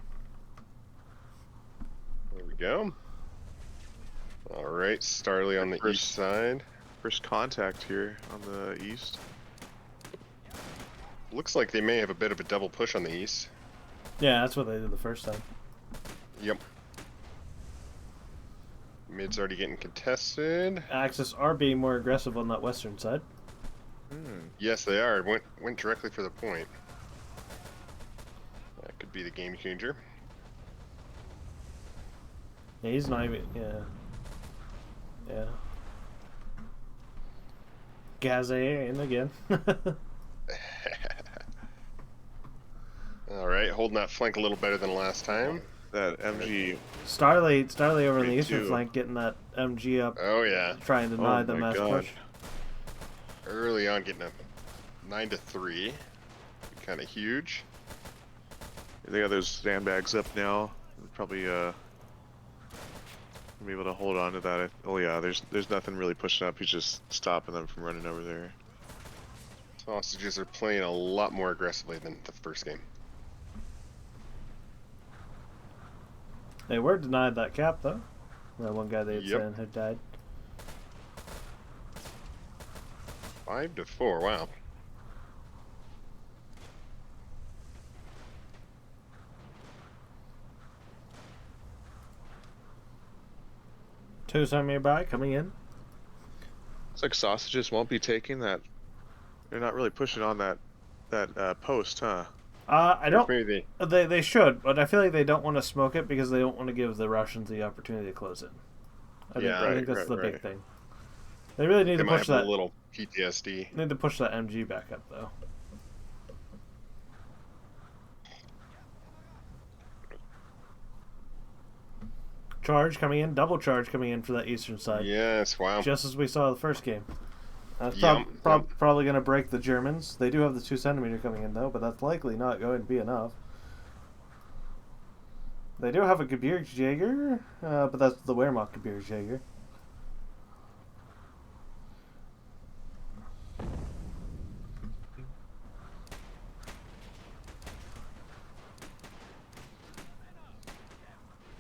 There we go. All right, Starly on the east side. First contact here on the east. Looks like they may have a bit of a double push on the east. Yeah, that's what they did the first time. Yep. Mid's already getting contested. Axis are being more aggressive on that western side. Yes, they are. Went directly for the point. That could be the game changer. Yeah, he's not even. Yeah. Yeah. Gaze in again. All right, holding that flank a little better than last time. That MG. Starly over on the Me eastern too. flank, getting that MG up, Oh yeah, trying to deny Oh the my mass God. push. early on getting a 9-3, kind of huge. They got those sandbags up now. Probably be able to hold on to that. Oh yeah, there's nothing really pushing up. He's just stopping them from running over there. Sausages are playing a lot more aggressively than the first game. They were denied that cap though. That one guy they had Yep. sent had died. 5-4. Wow. Two nearby coming in. It's like sausages won't be taking that. They're not really pushing on that post, huh? I don't. Maybe They should, but I feel like they don't want to smoke it because they don't want to give the Russians the opportunity to close it. I think that's the big thing. They really need they to might push have that. a little PTSD. Need to push that MG back up though. Charge coming in, double charge coming in for that eastern side. Yes, wow. Just as we saw the first game. That's Yep, probably going to break the Germans. They do have the 2 centimeter coming in though, but that's likely not going to be enough. They do have a Gebirgsjäger, but that's the Wehrmacht Gebirgsjäger.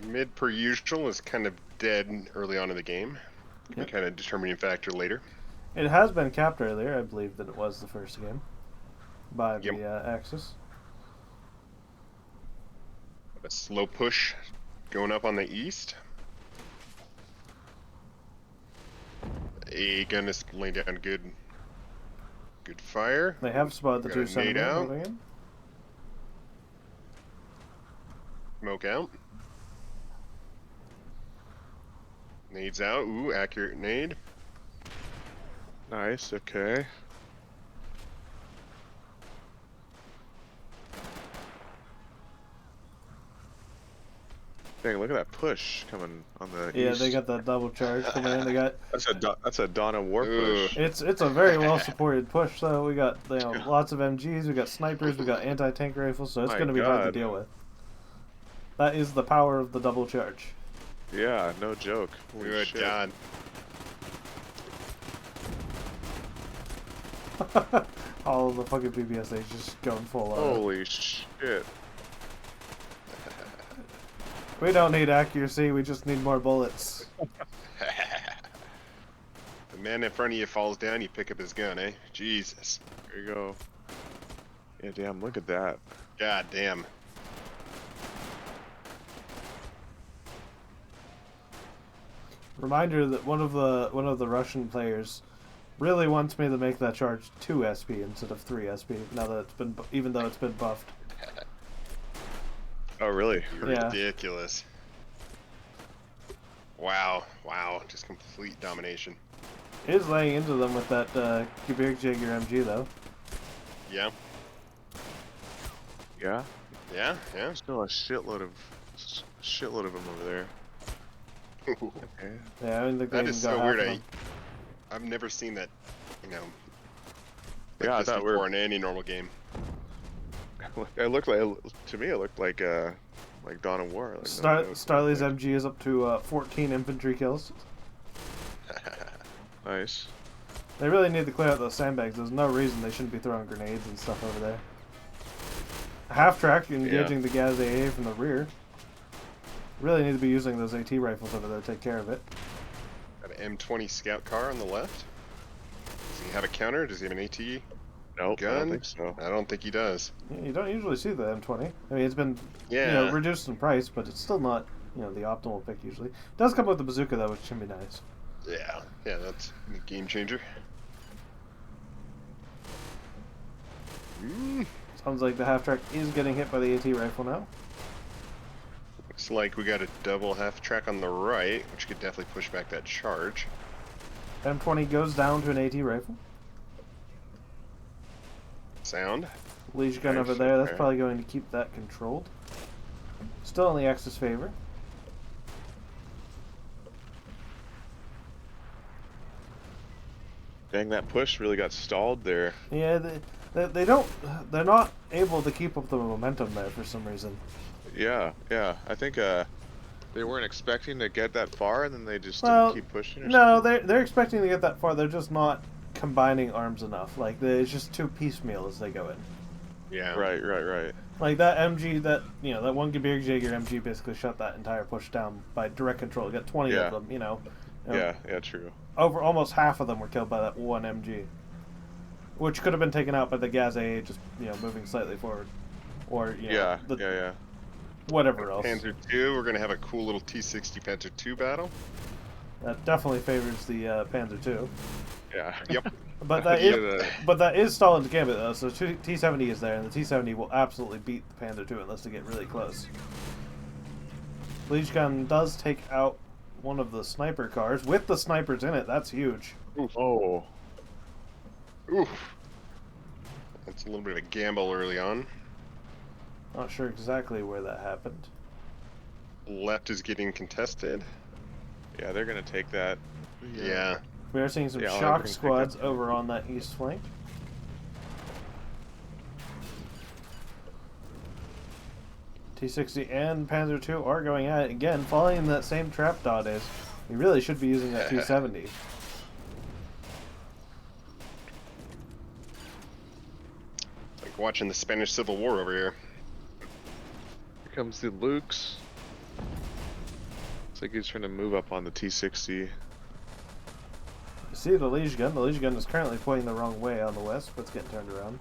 Mid per usual is kind of dead early on in the game. Yep. Kind of determining factor later. It has been capped earlier, I believe that it was the first game by Yep. the Axis. A slow push going up on the east. A gun is laying down good fire. They have spotted the Got 2 a nade centimeter out. moving in. Smoke out. Nades out. Ooh, accurate nade. Nice. Okay. Dang, look at that push coming on the Yeah, east. they got that double charge coming in. They got That's a Donna war push. it's a very well supported push. So we got lots of MGs, we got snipers, we got anti-tank rifles. So it's My going to be hard to God. deal with. That is the power of the double charge. Yeah, no joke. Holy Good shit. God. All of the fucking BBSAs just going full on. Holy shit. We don't need accuracy, we just need more bullets. The man in front of you falls down, you pick up his gun, eh? Jesus. There you go. Yeah, damn, look at that. God damn. Reminder that one of the Russian players really wants me to make that charge 2 SP instead of 3 SP. Now that it's been, even though it's been buffed. Oh, really? Yeah. Ridiculous. Wow. Wow. Just complete domination. He is laying into them with that Gebirgsjäger MG though. Yeah. Yeah? Yeah. Yeah. Still a shitload of them over there. Okay. Yeah, I don't think they That even is got so half weird. of them. I've never seen that, Like Yeah, I this thought we before were. in any normal game. It looked like, to me, it looked like Dawn of War. Like Starly's MG is up to 14 infantry kills. Nice. They really need to clear out those sandbags. There's no reason they shouldn't be throwing grenades and stuff over there. Half-track engaging the Gaz AA from the rear. Really need to be using those AT rifles over there to take care of it. Got an M20 scout car on the left. Does he have a counter? Does he have an AT Nope, gun? I don't think so. I don't think he does. Yeah, you don't usually see the M20. I mean, it's been reduced in price, but it's still not the optimal pick usually. It does come with the bazooka though, which can be nice. Yeah, that's a game changer. Sounds like the half-track is getting hit by the AT rifle now. Looks like we got a double half-track on the right, which could definitely push back that charge. M20 goes down to an AT rifle. Sound. Liege gun over there, that's probably going to keep that controlled. Still in the Axis favor. Dang, that push really got stalled there. Yeah, they're not able to keep up the momentum there for some reason. Yeah. I think they weren't expecting to get that far, and then they just didn't keep pushing. No, they're expecting to get that far. They're just not combining arms enough. Like it's just too piecemeal as they go in. Yeah. Right. Like that MG, that one Gebirgsjäger MG basically shut that entire push down by direct control. You got 20 of them. Yeah, true. Over almost half of them were killed by that one MG, which could have been taken out by the Gaz AA just moving slightly forward, or whatever else. Panzer II, we're gonna have a cool little T-60 Panzer II battle. That definitely favors the Panzer II. Yeah. Yep. But that is Stalin's gambit though. So T-70 is there, and the T-70 will absolutely beat the Panzer II unless they get really close. Liege gun does take out one of the sniper cars with the snipers in it. That's huge. Oof. Oh. Oof. That's a little bit of a gamble early on. Not sure exactly where that happened. Left is getting contested. Yeah, they're gonna take that. Yeah. We are seeing some shock squads over on that east flank. T-60 and Panzer II are going at it again, falling in that same trap Dot is. You really should be using that T-70. Like watching the Spanish Civil War over here. Here comes the Lukes. Looks like he's trying to move up on the T-60. You see the Liege gun. The Liege gun is currently pointing the wrong way on the west, but it's getting turned around.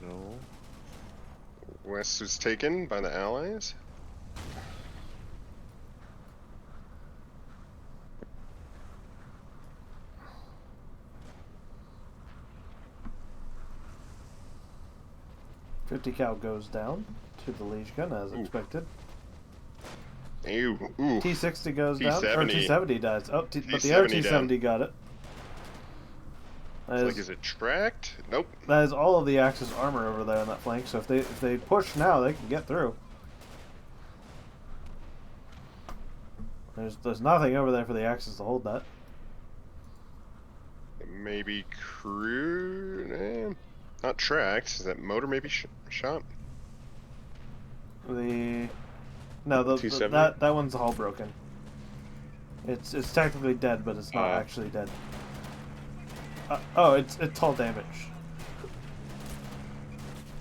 No. West was taken by the Allies. .50 cal goes down to the Liege gun as expected. Ooh. T-60 goes down, or T-70. T-70 dies. Oh, but the other T-70 got it. Is it tracked? Nope. That is all of the Axis armor over there on that flank. So if they push now, they can get through. There's nothing over there for the Axis to hold that. Maybe crew. Not tracked. Is that motor maybe shot? That one's all broken. It's technically dead, but it's not actually dead. It's all damage.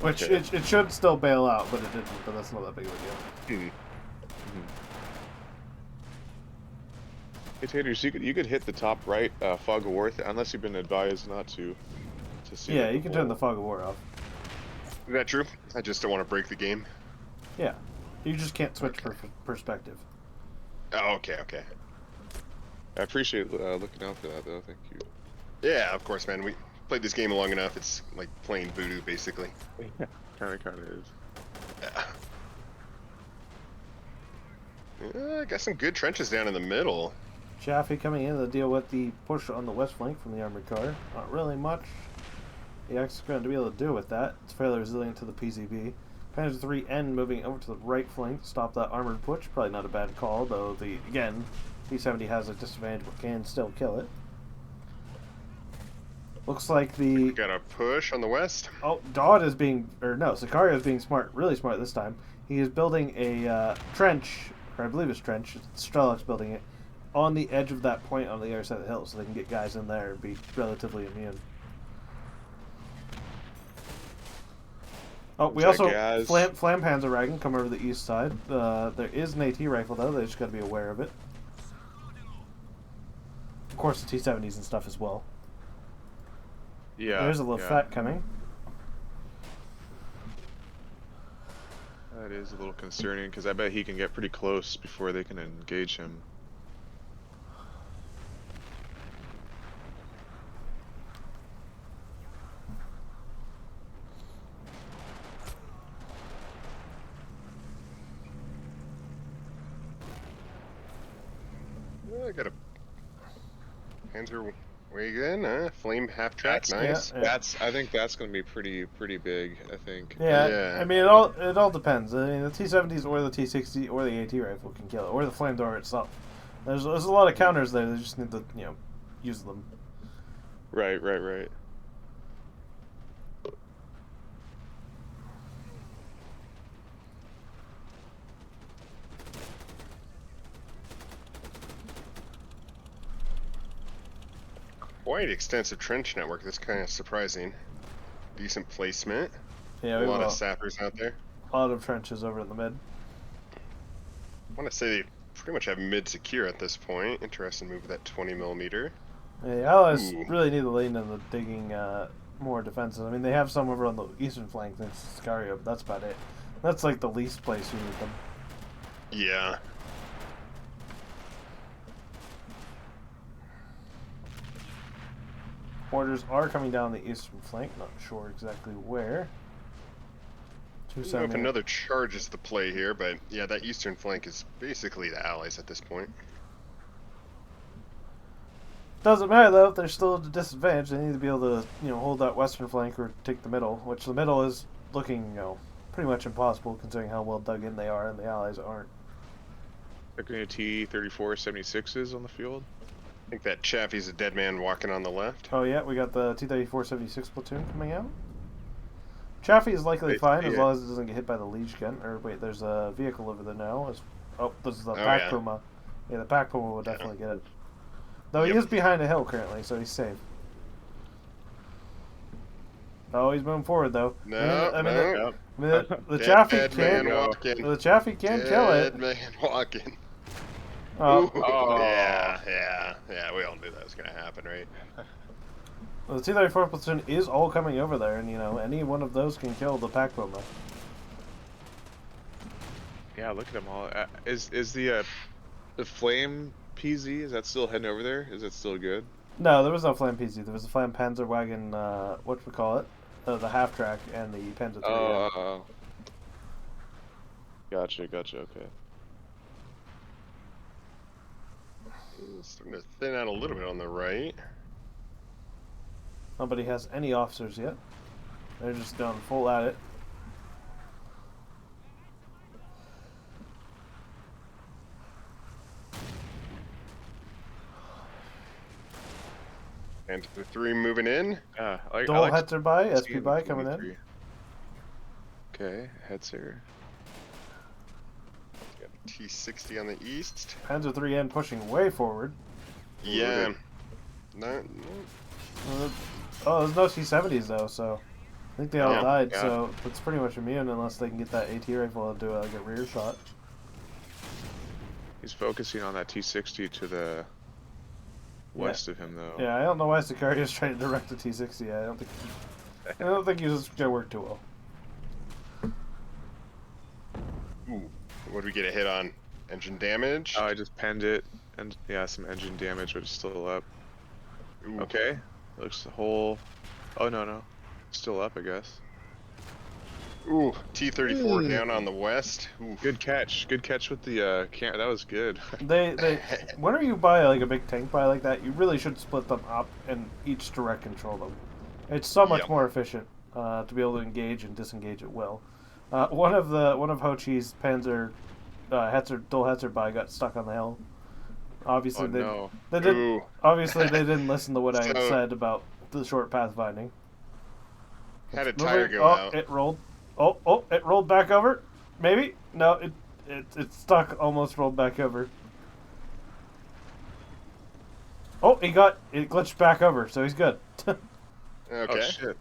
Which it should still bail out, but it didn't. But that's not that big of a deal. Hey Taters, you could hit the top right fog of war unless you've been advised not to see. Yeah, you can turn the fog of war off. Is that true? I just don't want to break the game. Yeah, you just can't switch perspective. Oh, okay. I appreciate looking out for that though. Thank you. Yeah, of course, man. We played this game long enough. It's like playing voodoo, basically. Yeah, kind of is. I got some good trenches down in the middle. Chaffee coming in to deal with the push on the west flank from the armored car. Not really much the Axis is going to be able to do with that. It's fairly resilient to the PZB. Panzer 3N moving over to the right flank to stop that armored push. Probably not a bad call, though T-70 has a disadvantage but can still kill it. Looks like the Got a push on the west. Dodd is being, or no, Sicario is being smart, really smart this time. He is building a trench, or I believe it's trench. Strelok's building it on the edge of that point on the other side of the hill, so they can get guys in there and be relatively immune. Oh, we also Flam Panzerwagen come over the east side. There is an AT rifle though. They just got to be aware of it. Of course, the T-70s and stuff as well. Yeah. There's a little fat coming. That is a little concerning because I bet he can get pretty close before they can engage him. I got a Panzer wagon, flame half track, nice. Yeah. I think that's going to be pretty big. I think. Yeah, I mean it all depends. I mean the T-70s or the T-60 or the AT rifle can kill it, or the flamethrower itself. There's a lot of counters there. They just need to use them. Right. Quite extensive trench network. That's kind of surprising. Decent placement. Yeah, a lot of sappers out there. A lot of trenches over in the mid. I want to say they pretty much have mid secure at this point. Interesting move with that 20mm. Yeah, the Allies really need to lean into digging more defenses. I mean, they have some over on the eastern flank thanks to Sicario, but that's about it. That's like the least place you need them. Yeah. Orders are coming down the eastern flank. Not sure exactly where. I don't know if another charge is the play here, but yeah, that eastern flank is basically the Allies at this point. Doesn't matter though. If they're still at a disadvantage, they need to be able to hold that western flank or take the middle, which the middle is looking pretty much impossible considering how well dug in they are, and the Allies aren't. Looking at T-34-76s on the field. I think that Chaffee's a dead man walking on the left. Oh yeah, we got the T-34-76 platoon coming out. Chaffee is likely fine as long as it doesn't get hit by the Liege gun. Or wait, there's a vehicle over there now. This is the Pack Puma. Yeah, the Pack Puma will definitely get it. Though he is behind a hill currently, so he's safe. Oh, he's moving forward though. The Chaffee can't. The Chaffee can't kill it. Dead man walking. Oh. Yeah. We all knew that was gonna happen, right? Well, the T-34 platoon is all coming over there, and any one of those can kill the Pack Puma. Yeah, look at them all. Is the flame PZ? Is that still heading over there? Is it still good? No, there was no flame PZ. There was a flame Panzerwagen. The half track and the Panzer 3. Oh. Gotcha. Okay. Starting to thin out a little bit on the right. Nobody has any officers yet. They're just going full at it. And the 3 moving in. Duel Hetzer by, SP by coming in. Okay, Hetzer. Got T-60 on the east. Panzer 3N pushing way forward. Yeah. No. There's no T-70s though, so I think they all died. Yeah. So it's pretty much immune unless they can get that AT rifle and do a rear shot. He's focusing on that T-60 to the west of him, though. Yeah, I don't know why Sicario is trying to direct the T-60. I don't think he's gonna work too well. Ooh, what did we get a hit on? Engine damage? Oh, I just penned it, and yeah, some engine damage, but it's still up. Ooh. Okay, looks the whole. Oh no, still up, I guess. Ooh, T-34 down on the west. Ooh. Good catch with the that was good. Whenever you buy a big tank buy like that, you really should split them up and each direct control them. It's so much more efficient to be able to engage and disengage at will. One of Ho Chi's Panzer Dual Hetzer buy got stuck on the hill. Obviously they didn't listen to what I had said about the short path finding. Had a It's tire moving. go Oh, out. it rolled. Oh, it rolled back over. Maybe? No, it's stuck. Almost rolled back over. Oh, it glitched back over, so he's good. Okay. Oh shit.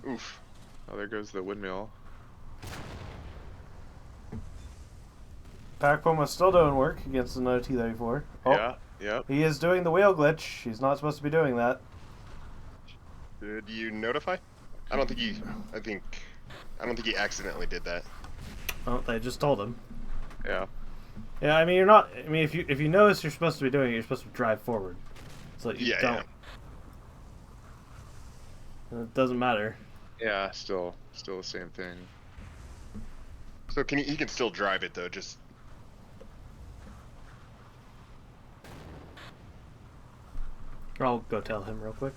Oof. Oh, there goes the windmill. Pac Puma's still doing work against another T-34. Oh, Yeah. Yep. he is doing the wheel glitch. He's not supposed to be doing that. Did you notify? I don't think he accidentally did that. Oh, they just told him. Yeah. Yeah, I mean, you're not. I mean, if you notice you're supposed to be doing it, you're supposed to drive forward. So that you Yeah, don't. It doesn't matter. Yeah. Still the same thing. So he can still drive it though, just I'll go tell him real quick.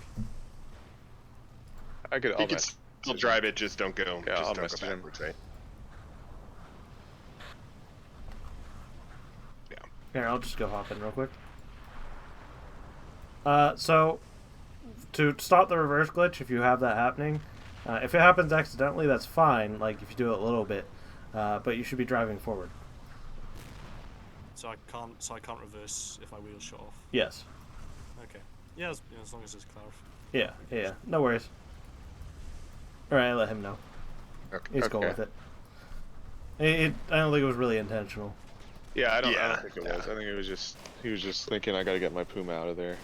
I could. he can still drive it, just don't go Yeah, I'll just don't message go him. backwards, right? Here, I'll just go hop in real quick. So to stop the reverse glitch, if you have that happening, if it happens accidentally, that's fine. Like if you do it a little bit, but you should be driving forward. So I can't reverse if my wheels shut off. Yes. Okay. Yeah, as long as it's clarified. Yeah. No worries. All right, I let him know. Okay. He's cool with it. I don't think it was really intentional. Yeah, I don't Yeah, think it was. I think it was just he was just thinking I gotta get my Puma out of there.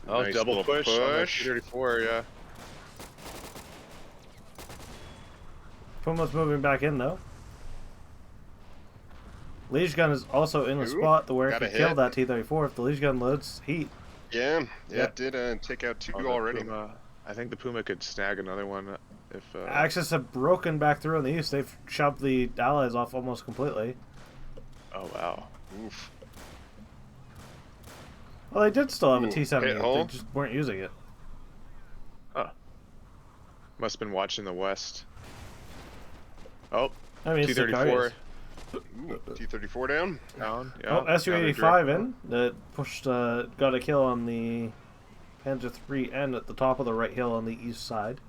Oh, Nice double little push. On that push. 34, yeah. Puma's moving back in though. Liege gun is also in the Ooh, spot where it got a could kill hit. that T-34 if the Liege gun loads heat. Yeah, Yep. it did take out two Oh, the already. Puma, I think the Puma could snag another one if. Axis have broken back through on the east. They've shoved the allies off almost completely. Oh wow. Oof. Well, they did still have a Ooh, T-70. hit They hole. just weren't using it. Must have been watching the west. Oh, I mean, it's the T-34 Sicarius. Ooh, T-34 down. down. Yeah. Oh, now they're Su-85 direct- in. That pushed, got a kill on the Panzer III-N at the top of the right hill on the east side.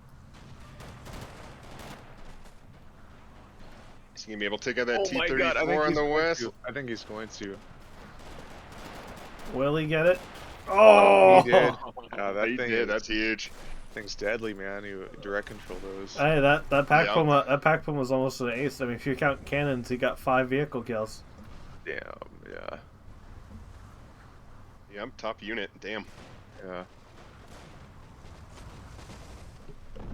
Is he gonna be able to take out that Oh my T-34 God, I think on he's the going west? to. I think he's going to. Will he get it? Oh! He did. Yeah, that He thing did. is- That's huge. thing's deadly, man. You direct control those. Hey, that Pac Yeah. Puma, that Pac Puma was almost an ace. I mean, if you count cannons, he got 5 vehicle kills. Damn. Yeah. Yep, top unit. Damn. Yeah.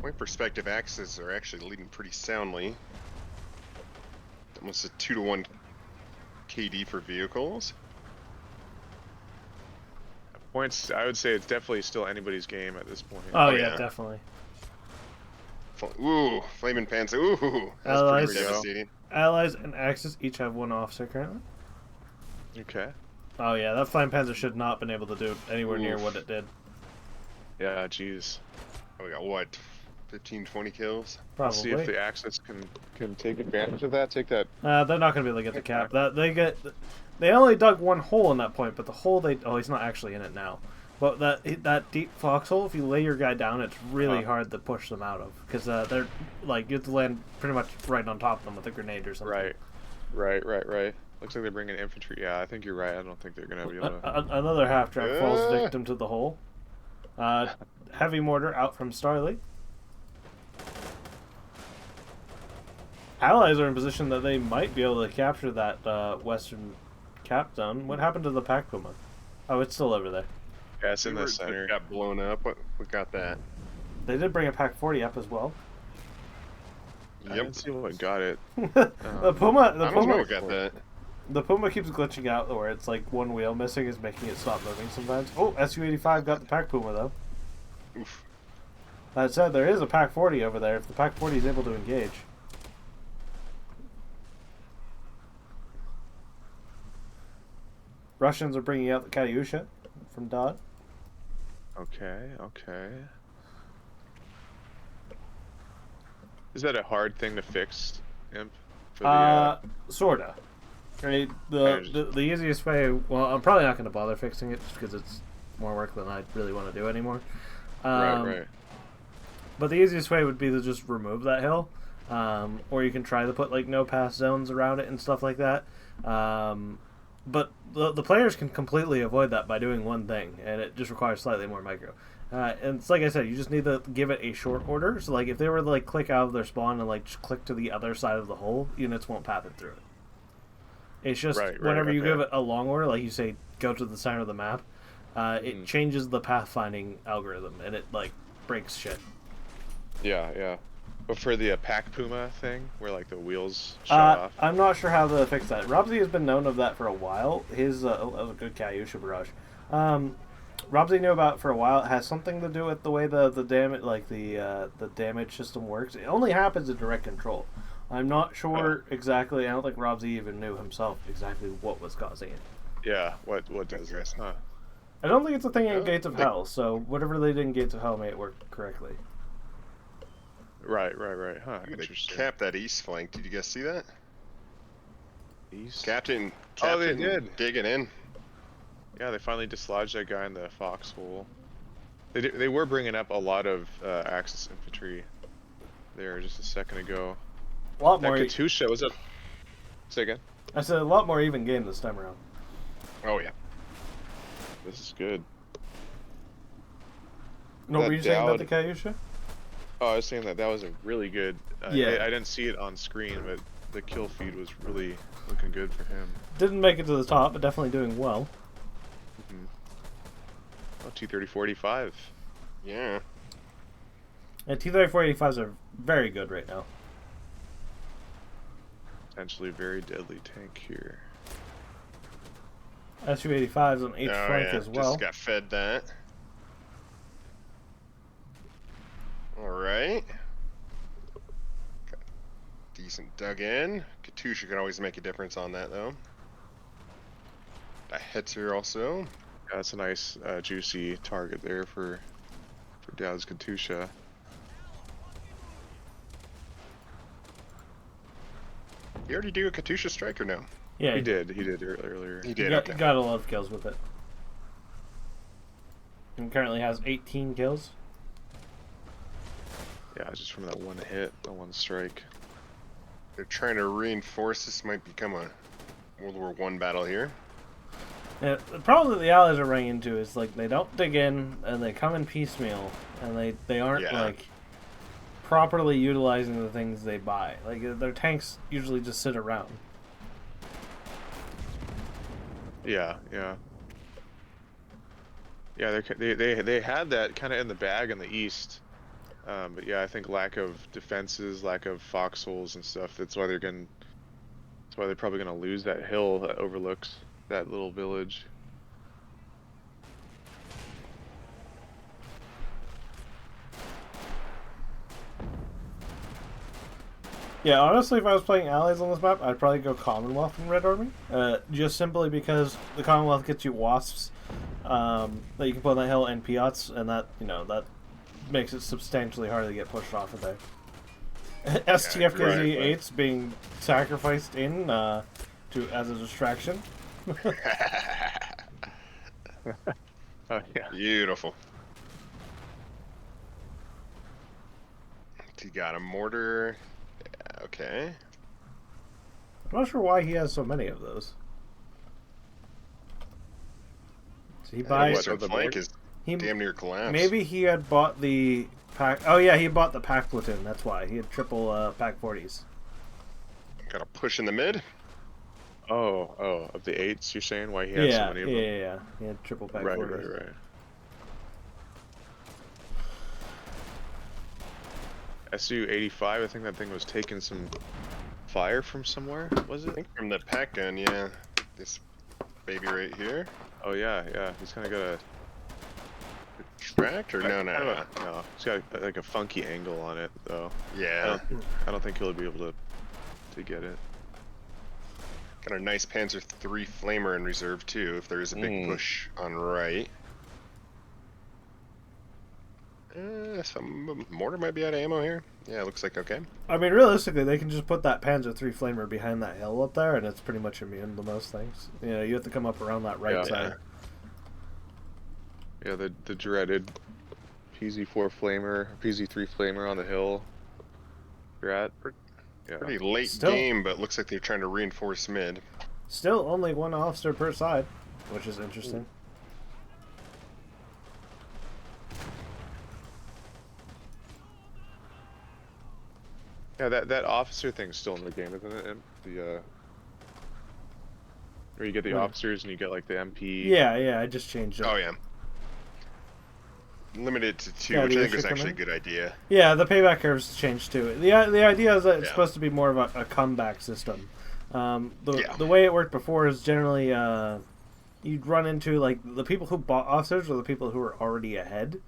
Point perspective axes are actually leading pretty soundly. Almost a 2-to-1 KD for vehicles. Points. I would say it's definitely still anybody's game at this point. Oh, Oh, yeah, yeah. definitely. Ooh, flaming panzer. Ooh, that's Allies. pretty devastating. Allies and Axis each have 1 officer currently. Okay. Oh yeah, that Flying Panzer should not have been able to do anywhere near Oof. what it did. Yeah. Jeez. Oh, we got what? 15, 20 kills? Probably. See if the Axis can take advantage of that. Take that. They're not going to be able to get the cap. They only dug 1 hole in that point, but the hole he's not actually in it now. But that deep foxhole, if you lay your guy down, it's really hard to push them out of because they're like you have to land pretty much right on top of them with a grenade or something. Right. Looks like they're bringing infantry. Yeah, I think you're right. I don't think they're gonna be able to. Another half track falls victim to the hole. Heavy mortar out from Starley. Allies are in position that they might be able to capture that western cap zone. What happened to the Pac Puma? Oh, it's still over there. Yeah, it's in the center. Got blown up. What got that? They did bring a Pac 40 up as well. I didn't see what got it. The Puma, I don't know what got that. the Puma keeps glitching out where it's like 1 wheel missing is making it stop moving sometimes. Oh, Su-85 got the Pac Puma though. Oof. That said, there is a Pac 40 over there if the Pac 40 is able to engage. Russians are bringing out the Katyusha from Dodd. Okay. Is that a hard thing to fix, Imp? For the, Sorta. Right, the easiest way. Well, I'm probably not going to bother fixing it just because it's more work than I really want to do anymore. Right. But the easiest way would be to just remove that hill, or you can try to put like no pass zones around it and stuff like that. But the players can completely avoid that by doing one thing, and it just requires slightly more micro. And it's like I said, you just need to give it a short order. So like if they were to like click out of their spawn and like just click to the other side of the hole, units won't path it through it. It's just whenever you give it a long order, like you say, go to the center of the map, it changes the pathfinding algorithm, and it like breaks shit. Yeah. But for the pack puma thing, where like the wheels show off, I'm not sure how to fix that. Robz has been known of that for a while. His that was a good Kayusha barrage. Robz knew about it for a while. It has something to do with the way the damage, like the damage system works. It only happens in direct control. I'm not sure exactly. I don't think Robz even knew himself exactly what was causing it. Yeah, what does this? Huh? I don't think it's a thing in Gates of Hell. So whatever they did in Gates of Hell made it work correctly. Right. Huh? They capped that east flank. Did you guys see that? East. Captain they did. Digging in. Yeah, they finally dislodged that guy in the foxhole. They were bringing up a lot of Axis infantry there just a second ago. A lot more. Katusha was it? Say again. I said a lot more even game this time around. Oh yeah. This is good. No, were you saying about the Kayusha? Oh, I was saying that was a really good. Yeah. I didn't see it on screen, but the kill feed was really looking good for him. Didn't make it to the top, but definitely doing well. Oh, T-34-85. Yeah. And T-34-85s are very good right now. Potentially very deadly tank here. Su-85s on H flank as well. Just got fed that. Alright. Decent dug in. Katusha can always make a difference on that though. That hits her also. Yeah, that's a nice juicy target there for Dowd's Katusha. You already do a Katusha strike or no? Yeah, he did earlier. He did. He got a lot of kills with it. And currently has 18 kills. Yeah, just from that one hit, that one strike. They're trying to reinforce. This might become a World War I battle here. Yeah, the problem that the Allies are running into is like they don't dig in and they come in piecemeal and they aren't like properly utilizing the things they buy. Like their tanks usually just sit around. Yeah. They had that kind of in the bag in the east, but yeah, I think lack of defenses, lack of foxholes and stuff. That's why they're probably gonna lose that hill that overlooks that little village. Yeah, honestly, if I was playing Allies on this map, I'd probably go Commonwealth in Red Army. Just simply because the Commonwealth gets you wasps that you can put on that hill and Piats, and that that makes it substantially harder to get pushed off of there. STFKZ-8's being sacrificed in as a distraction. Oh yeah. Beautiful. He got a mortar. Yeah, okay. I'm not sure why he has so many of those. So he buys. The flank is damn near collapsed. Maybe he had bought the pack. Oh yeah, he bought the pack platoon. That's why he had triple pack 40s. Got a push in the mid. Oh, of the 8s, you're saying why he had so many of them? Yeah. He had triple pack 40s. Right. Su-85, I think that thing was taking some fire from somewhere, was it? I think from the pack gun, yeah. This baby right here. Oh yeah, he's kind of got a tracked or no. No, it's got like a funky angle on it though. Yeah. I don't think he'll be able to get it. Got a nice Panzer III flamer in reserve too, if there is a big push on right. Some mortar might be out of ammo here. Yeah, it looks like okay. I mean, realistically, they can just put that Panzer III flamer behind that hill up there, and it's pretty much immune to most things. You know, you have to come up around that right side. Yeah, the dreaded PZ4 flamer, PZ3 flamer on the hill. You're at. Yeah. Pretty late game, but looks like they're trying to reinforce mid. Still only one officer per side, which is interesting. Yeah, that officer thing's still in the game, isn't it? The where you get the officers and you get like the MP. Yeah, I just changed it. Oh yeah. Limited to 2, which I think is actually a good idea. Yeah, the payback curves changed too. The idea is that it's supposed to be more of a comeback system. The way it worked before is generally you'd run into like the people who bought officers or the people who were already ahead.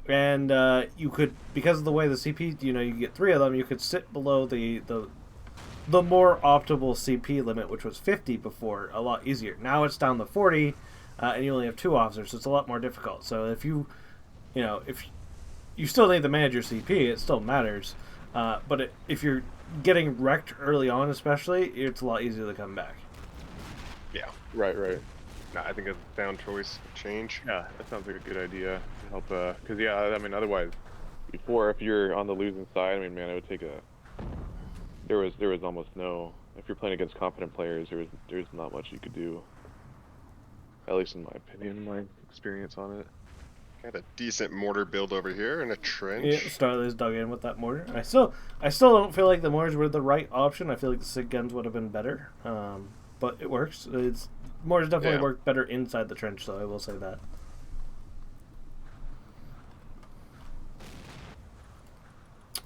And you could, because of the way the CP, you get 3 of them, you could sit below the more optimal CP limit, which was 50 before, a lot easier. Now it's down to 40, and you only have 2 officers, so it's a lot more difficult. So if you still need to manage your CP, it still matters. But if you're getting wrecked early on, especially, it's a lot easier to come back. Yeah. Right. No, I think it's a sound choice change. Yeah, that sounds like a good idea to help. Because I mean, otherwise, before if you're on the losing side, I mean, man, it would take a. There was almost no. If you're playing against competent players, there's not much you could do. At least in my opinion, my experience on it. Got a decent mortar build over here and a trench. Yeah, Starley's dug in with that mortar. I still don't feel like the mortars were the right option. I feel like the SIG guns would have been better. But it works. Mortars definitely work better inside the trench, though, I will say that.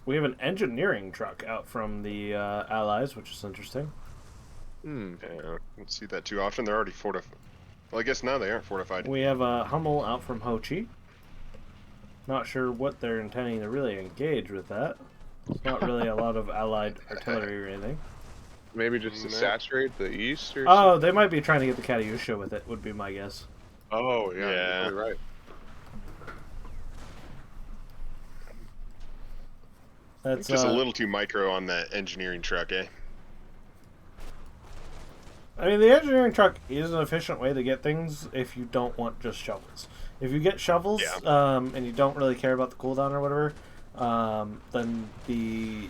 We have an engineering truck out from the Allies, which is interesting. Yeah, I don't see that too often. They're already fortified. Well, I guess now they aren't fortified. We have a Hummel out from Ho Chi. Not sure what they're intending to really engage with that. It's not really a lot of Allied artillery or anything. Maybe just to saturate the east or something? They might be trying to get the Katyusha with it, would be my guess. Oh, yeah. You're right. That's just a little too micro on that engineering truck, eh? I mean, the engineering truck is an efficient way to get things if you don't want just shovels. If you get shovels, and you don't really care about the cooldown or whatever, then the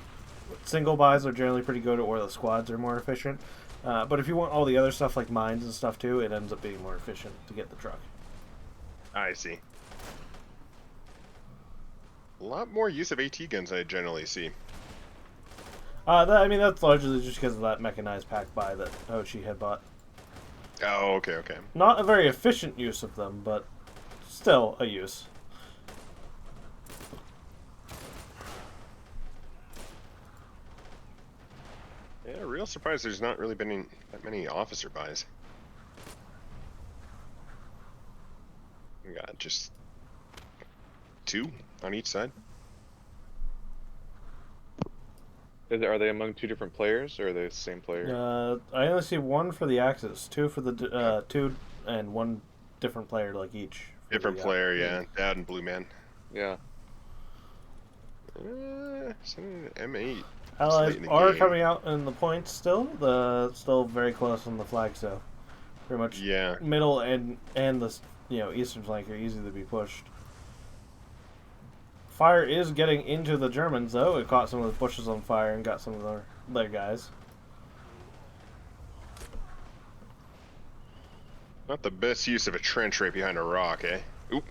single buys are generally pretty good, or the squads are more efficient. But if you want all the other stuff like mines and stuff too, it ends up being more efficient to get the truck. I see. A lot more use of AT guns I generally see. I mean, that's largely just because of that mechanized pack buy that Ho Chi had bought. Oh, okay. Not a very efficient use of them, but still a use. Yeah, real surprised there's not really been that many officer buys. We got just 2 on each side. Are they among 2 different players, or are they the same player? I only see 1 for the Axis, 2 for the 2, and 1 different player like each. Different player, yeah. Dad and Blue Man. Yeah. M8. Allies are coming out in the points still. Still very close on the flag, so pretty much middle and the eastern flank are easy to be pushed. Fire is getting into the Germans, though. It caught some of the bushes on fire and got some of their guys. Not the best use of a trench right behind a rock, eh? Oop.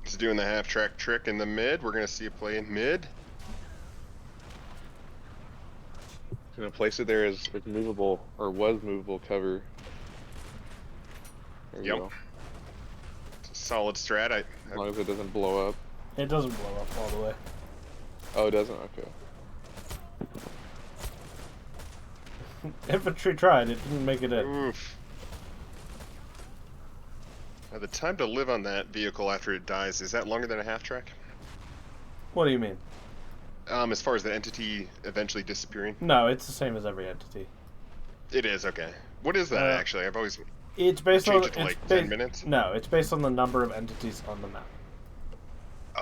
It's doing the half-track trick in the mid. We're going to see it play in mid. Gonna place it there as movable, or was movable cover. There yep. It's a solid strat. As long as it doesn't blow up. It doesn't blow up all the way. Oh, it doesn't? Okay. Infantry tried, it didn't make it in. Oof. Now, the time to live on that vehicle after it dies, is that longer than a half-track? What do you mean? As far as the entity eventually disappearing? No, it's the same as every entity. It is, okay. What is that, actually? I've always... It's based on... It to like 10 minutes? No, it's based on the number of entities on the map.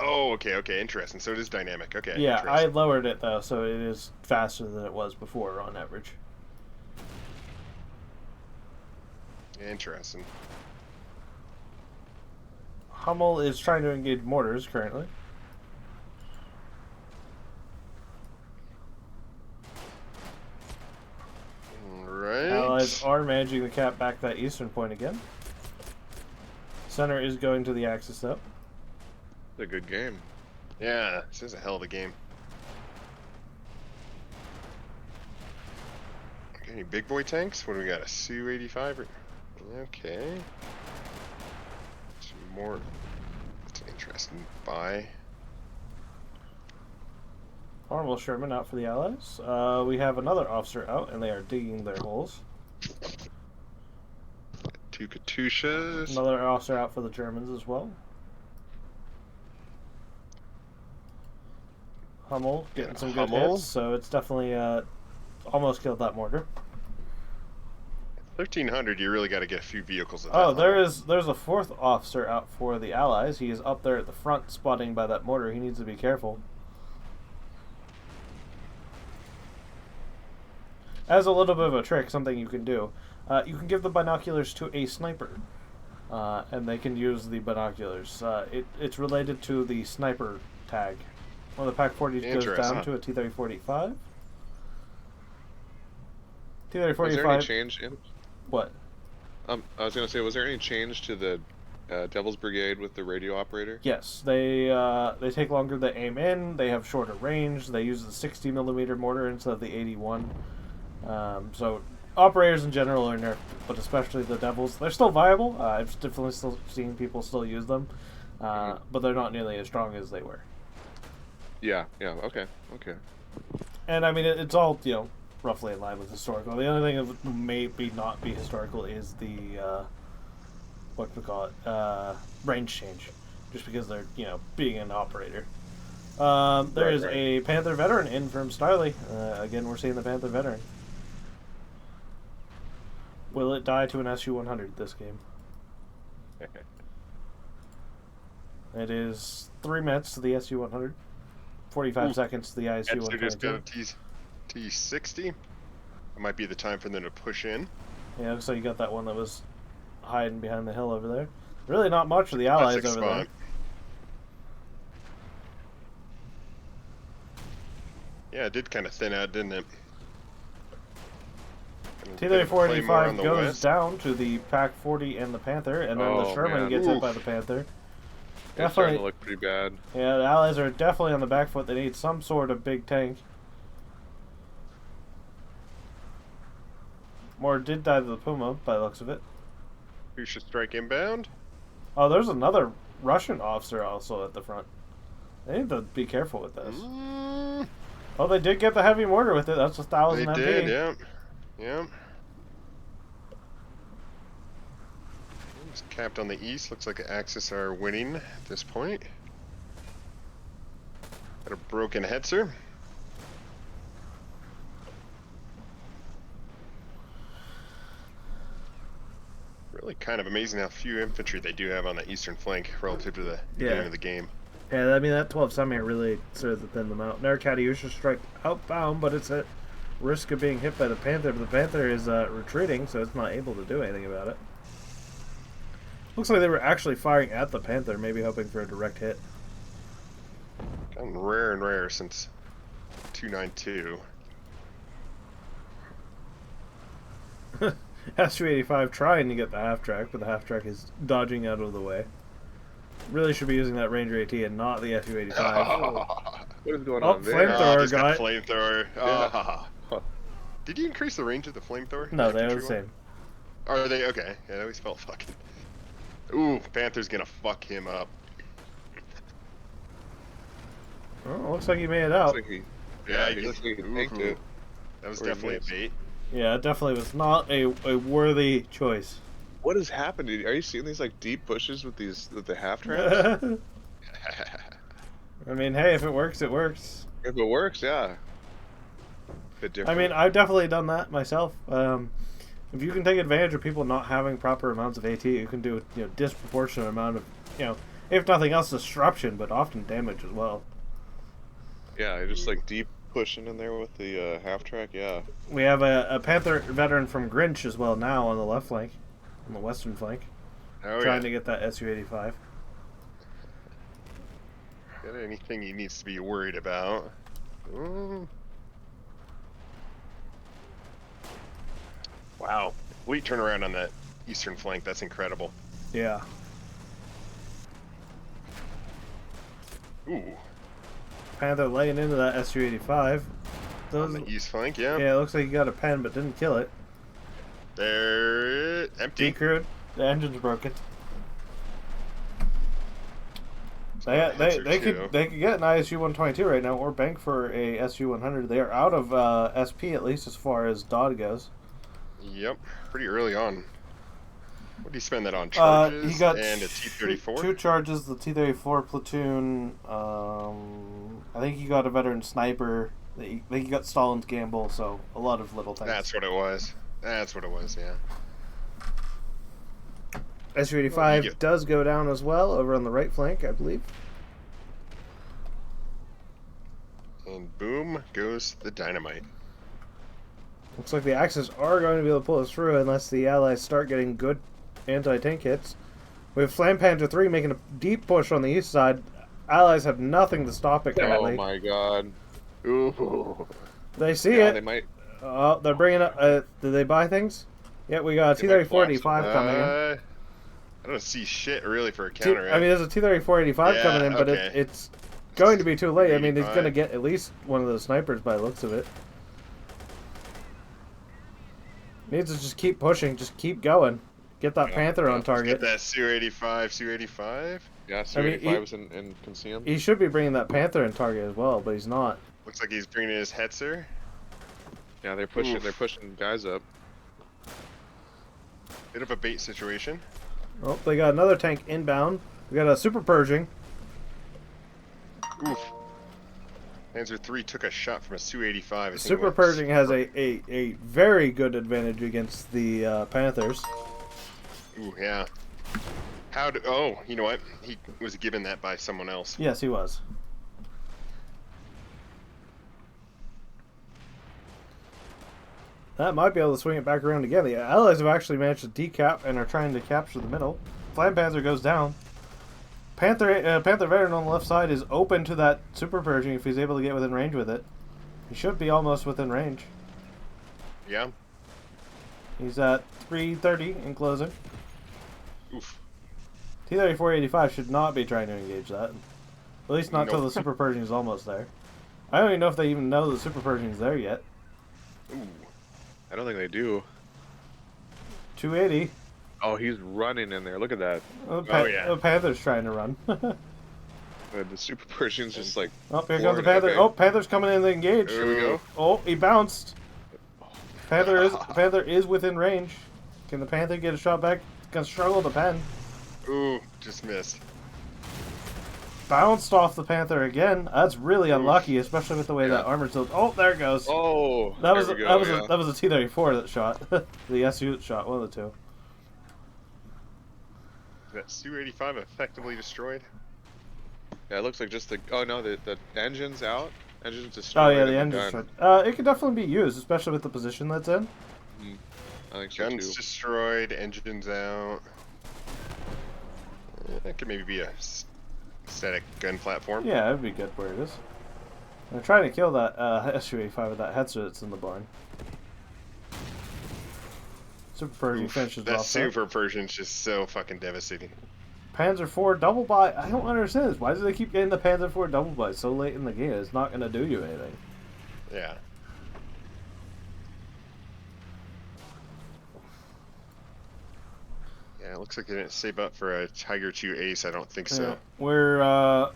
Oh, okay, okay, interesting. So it is dynamic. Okay. Yeah, I interesting. lowered it though, so it is faster than it was before on average. Interesting. Hummel is trying to engage mortars currently. Right. Allies are managing to cap back that eastern point again. Center is going to the Axis though. It's a good game. Yeah, this is a hell of a game. Okay, any big boy tanks? What do we got? A Su-85? Okay. Some more. That's an interesting buy. Honorable Sherman out for the Allies. We have another officer out, and they are digging their holes. 2 Katyushas. Another officer out for the Germans as well. Hummel getting some good Hummel. hits, so it's definitely almost killed that mortar. 1300, you really got to get a few vehicles at that Oh, level. there's a fourth officer out for the Allies. He is up there at the front, spotting by that mortar. He needs to be careful. As a little bit of a trick, something you can do, you can give the binoculars to a sniper, and they can use the binoculars. It's related to the sniper tag. When the Pack 40 goes down to a T-3485. T-3485. Was there any change in? What? I was gonna say, was there any change to the Devil's Brigade with the radio operator? Yes, they take longer to aim in. They have shorter range. They use the 60mm mortar instead of the 81. So operators in general are nerfed, but especially the Devils. They're still viable. I've definitely still seen people still use them, but they're not nearly as strong as they were. Yeah. Okay. And I mean, it's all roughly in line with historical. The only thing that may not be historical is the what we call it, range change, just because they're being an operator. There is a Panther veteran in from Starley. Again, we're seeing the Panther veteran. Will it die to an SU-100 this game? It is 3 minutes to the SU-100, 45 seconds to the ISU-122. just got a T-60. It might be the time for them to push in. Yeah, so you got that one that was hiding behind the hill over there. Really not much of the Allies over there. Yeah, it did kind of thin out, didn't it? T-3485 goes down to the Pack 40 and the Panther, and then the Sherman gets hit by the Panther. It's starting to look pretty bad. Yeah, the Allies are definitely on the back foot. They need some sort of big tank. Moore did die to the Puma, by the looks of it. Who should strike inbound? Oh, there's another Russian officer also at the front. They need to be careful with this. Oh, they did get the heavy mortar with it. That's 1,000 MP. They did, yeah. Yeah. It's capped on the east. Looks like the Axis are winning at this point. Got a broken Hetzer. Really kind of amazing how few infantry they do have on the eastern flank relative to the beginning of the game. Yeah, I mean, that 12 Semi really serves to thin them out. Their Katyusha strike outbound, but it's at risk of being hit by the Panther. But the Panther is retreating, so it's not able to do anything about it. Looks like they were actually firing at the Panther, maybe hoping for a direct hit. Gotten rare and rare since 292. SU-85 trying to get the half-track, but the half-track is dodging out of the way. Really should be using that Ranger AT and not the SU-85. What is going on there? Flamethrower guy. Flamethrower. Yeah. Did you increase the range of the flamethrower? No, they are the same. Are they? Okay. Yeah, I always felt fucking... Ooh, Panther's gonna fuck him up. Oh, looks like he made it out. Yeah, he looks like he tanked it. That was definitely a bait. Yeah, it definitely was not a worthy choice. What has happened? Are you seeing these like deep pushes with the half tracks? I mean, hey, if it works, it works. If it works, yeah. Bit different. I mean, I've definitely done that myself. If you can take advantage of people not having proper amounts of AT, you can do a disproportionate amount of if nothing else, disruption, but often damage as well. Yeah, just like deep pushing in there with the half track. Yeah. We have a Panther veteran from Grinch as well now on the left flank, on the western flank, trying to get that Su-85. Got anything he needs to be worried about? Ooh. Wow, complete turnaround on that eastern flank. That's incredible. Yeah. Ooh. Panther laying into that Su-85. On the east flank, yeah. Yeah, it looks like he got a pen, but didn't kill it. They're empty. Decrewed. The engine's broken. They could get an ISU 122 right now, or bank for a SU 100. They are out of SP at least as far as Dodd goes. Yep, pretty early on. What did he spend that on? Charges he got and a T-34? 2 charges, the T-34 platoon. I think he got a veteran sniper. I think he got Stalin's gamble, so a lot of little things. That's what it was. That's what it was, yeah. Su-85 does go down as well, over on the right flank, I believe. And boom goes the dynamite. Looks like the Axis are going to be able to pull us through unless the Allies start getting good anti-tank hits. We have Flam Panther 3 making a deep push on the east side. Allies have nothing to stop it currently. Oh my god. Ooh. They see Yeah, it. they might. Oh, they're bringing up... did they buy things? Yeah, we got a T-34-85 coming in. I don't see shit really for a counter. I mean, there's a T-34-85 coming in, but it's going to be too late. I mean, he's going to get at least one of those snipers by the looks of it. Needs to just keep pushing, just keep going. Get that Panther on target. Get that Su-85. Yeah, Su-85 was in concealed. He should be bringing that Panther in target as well, but he's not. Looks like he's bringing his Hetzer. Yeah, they're pushing. Oof. They're pushing guys up. Bit of a bait situation. Oh, they got another tank inbound. We got a Super Purging. Oof. Panzer III took a shot from a Su-85. Super Purging has a very good advantage against the Panthers. Ooh, yeah. Oh, you know what? He was given that by someone else. Yes, he was. That might be able to swing it back around again. The Allies have actually managed to decap and are trying to capture the middle. Flam Panzer goes down. Panther veteran on the left side is open to that Super Purging if he's able to get within range with it. He should be almost within range. Yeah. He's at 330 in closing. Oof. T-34-85 should not be trying to engage that. At least not until the Super Purging is almost there. I don't even know if they even know the Super Purging is there yet. Ooh. I don't think they do. 280. Oh, he's running in there. Look at that. The Panther's trying to run. The Super Pershing's just like... Oh, here comes the Panther. Okay. Oh, Panther's coming in to engage. There we go. Oh, he bounced. Panther is within range. Can the Panther get a shot back? Gonna struggle to pen. Ooh, just missed. Bounced off the Panther again. That's really unlucky, especially with the way that armor's built. Oh, there it goes. Oh, that was a T-34 that shot. The SU that shot, one of the two. That Su-85 effectively destroyed? Yeah, it looks like just the... Oh, no, the engine's out. Engine's destroyed. Oh, yeah, the engine's destroyed. It could definitely be used, especially with the position that's in. I think so, Guns destroyed, engines out. That could maybe be a static gun platform. Yeah, that'd be good where it is. They're trying to kill that Su-85 with that Hetzer that's in the barn. Super Pershing finishes off. That Super Pershing's just so fucking devastating. Panzer IV double buy. I don't understand this. Why do they keep getting the Panzer IV double buy so late in the game? It's not going to do you anything. Yeah. Yeah, it looks like they didn't save up for a Tiger 2 Ace. I don't think so. We're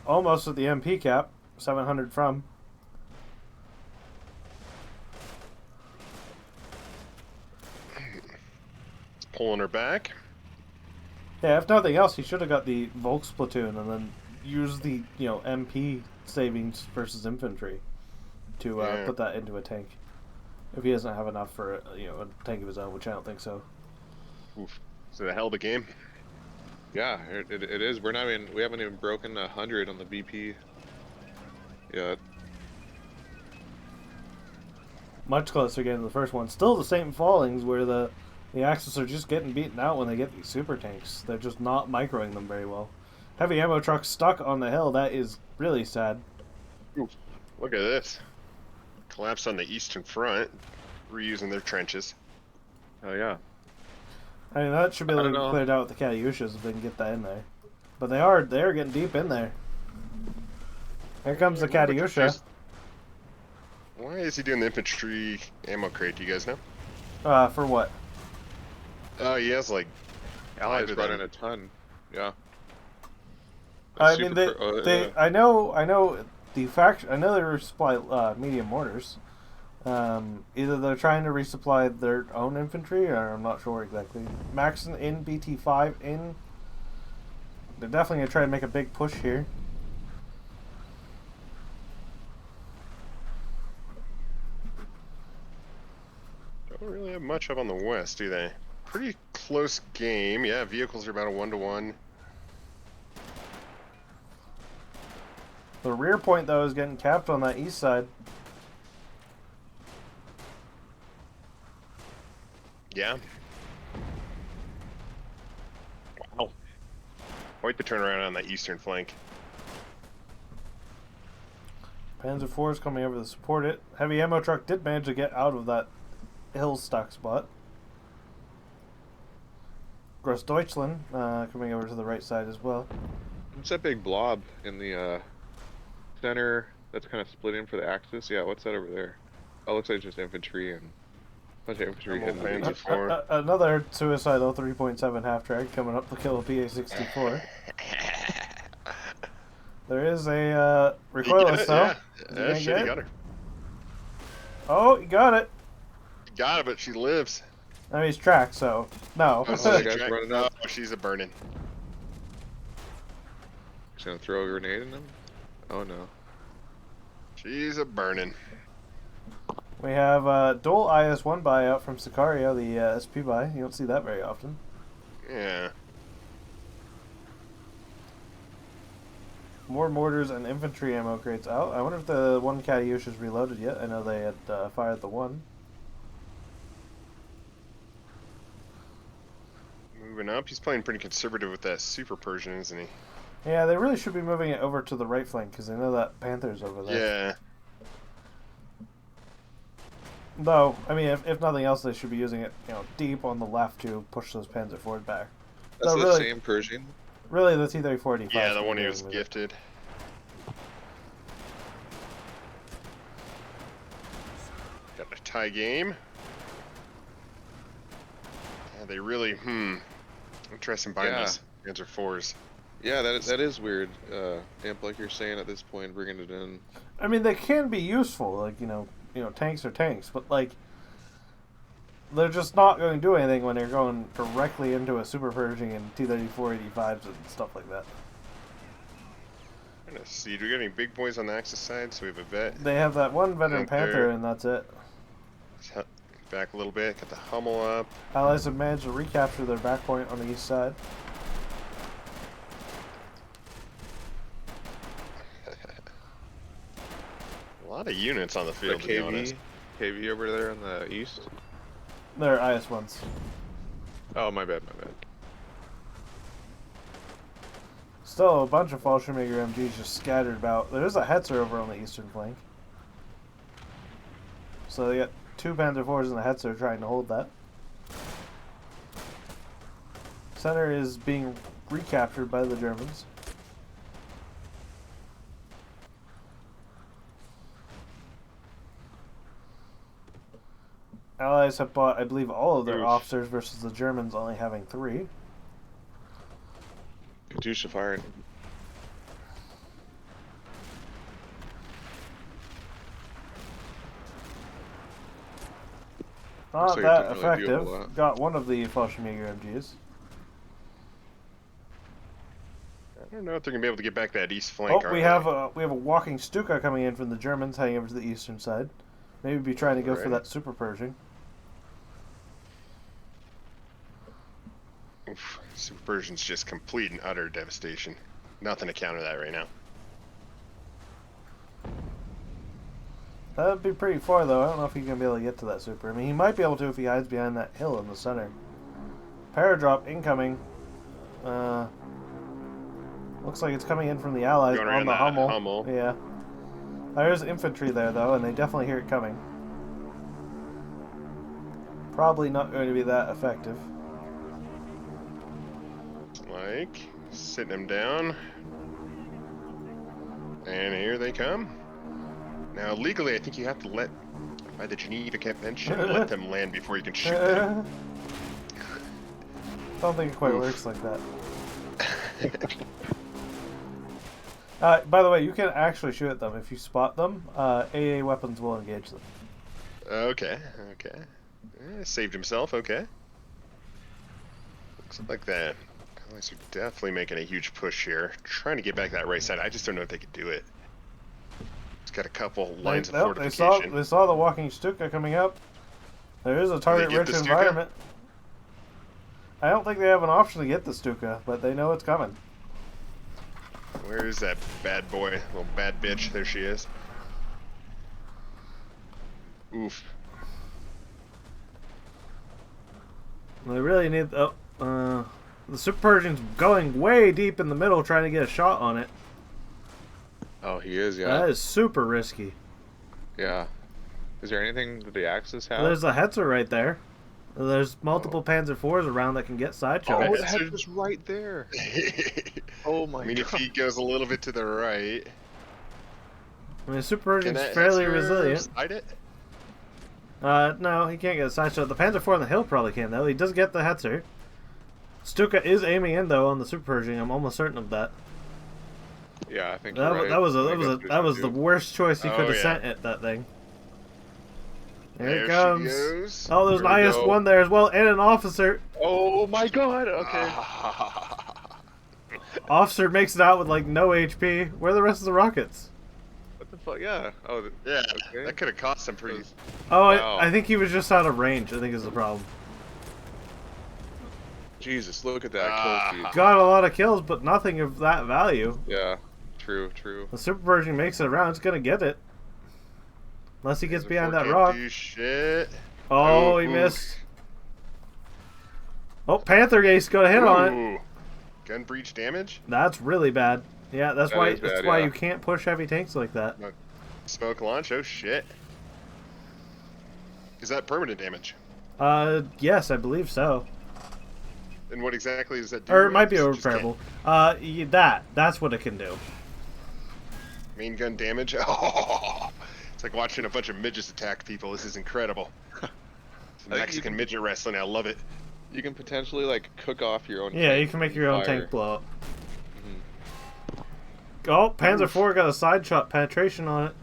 almost at the MP cap. 700 from. Pulling her back. Yeah, if nothing else, he should have got the Volks platoon and then used the MP savings versus infantry to put that into a tank. If he doesn't have enough for a tank of his own, which I don't think so. Oof. So the hell of a game. Yeah, it is. We haven't even broken 100 on the BP yet. Much closer again to the first one. Still the same fallings where the Axis are just getting beaten out when they get these super tanks. They're just not microing them very well. Heavy ammo truck stuck on the hill. That is really sad. Ooh, look at this. Collapse on the eastern front, reusing their trenches. Oh yeah. I mean, that should be able to be cleared out with the Katyushas if they can get that in there. But they are getting deep in there. Here comes the Katyusha. Why is he doing the infantry ammo crate? Do you guys know? For what? Oh, he has like. Allies brought in a ton. Yeah. I mean, I know the faction. I know they resupply medium mortars. Either they're trying to resupply their own infantry, or I'm not sure exactly. Maxon in, BT5 in. They're definitely gonna try and make a big push here. Don't really have much up on the west, do they? Pretty close game. Yeah, vehicles are about a 1-to-1. The rear point, though, is getting capped on that east side. Yeah. Wow. Quite the turnaround on that eastern flank. Panzer IV is coming over to support it. Heavy ammo truck did manage to get out of that hill stuck spot. Grossdeutschland coming over to the right side as well. What's that big blob in the center that's kind of split in for the Axis? Yeah, what's that over there? Oh, looks like just infantry and a bunch of infantry hitting the beach. Another suicidal 3.7 half track coming up to kill a PA-64. There is a recoilless though. Yeah, shit, he got her. Oh, he got it. He got it, but she lives. I mean, he's tracked, so no. Oh, that guy's running up. Oh, she's a burning. He's gonna throw a grenade in him? Oh no. She's a burning. We have dual IS-1 buyout from Sicario, the SP buy. You don't see that very often. Yeah. More mortars and infantry ammo crates out. I wonder if the one Katyusha is reloaded yet. I know they had fired the one. Moving up, he's playing pretty conservative with that Super Persian, isn't he? Yeah, they really should be moving it over to the right flank because they know that Panther's over there. Yeah. Though, I mean, if nothing else, they should be using it, deep on the left to push those Panzer forward back. That's the really, same Persian? Really, the T-34-85. Yeah, the one he was gifted. Got a tie game. Yeah, they really, interesting buying these Panzer IVs. Yeah, that is weird. Amp, like you're saying at this point, bringing it in. I mean, they can be useful, like, tanks are tanks, but, like, they're just not going to do anything when they're going directly into a Super Pershing and T-34-85s and stuff like that. Let's see, do we got any big boys on the Axis side? So we have a vet. They have that one veteran Panther, and that's it. Back a little bit, got the Hummel up. Allies have managed to recapture their back point on the east side. A lot of units on the field, to be honest. KV over there on the east? They're IS-1s. Oh, my bad. Still a bunch of Fallschirmjäger MGs just scattered about. There's a Hetzer over on the eastern flank. So they got two Panzer IVs and a Hetzer trying to hold that. Center is being recaptured by the Germans. Allies have bought, I believe, all of their officers versus the Germans only having 3. Katyusha firing. Not that effective. Got one of the Fallschirmjäger MGs. I don't know if they're gonna be able to get back that east flank. Oh, we have a walking Stuka coming in from the Germans, heading over to the eastern side. Maybe be trying to go for that Super Pershing. Oof. Super Persian's just complete and utter devastation. Nothing to counter that right now. That'd be pretty far, though. I don't know if he's going to be able to get to that super. I mean, he might be able to if he hides behind that hill in the center. Paradrop incoming. Looks like it's coming in from the allies Going on around the that Hummel. Hummel. Yeah. There's infantry there, though, and they definitely hear it coming. Probably not going to be that effective. Like, sitting him down. And here they come. Now, legally, I think you have to let, by the Geneva Convention, let them land before you can shoot them. Don't think it quite works like that. By the way, you can actually shoot at them if you spot them. AA weapons will engage them. Okay. Saved himself, okay. Looks like that. Allies are definitely making a huge push here. Trying to get back that right side. I just don't know if they could do it. It's got a couple lines of fortification. They saw the walking Stuka coming up. There is a target-rich environment. I don't think they have an option to get the Stuka, but they know it's coming. Where is that bad boy? Little bad bitch. There she is. Oof. They really need... the Super Persian's going way deep in the middle trying to get a shot on it. Oh, he is, yeah. That is super risky. Yeah. Is there anything that the Axis have? There's a Hetzer right there. There's multiple Panzer IVs around that can get side shots. Oh, the Hetzer's right there. Oh my god. I mean, if he goes a little bit to the right... I mean, Super Persian's fairly resilient. Hide it? No, he can't get a side shot. The Panzer IV on the hill probably can, though. He does get the Hetzer. Stuka is aiming in, though, on the Super Persian. I'm almost certain of that. Yeah, I think that, you're right. that was the worst choice he could have sent at that thing. There it comes. Goes. Oh, there's an IS-1 there as well, and an officer. Oh my god, okay. Officer makes it out with, like, no HP. Where are the rest of the rockets? What the fuck, yeah. Oh, yeah, okay. That could have cost him pretty... Oh, wow. I think he was just out of range, I think is the problem. Jesus, look at that kill feed. Got a lot of kills, but nothing of that value. Yeah, true. The Super Persian makes it around, it's gonna get it. Unless he gets behind that Can't rock. do shit. Oh, he missed. Oh, Panther Ace got a hit on it. Gun breach damage? That's really bad. Yeah, that's That why is bad, why yeah. you can't push heavy tanks like that. Smoke launch? Oh shit. Is that permanent damage? Yes, I believe so. And what exactly does that do? Or it might be overrepairable. That's what it can do. Main gun damage? Oh, it's like watching a bunch of midgets attack people. This is incredible. Mexican midget wrestling. I love it. You can potentially, like, cook off your own Yeah, tank you can make your own fire. tank blow up. Oh, Panzer IV got a side shot penetration on it.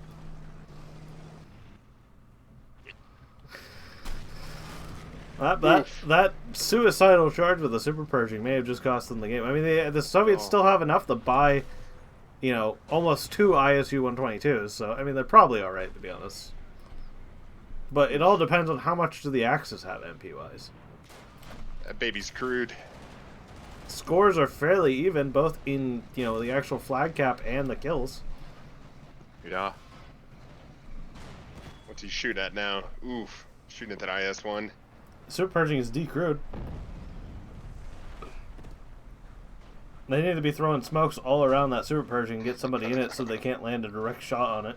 That suicidal charge with the Super Pershing may have just cost them the game. I mean, the Soviets still have enough to buy, almost 2 ISU 122s. So I mean, they're probably all right, to be honest. But it all depends on how much do the Axis have MP wise. That baby's crude. Scores are fairly even, both in the actual flag cap and the kills. Yeah. What's he shoot at now? Oof, shooting at that IS-1. Super Pershing is decrewed. They need to be throwing smokes all around that Super Pershing and get somebody in it so they can't land a direct shot on it.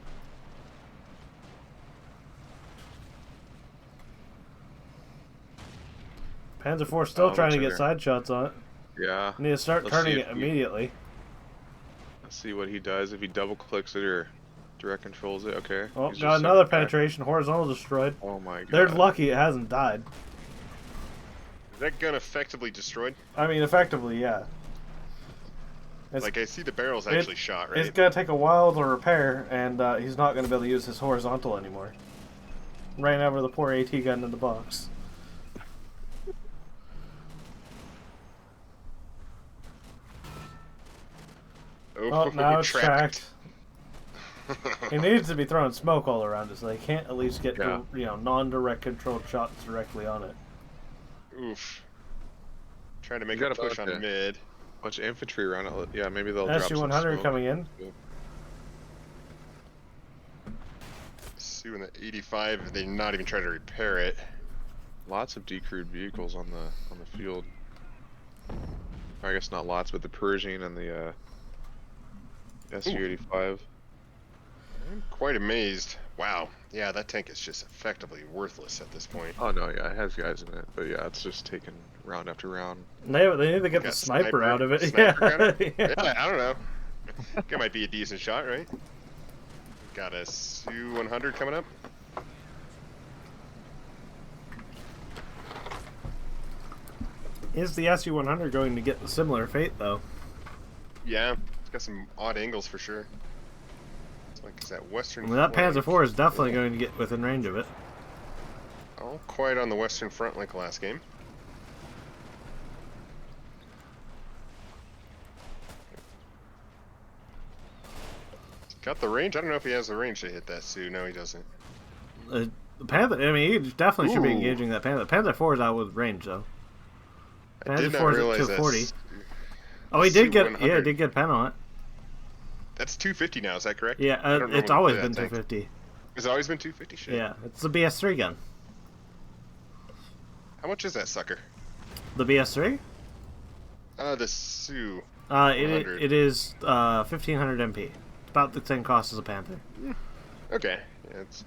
Panzer IV still trying to get side shots on it. Yeah. Need to start turning it immediately. Let's see what he does if he double clicks it or direct controls it. Okay. Oh, got another penetration. Horizontal destroyed. Oh my god. They're lucky it hasn't died. Is that gun effectively destroyed? I mean, effectively, yeah. Like, I see the barrel's actually shot, right? It's going to take a while to repair, and he's not going to be able to use his horizontal anymore. Ran over the poor AT gun in the box. Oh, now it's tracked. He needs to be throwing smoke all around it, so they can't at least get non-direct controlled shots directly on it. Oof. Trying to make You a got a push on bunch of- mid. Bunch of infantry around it. Yeah, maybe they'll drop some SU-100 smoke. coming in. Sue in the 85. They not even try to repair it. Lots of decrewed vehicles on the field. Or I guess not lots, but the Pershing and the Su-85. I'm quite amazed. Wow. Yeah, that tank is just effectively worthless at this point. Oh no, yeah, it has guys in it, but yeah, it's just taking round after round. They need to get the Got sniper out of it. Sniper got it? Yeah. Yeah, I don't know. That might be a decent shot, right? Got a Su-100 coming up. Is the Su-100 going to get a similar fate, though? Yeah, it's got some odd angles for sure. It's like, is that western I mean, that flank? Panzer IV is definitely going to get within range of it. All quiet on the western front like last game. Got the range? I don't know if he has the range to hit that Su. No, he doesn't. The Panther, I mean, he definitely should be Ooh. engaging that Panther. Panther IV is out with range, though. I did Panzer not IV is at realize 240. that. Oh, he did get, Su-100. yeah, he did get pen on it. That's 250 now, is that correct? Yeah, I don't it's normally always play been that tank. 250. It's always been 250? Shit. Yeah, it's the BS3 gun. How much is that sucker? The BS3? The Su. It is 1500 MP. It's about the same cost as a Panther. Okay. Yeah, it's...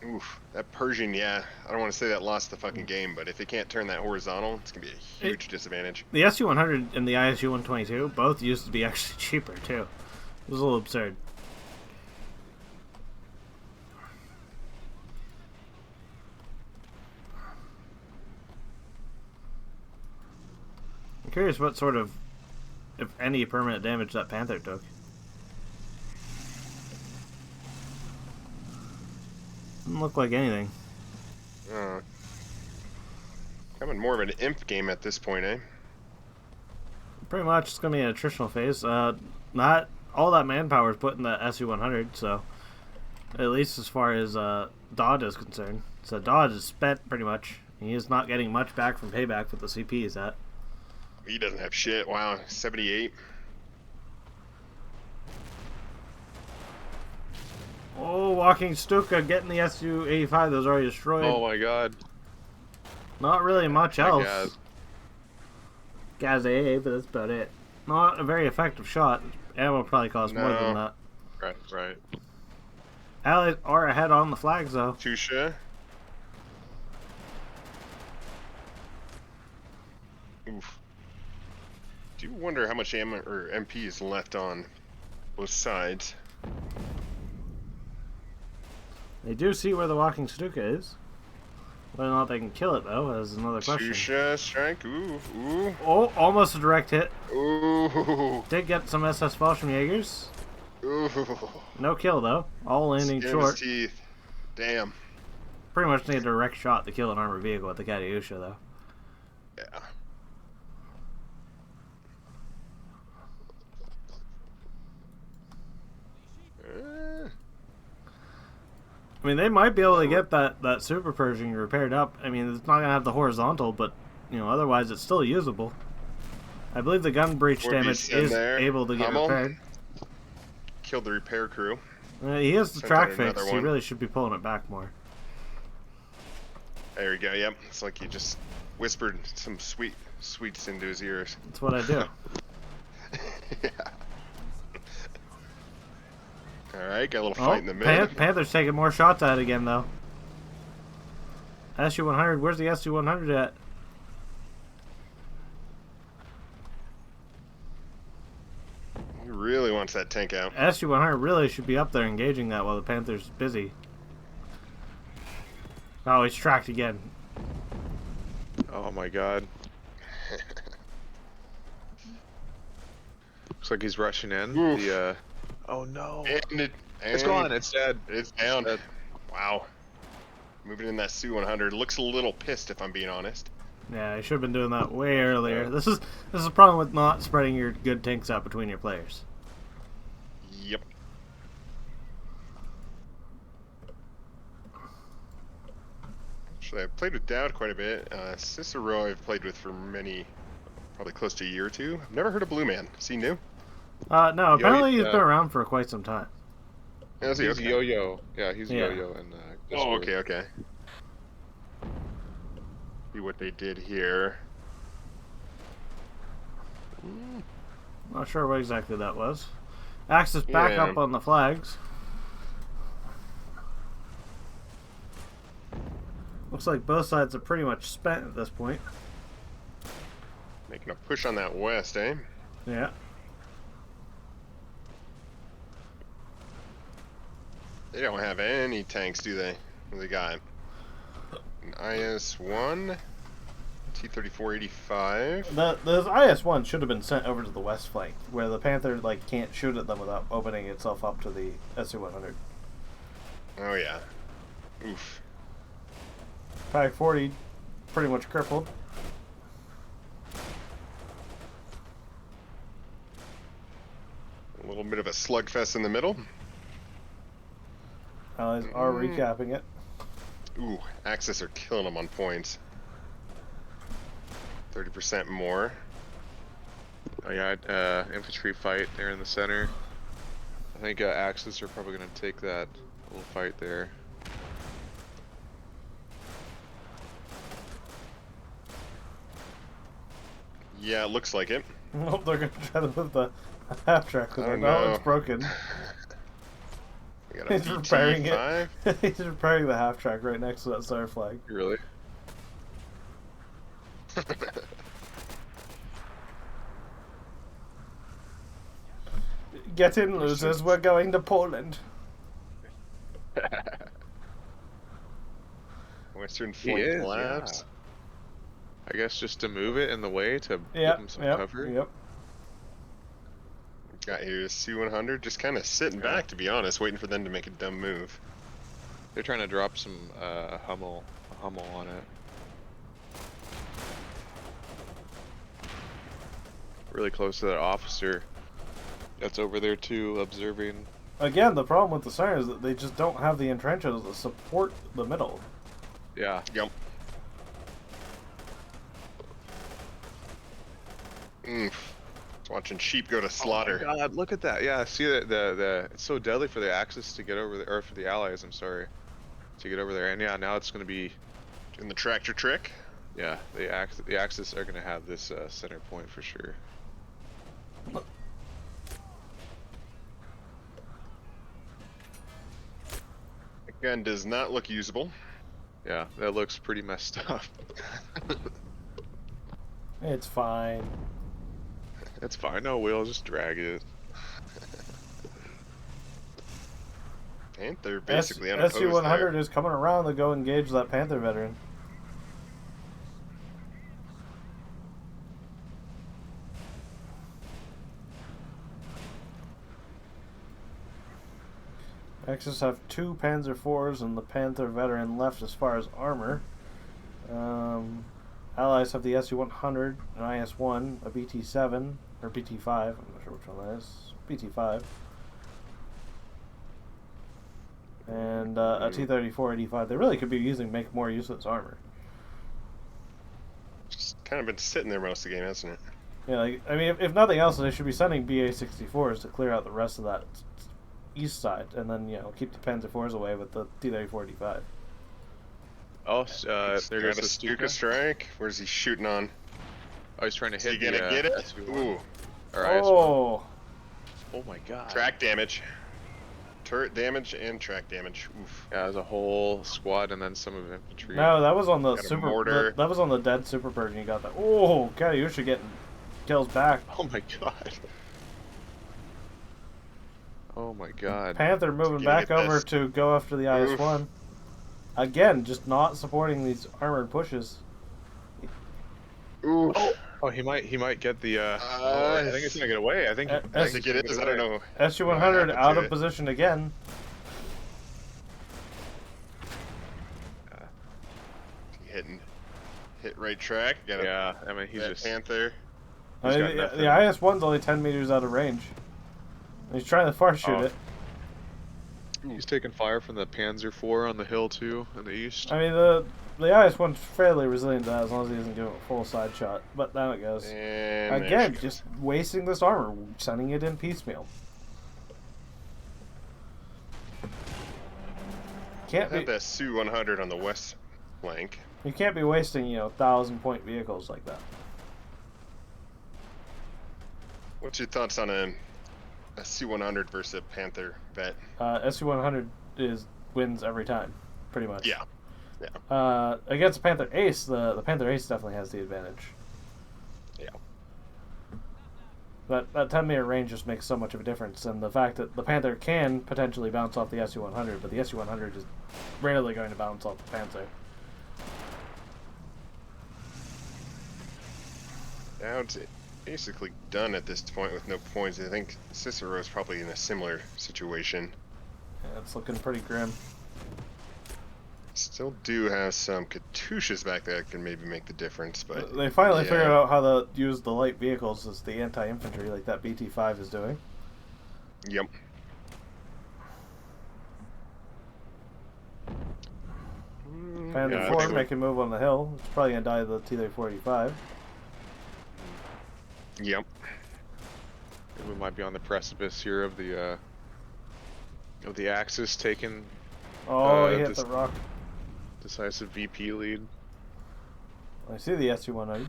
Oof. That Pershing, yeah. I don't want to say that lost the fucking game, but if it can't turn that horizontal, it's going to be a huge disadvantage. The SU-100 and the ISU-122 both used to be actually cheaper, too. It was a little absurd. I'm curious what sort of, if any, permanent damage that Panther took. Doesn't look like anything. Becoming more of an imp game at this point, eh? Pretty much, it's going to be an attritional phase. Not all that manpower is put in the SU-100, so at least as far as Dodd is concerned. So Dodd is spent pretty much. He is not getting much back from payback with the CP he's at. He doesn't have shit. Wow, 78. Oh, walking Stuka getting the Su-85 that was already destroyed. Oh my god. Not really much else. Gaz. Gaz AA, but that's about it. Not a very effective shot. Ammo probably costs more than that. Right. Allies are ahead on the flags, though. Tusha. Oof. Do wonder how much ammo or MP is left on both sides. They do see where the walking Stuka is. Whether or not they can kill it, though, is another question. Tusha strike. Ooh. Oh, almost a direct hit. Ooh. Did get some SS Fallschirmjägers. Ooh. No kill, though. All landing Skin of his short. teeth. Damn. Pretty much need a direct shot to kill an armored vehicle with the Katyusha, though. Yeah. I mean, they might be able to get that Super Pershing repaired up. I mean, it's not going to have the horizontal, but, otherwise it's still usable. I believe the gun breach damage is able to get repaired. Killed the repair crew. He has the Sent track out fix. another He one. really should be pulling it back more. There we go. Yep. It's like you just whispered some sweets into his ears. That's what I do. Yeah. Alright, got a little fight in the mid. Panther's taking more shots at it again, though. SU-100, where's the SU-100 at? He really wants that tank out. SU-100 really should be up there engaging that while the Panther's busy. Oh, he's tracked again. Oh my god. Looks like he's rushing in. Oof. Oh no. And It's gone. It's dead. It's down. Dead. Wow. Moving in that Su-100. Looks a little pissed, if I'm being honest. Yeah, I should have been doing that way earlier. This is a problem with not spreading your good tanks out between your players. Yep. Actually, I've played with Dowd quite a bit. Cicero I've played with for many, probably close to a year or two. I've never heard of Blue Man. Is he new? No, apparently he's been around for quite some time. Is he? He's Okay. Yo-Yo. Yeah, he's Yeah. Yo-Yo and Oh, okay. See what they did here. Not sure what exactly that was. Axis back up on the flags. Looks like both sides are pretty much spent at this point. Making a push on that west, eh? Yeah. They don't have any tanks, do they? What do they got? An IS-1, T-34-85. The IS-1 should have been sent over to the west flank, where the Panther can't shoot at them without opening itself up to the SU-100. Oh yeah. Oof. Pack 40, pretty much crippled. A little bit of a slugfest in the middle. Allies are recapping it. Ooh, Axis are killing them on points. 30% more. Oh yeah, infantry fight there in the center. I think Axis are probably going to take that little fight there. Yeah, it looks like it. Oh, they're going to try to move the half-track with it. No, it's broken. We got a He's repairing BT5. it. He's repairing the half-track right next to that star flag. Really? Get in, losers. We're going to Poland. Western He flank is, collapse. I guess just to move it in the way to give Yep, him some yep, cover. yep. Got here a C-100, just kind of sitting back, to be honest, waiting for them to make a dumb move. They're trying to drop some Hummel on it. Really close to that officer that's over there too, observing. Again, the problem with the Siren is that they just don't have the entrenches to support the middle. Yeah. Yep. Just watching sheep go to slaughter. Oh my God, look at that! Yeah, see the it's so deadly for the Axis to get over there, or for the Allies. I'm sorry, to get over there. And yeah, now it's going to be doing the tractor trick. Yeah, the Axis are going to have this center point for sure. Gun does not look usable. Yeah, that looks pretty messed up. It's fine. It's fine. No, we'll just drag it. Panther basically unopposed SU-100 there. is coming around to go engage that Panther veteran. Axis have 2 Panzer IVs and the Panther veteran left as far as armor. Allies have the SU-100, an IS-1, a BT-7, or BT-5, I'm not sure which one that is, BT-5, and a T-34-85. They really could be make more use of this armor. Just kind of been sitting there most of the game, hasn't it? Yeah, I mean, if nothing else, they should be sending BA-64s to clear out the rest of that east side, and then, keep the Panzer IVs away with the T-34-85. Oh, there goes a the Stuka strike. Where's he shooting on? Oh, he's trying to hit Is he gonna get it? SU-1. Ooh. Or IS-1. Oh! Oh my God. Track damage. Turret damage and track damage. Oof. Yeah, there's a whole squad and then some of infantry. No, that was on the Got a super. mortar. That was on the dead super purge, and you got that. Oh, Katyusha getting kills back. Oh my God. Oh my God. Panther moving back over to go after the IS-1. Again, just not supporting these armored pushes. Ooh. Oh, he might get the. I think it's gonna get away. I think. I think it is. I don't know. SU-100 out of position again. Hit right track. Yeah, I mean he's just Panther. I mean, the IS-1's only 10 meters out of range. He's trying to far shoot it. He's taking fire from the Panzer IV on the hill too, in the east. I mean, the Ice one's fairly resilient to that as long as he doesn't give it a full side shot. But down it goes. And Again, just wasting this armor, sending it in piecemeal. Can't have be that Su-100 on the west flank. you can't be wasting 1,000-point vehicles like that. What's your thoughts on a Su-100 versus a Panther vet? SU-100 wins every time, pretty much. Yeah. Against a Panther Ace, the Panther Ace definitely has the advantage. Yeah. But that 10-meter range just makes so much of a difference, and the fact that the Panther can potentially bounce off the SU-100, but the SU-100 is rarely going to bounce off the Panther. Now it's basically done at this point with no points. I think Cicero's probably in a similar situation. Yeah, it's looking pretty grim. Still do have some Katyushas back there that can maybe make the difference, but They finally figured out how to use the light vehicles as the anti-infantry, like that BT-5 is doing. Yep. Panther 4 making a move on the hill. It's probably going to die to the T-3485. Yep. We might be on the precipice here of the Axis taking Oh, he hit the rock. Decisive VP lead. I see the SU-100.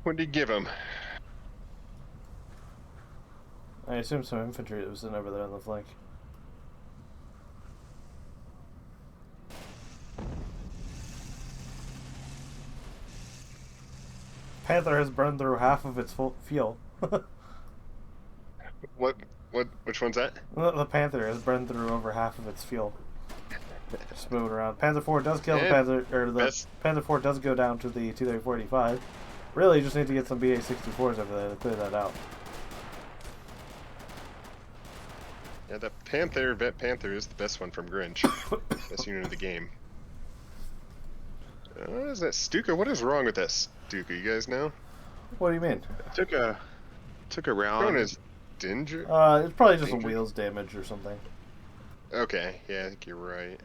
What did he give him? I assume some infantry that was sitting over there on the flank. Panther has burned through half of its fuel. Which one's that? The Panther has burned through over half of its fuel. Just moving around. Panther 4 does kill the Panther, or the Panther 4 does go down to the T-3485. Really, you just need to get some BA-64s over there to clear that out. Yeah, the Vet Panther is the best one from Grinch. Best unit of the game. Is that Stuka? What is wrong with that Stuka? You guys know? What do you mean? Took a round. Known as Danger? It's probably just some wheels damage or something. Okay, yeah, I think you're right.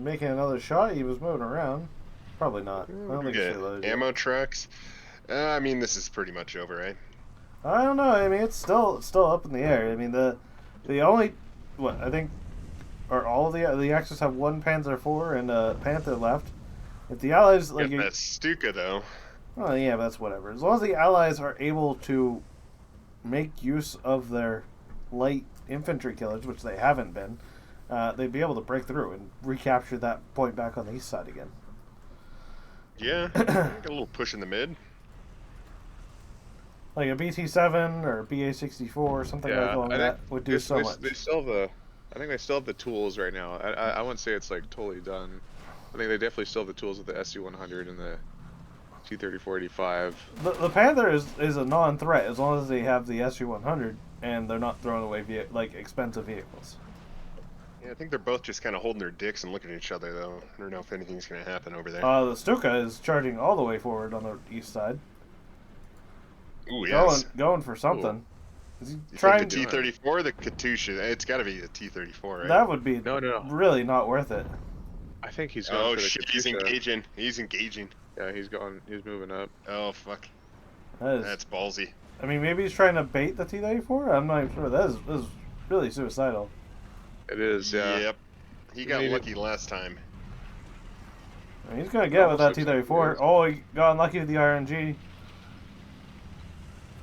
Making another shot, he was moving around. Probably not. I don't think he's reloaded yet. Ammo trucks. I mean, this is pretty much over, right? I don't know. I mean, it's still up in the air. I mean, the only I think are all the Axis have one Panzer IV and a Panther left. If the Allies like that's Stuka though. Oh yeah, but that's whatever. As long as the Allies are able to make use of their light infantry killers, which they haven't been, they'd be able to break through and recapture that point back on the east side again. Yeah, get a little push in the mid. Like a BT-7 or a BA-64 or something like that would do so much. They still have I think they still have the tools right now. I wouldn't say it's like totally done. I think they definitely still have the tools with the SU-100 and the T-3485. The Panther is a non-threat as long as they have the SU-100 and they're not throwing away expensive vehicles. Yeah, I think they're both just kind of holding their dicks and looking at each other, though. I don't know if anything's going to happen over there. The Stuka is charging all the way forward on the east side. Ooh, yes. Going for something. Is he you trying think the T-34 or the Katyusha? It's got to be the T-34, right? That would be really not worth it. I think he's going for the shit, Katyusha. he's engaging. He's engaging. Yeah, he's moving up. Oh, fuck. That's ballsy. I mean, maybe he's trying to bait the T-34? I'm not even sure. That is really suicidal. It is, yeah. Yep. He got lucky last time. I mean, he's going to get with that T-34. Oh, he got unlucky with the RNG.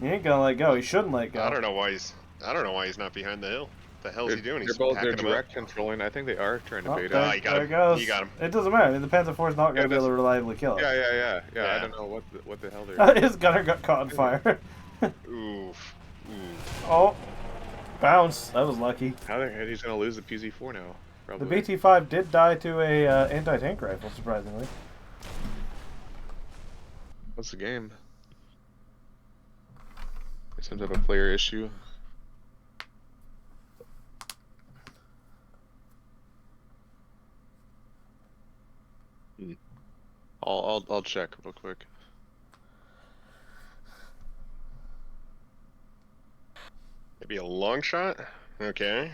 He ain't going to let go. He shouldn't let go. I don't know why he's not behind the hill. What the hell is he doing? They're direct controlling. I think they are trying to bait out. He got him. He got him. It doesn't matter. I mean, the Panzer IV is not going to be able to reliably kill him. Yeah. I don't know what the hell they're His gunner got caught on fire. Oof. Oh. Bounce. That was lucky. He's going to lose the PZ4 now. Probably. The BT-5 did die to a anti-tank rifle, surprisingly. What's the game? It seems to have a player issue. I'll check real quick. Maybe a long shot? Okay.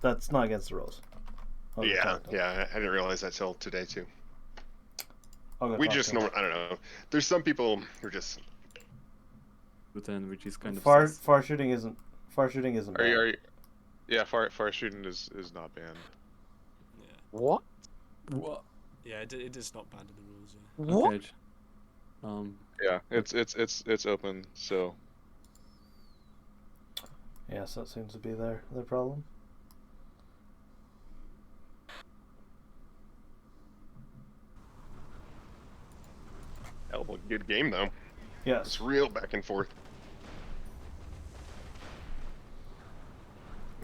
That's not against the rules. Oh, they're Yeah, talking. yeah. I didn't realize that till today too. I'll go We talk just to him. know. I don't know. There's some people who are just. But then, which is kind of Far sus. shooting isn't bad. Are you? Yeah, far shooting is not banned. Yeah. What? What? Yeah, it is not banned in the rules. Yeah. What? Okay. Yeah, it's open. So Yes, that seems to be their problem. Hell of a good game though. Yes. It's real back and forth.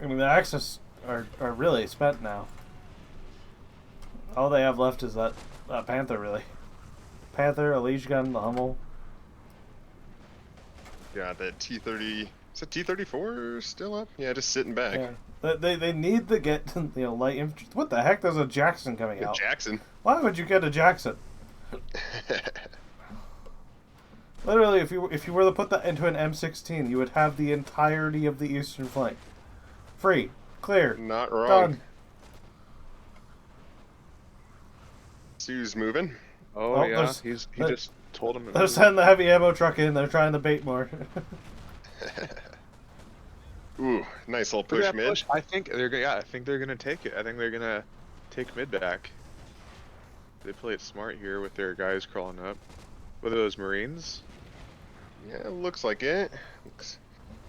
I mean, the Axis are really spent now. All they have left is that Panther, really. Panther, a Liege gun, the Hummel. Yeah, that T-30. Is it T-34 still up? Yeah, just sitting back. Yeah. They need to get light infantry. What the heck? There's a Jackson coming out. Jackson. Why would you get a Jackson? Literally, if you were to put that into an M16, you would have the entirety of the eastern flank. Free. Clear. Not wrong. Done. Sue's moving. oh yeah, there's- he there- just told him. They're sending the heavy ammo truck in. They're trying to bait more. Ooh, nice little Look at push that mid. push. I think they're gonna. Yeah, I think they're gonna take it. I think they're gonna take mid back. They play it smart here with their guys crawling up. What are those Marines? Yeah, looks like it. Looks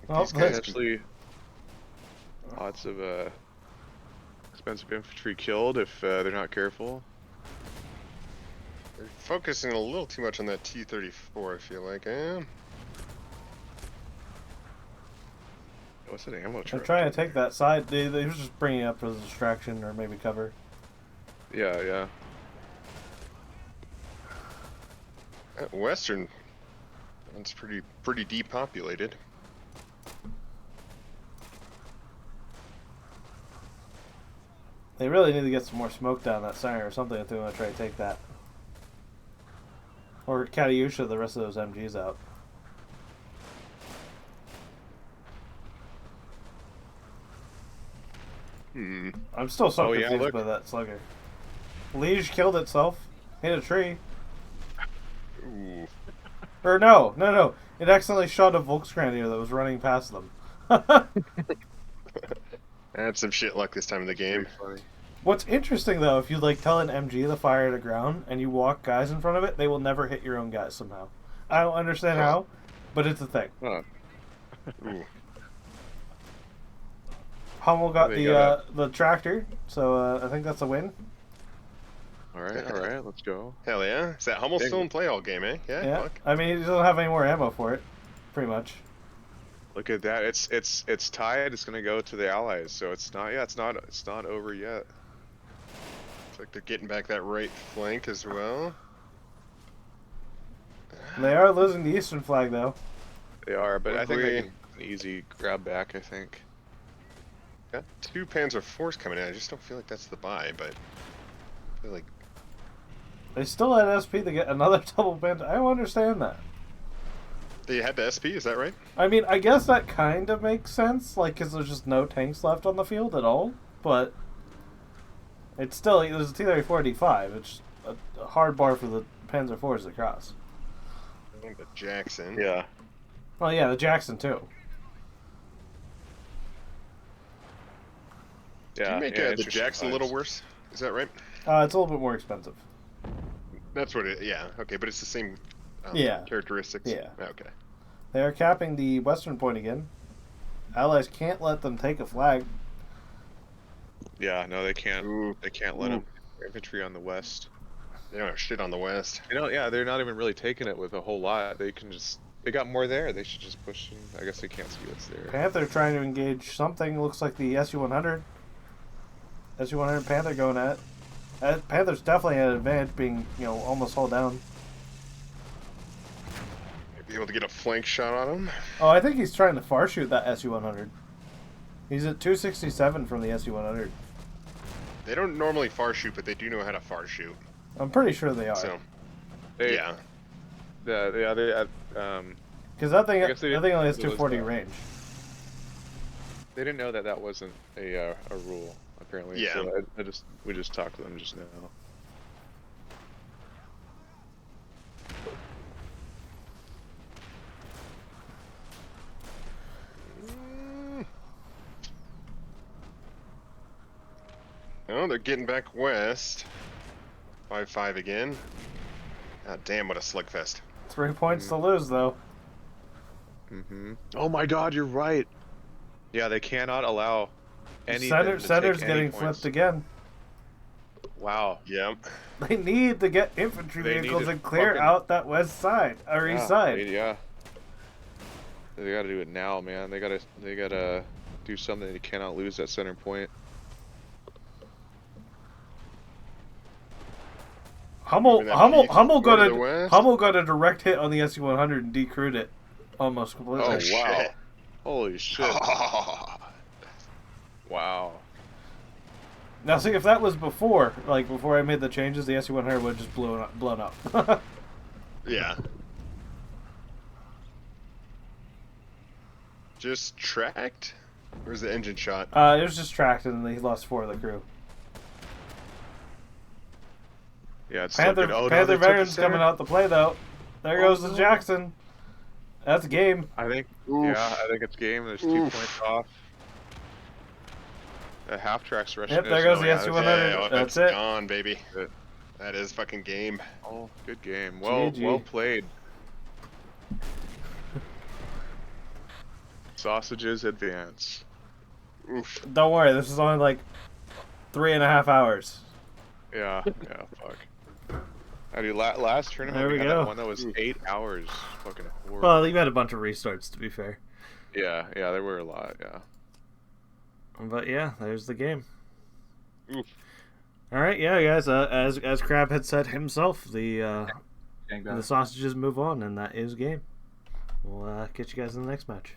Well, these guys can- Actually, lots of expensive infantry killed if they're not careful. they're focusing a little too much on that T-34. I feel like. What's an ammo They're truck? trying to take that side. They were just bringing it up as a distraction or maybe cover. Yeah, yeah. That Western. That's pretty depopulated. They really need to get some more smoke down that center or something if they want to try to take that. Or Katyusha the rest of those MGs out. I'm still so Oh, yeah, confused look. by that slugger. Liege killed itself. Hit a tree. Ooh. Or no. It accidentally shot a Volksgrenadier that was running past them. That's some shit luck this time of the game. Funny. What's interesting though, if you tell an MG to fire at a ground and you walk guys in front of it, they will never hit your own guys somehow. I don't understand how, but it's a thing. Huh. Ooh. Hummel got They got the tractor, so I think that's a win. All right, let's go. Hell yeah. Is that Hummel Dang. still in play all game, eh? Yeah. Yeah, Fuck. I mean he doesn't have any more ammo for it, pretty much. Look at that. It's tied. It's gonna go to the Allies. So it's not. Yeah, it's not over yet. Looks like they're getting back that right flank as well. They are losing the eastern flag though. They are, but I think they Agree. can an easy grab back. I think. Got 2 Panzer IVs coming in. I just don't feel like that's the buy, but I feel like They still had SP to get another double band. I don't understand that. they had the SP. Is that right? I mean, I guess that kind of makes sense, because there's just no tanks left on the field at all. But it's still there's a T-34 D5. It's a hard bar for the Panzer IVs to cross. I think the Jackson. Yeah. Well, yeah, the Jackson too. Did Yeah. you make yeah, the interesting Jackson a little finds. worse? Is that right? It's a little bit more expensive. That's what it. Yeah. Okay, but it's the same. Yeah. Characteristics. Yeah. Okay. They are capping the western point again. Allies can't let them take a flag. Yeah. No, they can't. Ooh. They can't let them infantry on the west. They don't have shit on the west. You know, yeah, they're not even really taking it with a whole lot. They can just. They got more there. They should just push. I guess they can't see what's there. Panther trying to engage something. Looks like the SU-100. SU-100 Panther going at it. Panther's definitely at an advantage, being almost hold down. Be able to get a flank shot on him. Oh, I think he's trying to far shoot that SU-100. He's at 267 from the SU-100. They don't normally far shoot, but they do know how to far shoot. I'm pretty sure they are. So, They, yeah. Because that thing, I guess they that thing only has didn't- 240 range. They didn't know that wasn't a rule. apparently. Yeah. So we just talked to them just now. Oh, they're getting back west. 5-5 again. God damn, what a slugfest. 3 points to lose, though. Oh my God, you're right. Yeah, they cannot allow anything to Center's take any getting points. flipped again. Wow. Yep. They need to get infantry They need vehicles to and clear fucking- out that west side or east side. Yeah. They gotta do it now, man. They gotta do something. They cannot lose that center point. Hummel got to the west. Hummel got a direct hit on the SU-100 and decrewed it almost completely. Oh wow! shit. Holy shit! Wow. Now see, if that was before I made the changes, the SU-100 would have just blown up. Yeah. Just tracked? Or is the engine shot? It was just tracked and he lost 4 of the crew. Yeah, it's Panther still good. Oh, no, they took the veterans center? coming out to play though. There goes the Jackson. That's game. I think. Oof. Yeah, I think it's game. There's 2 Oof. points off. The half track's rushing. Yep, there goes the SU-100. Yeah, That's that's it. gone, baby. Good. That is fucking game. Oh, good game. Well GG. played. Sausages advance. Oof. Don't worry, this is only like 3.5 hours. Yeah, fuck. I do last tournament There we had go. that one that was 8 hours. Fucking horrible. Well, you had a bunch of restarts, to be fair. Yeah, there were a lot. Yeah. But yeah, there's the game. Oof. All right, yeah, guys. As Crab had said himself, the sausages move on, and that is game. We'll catch you guys in the next match.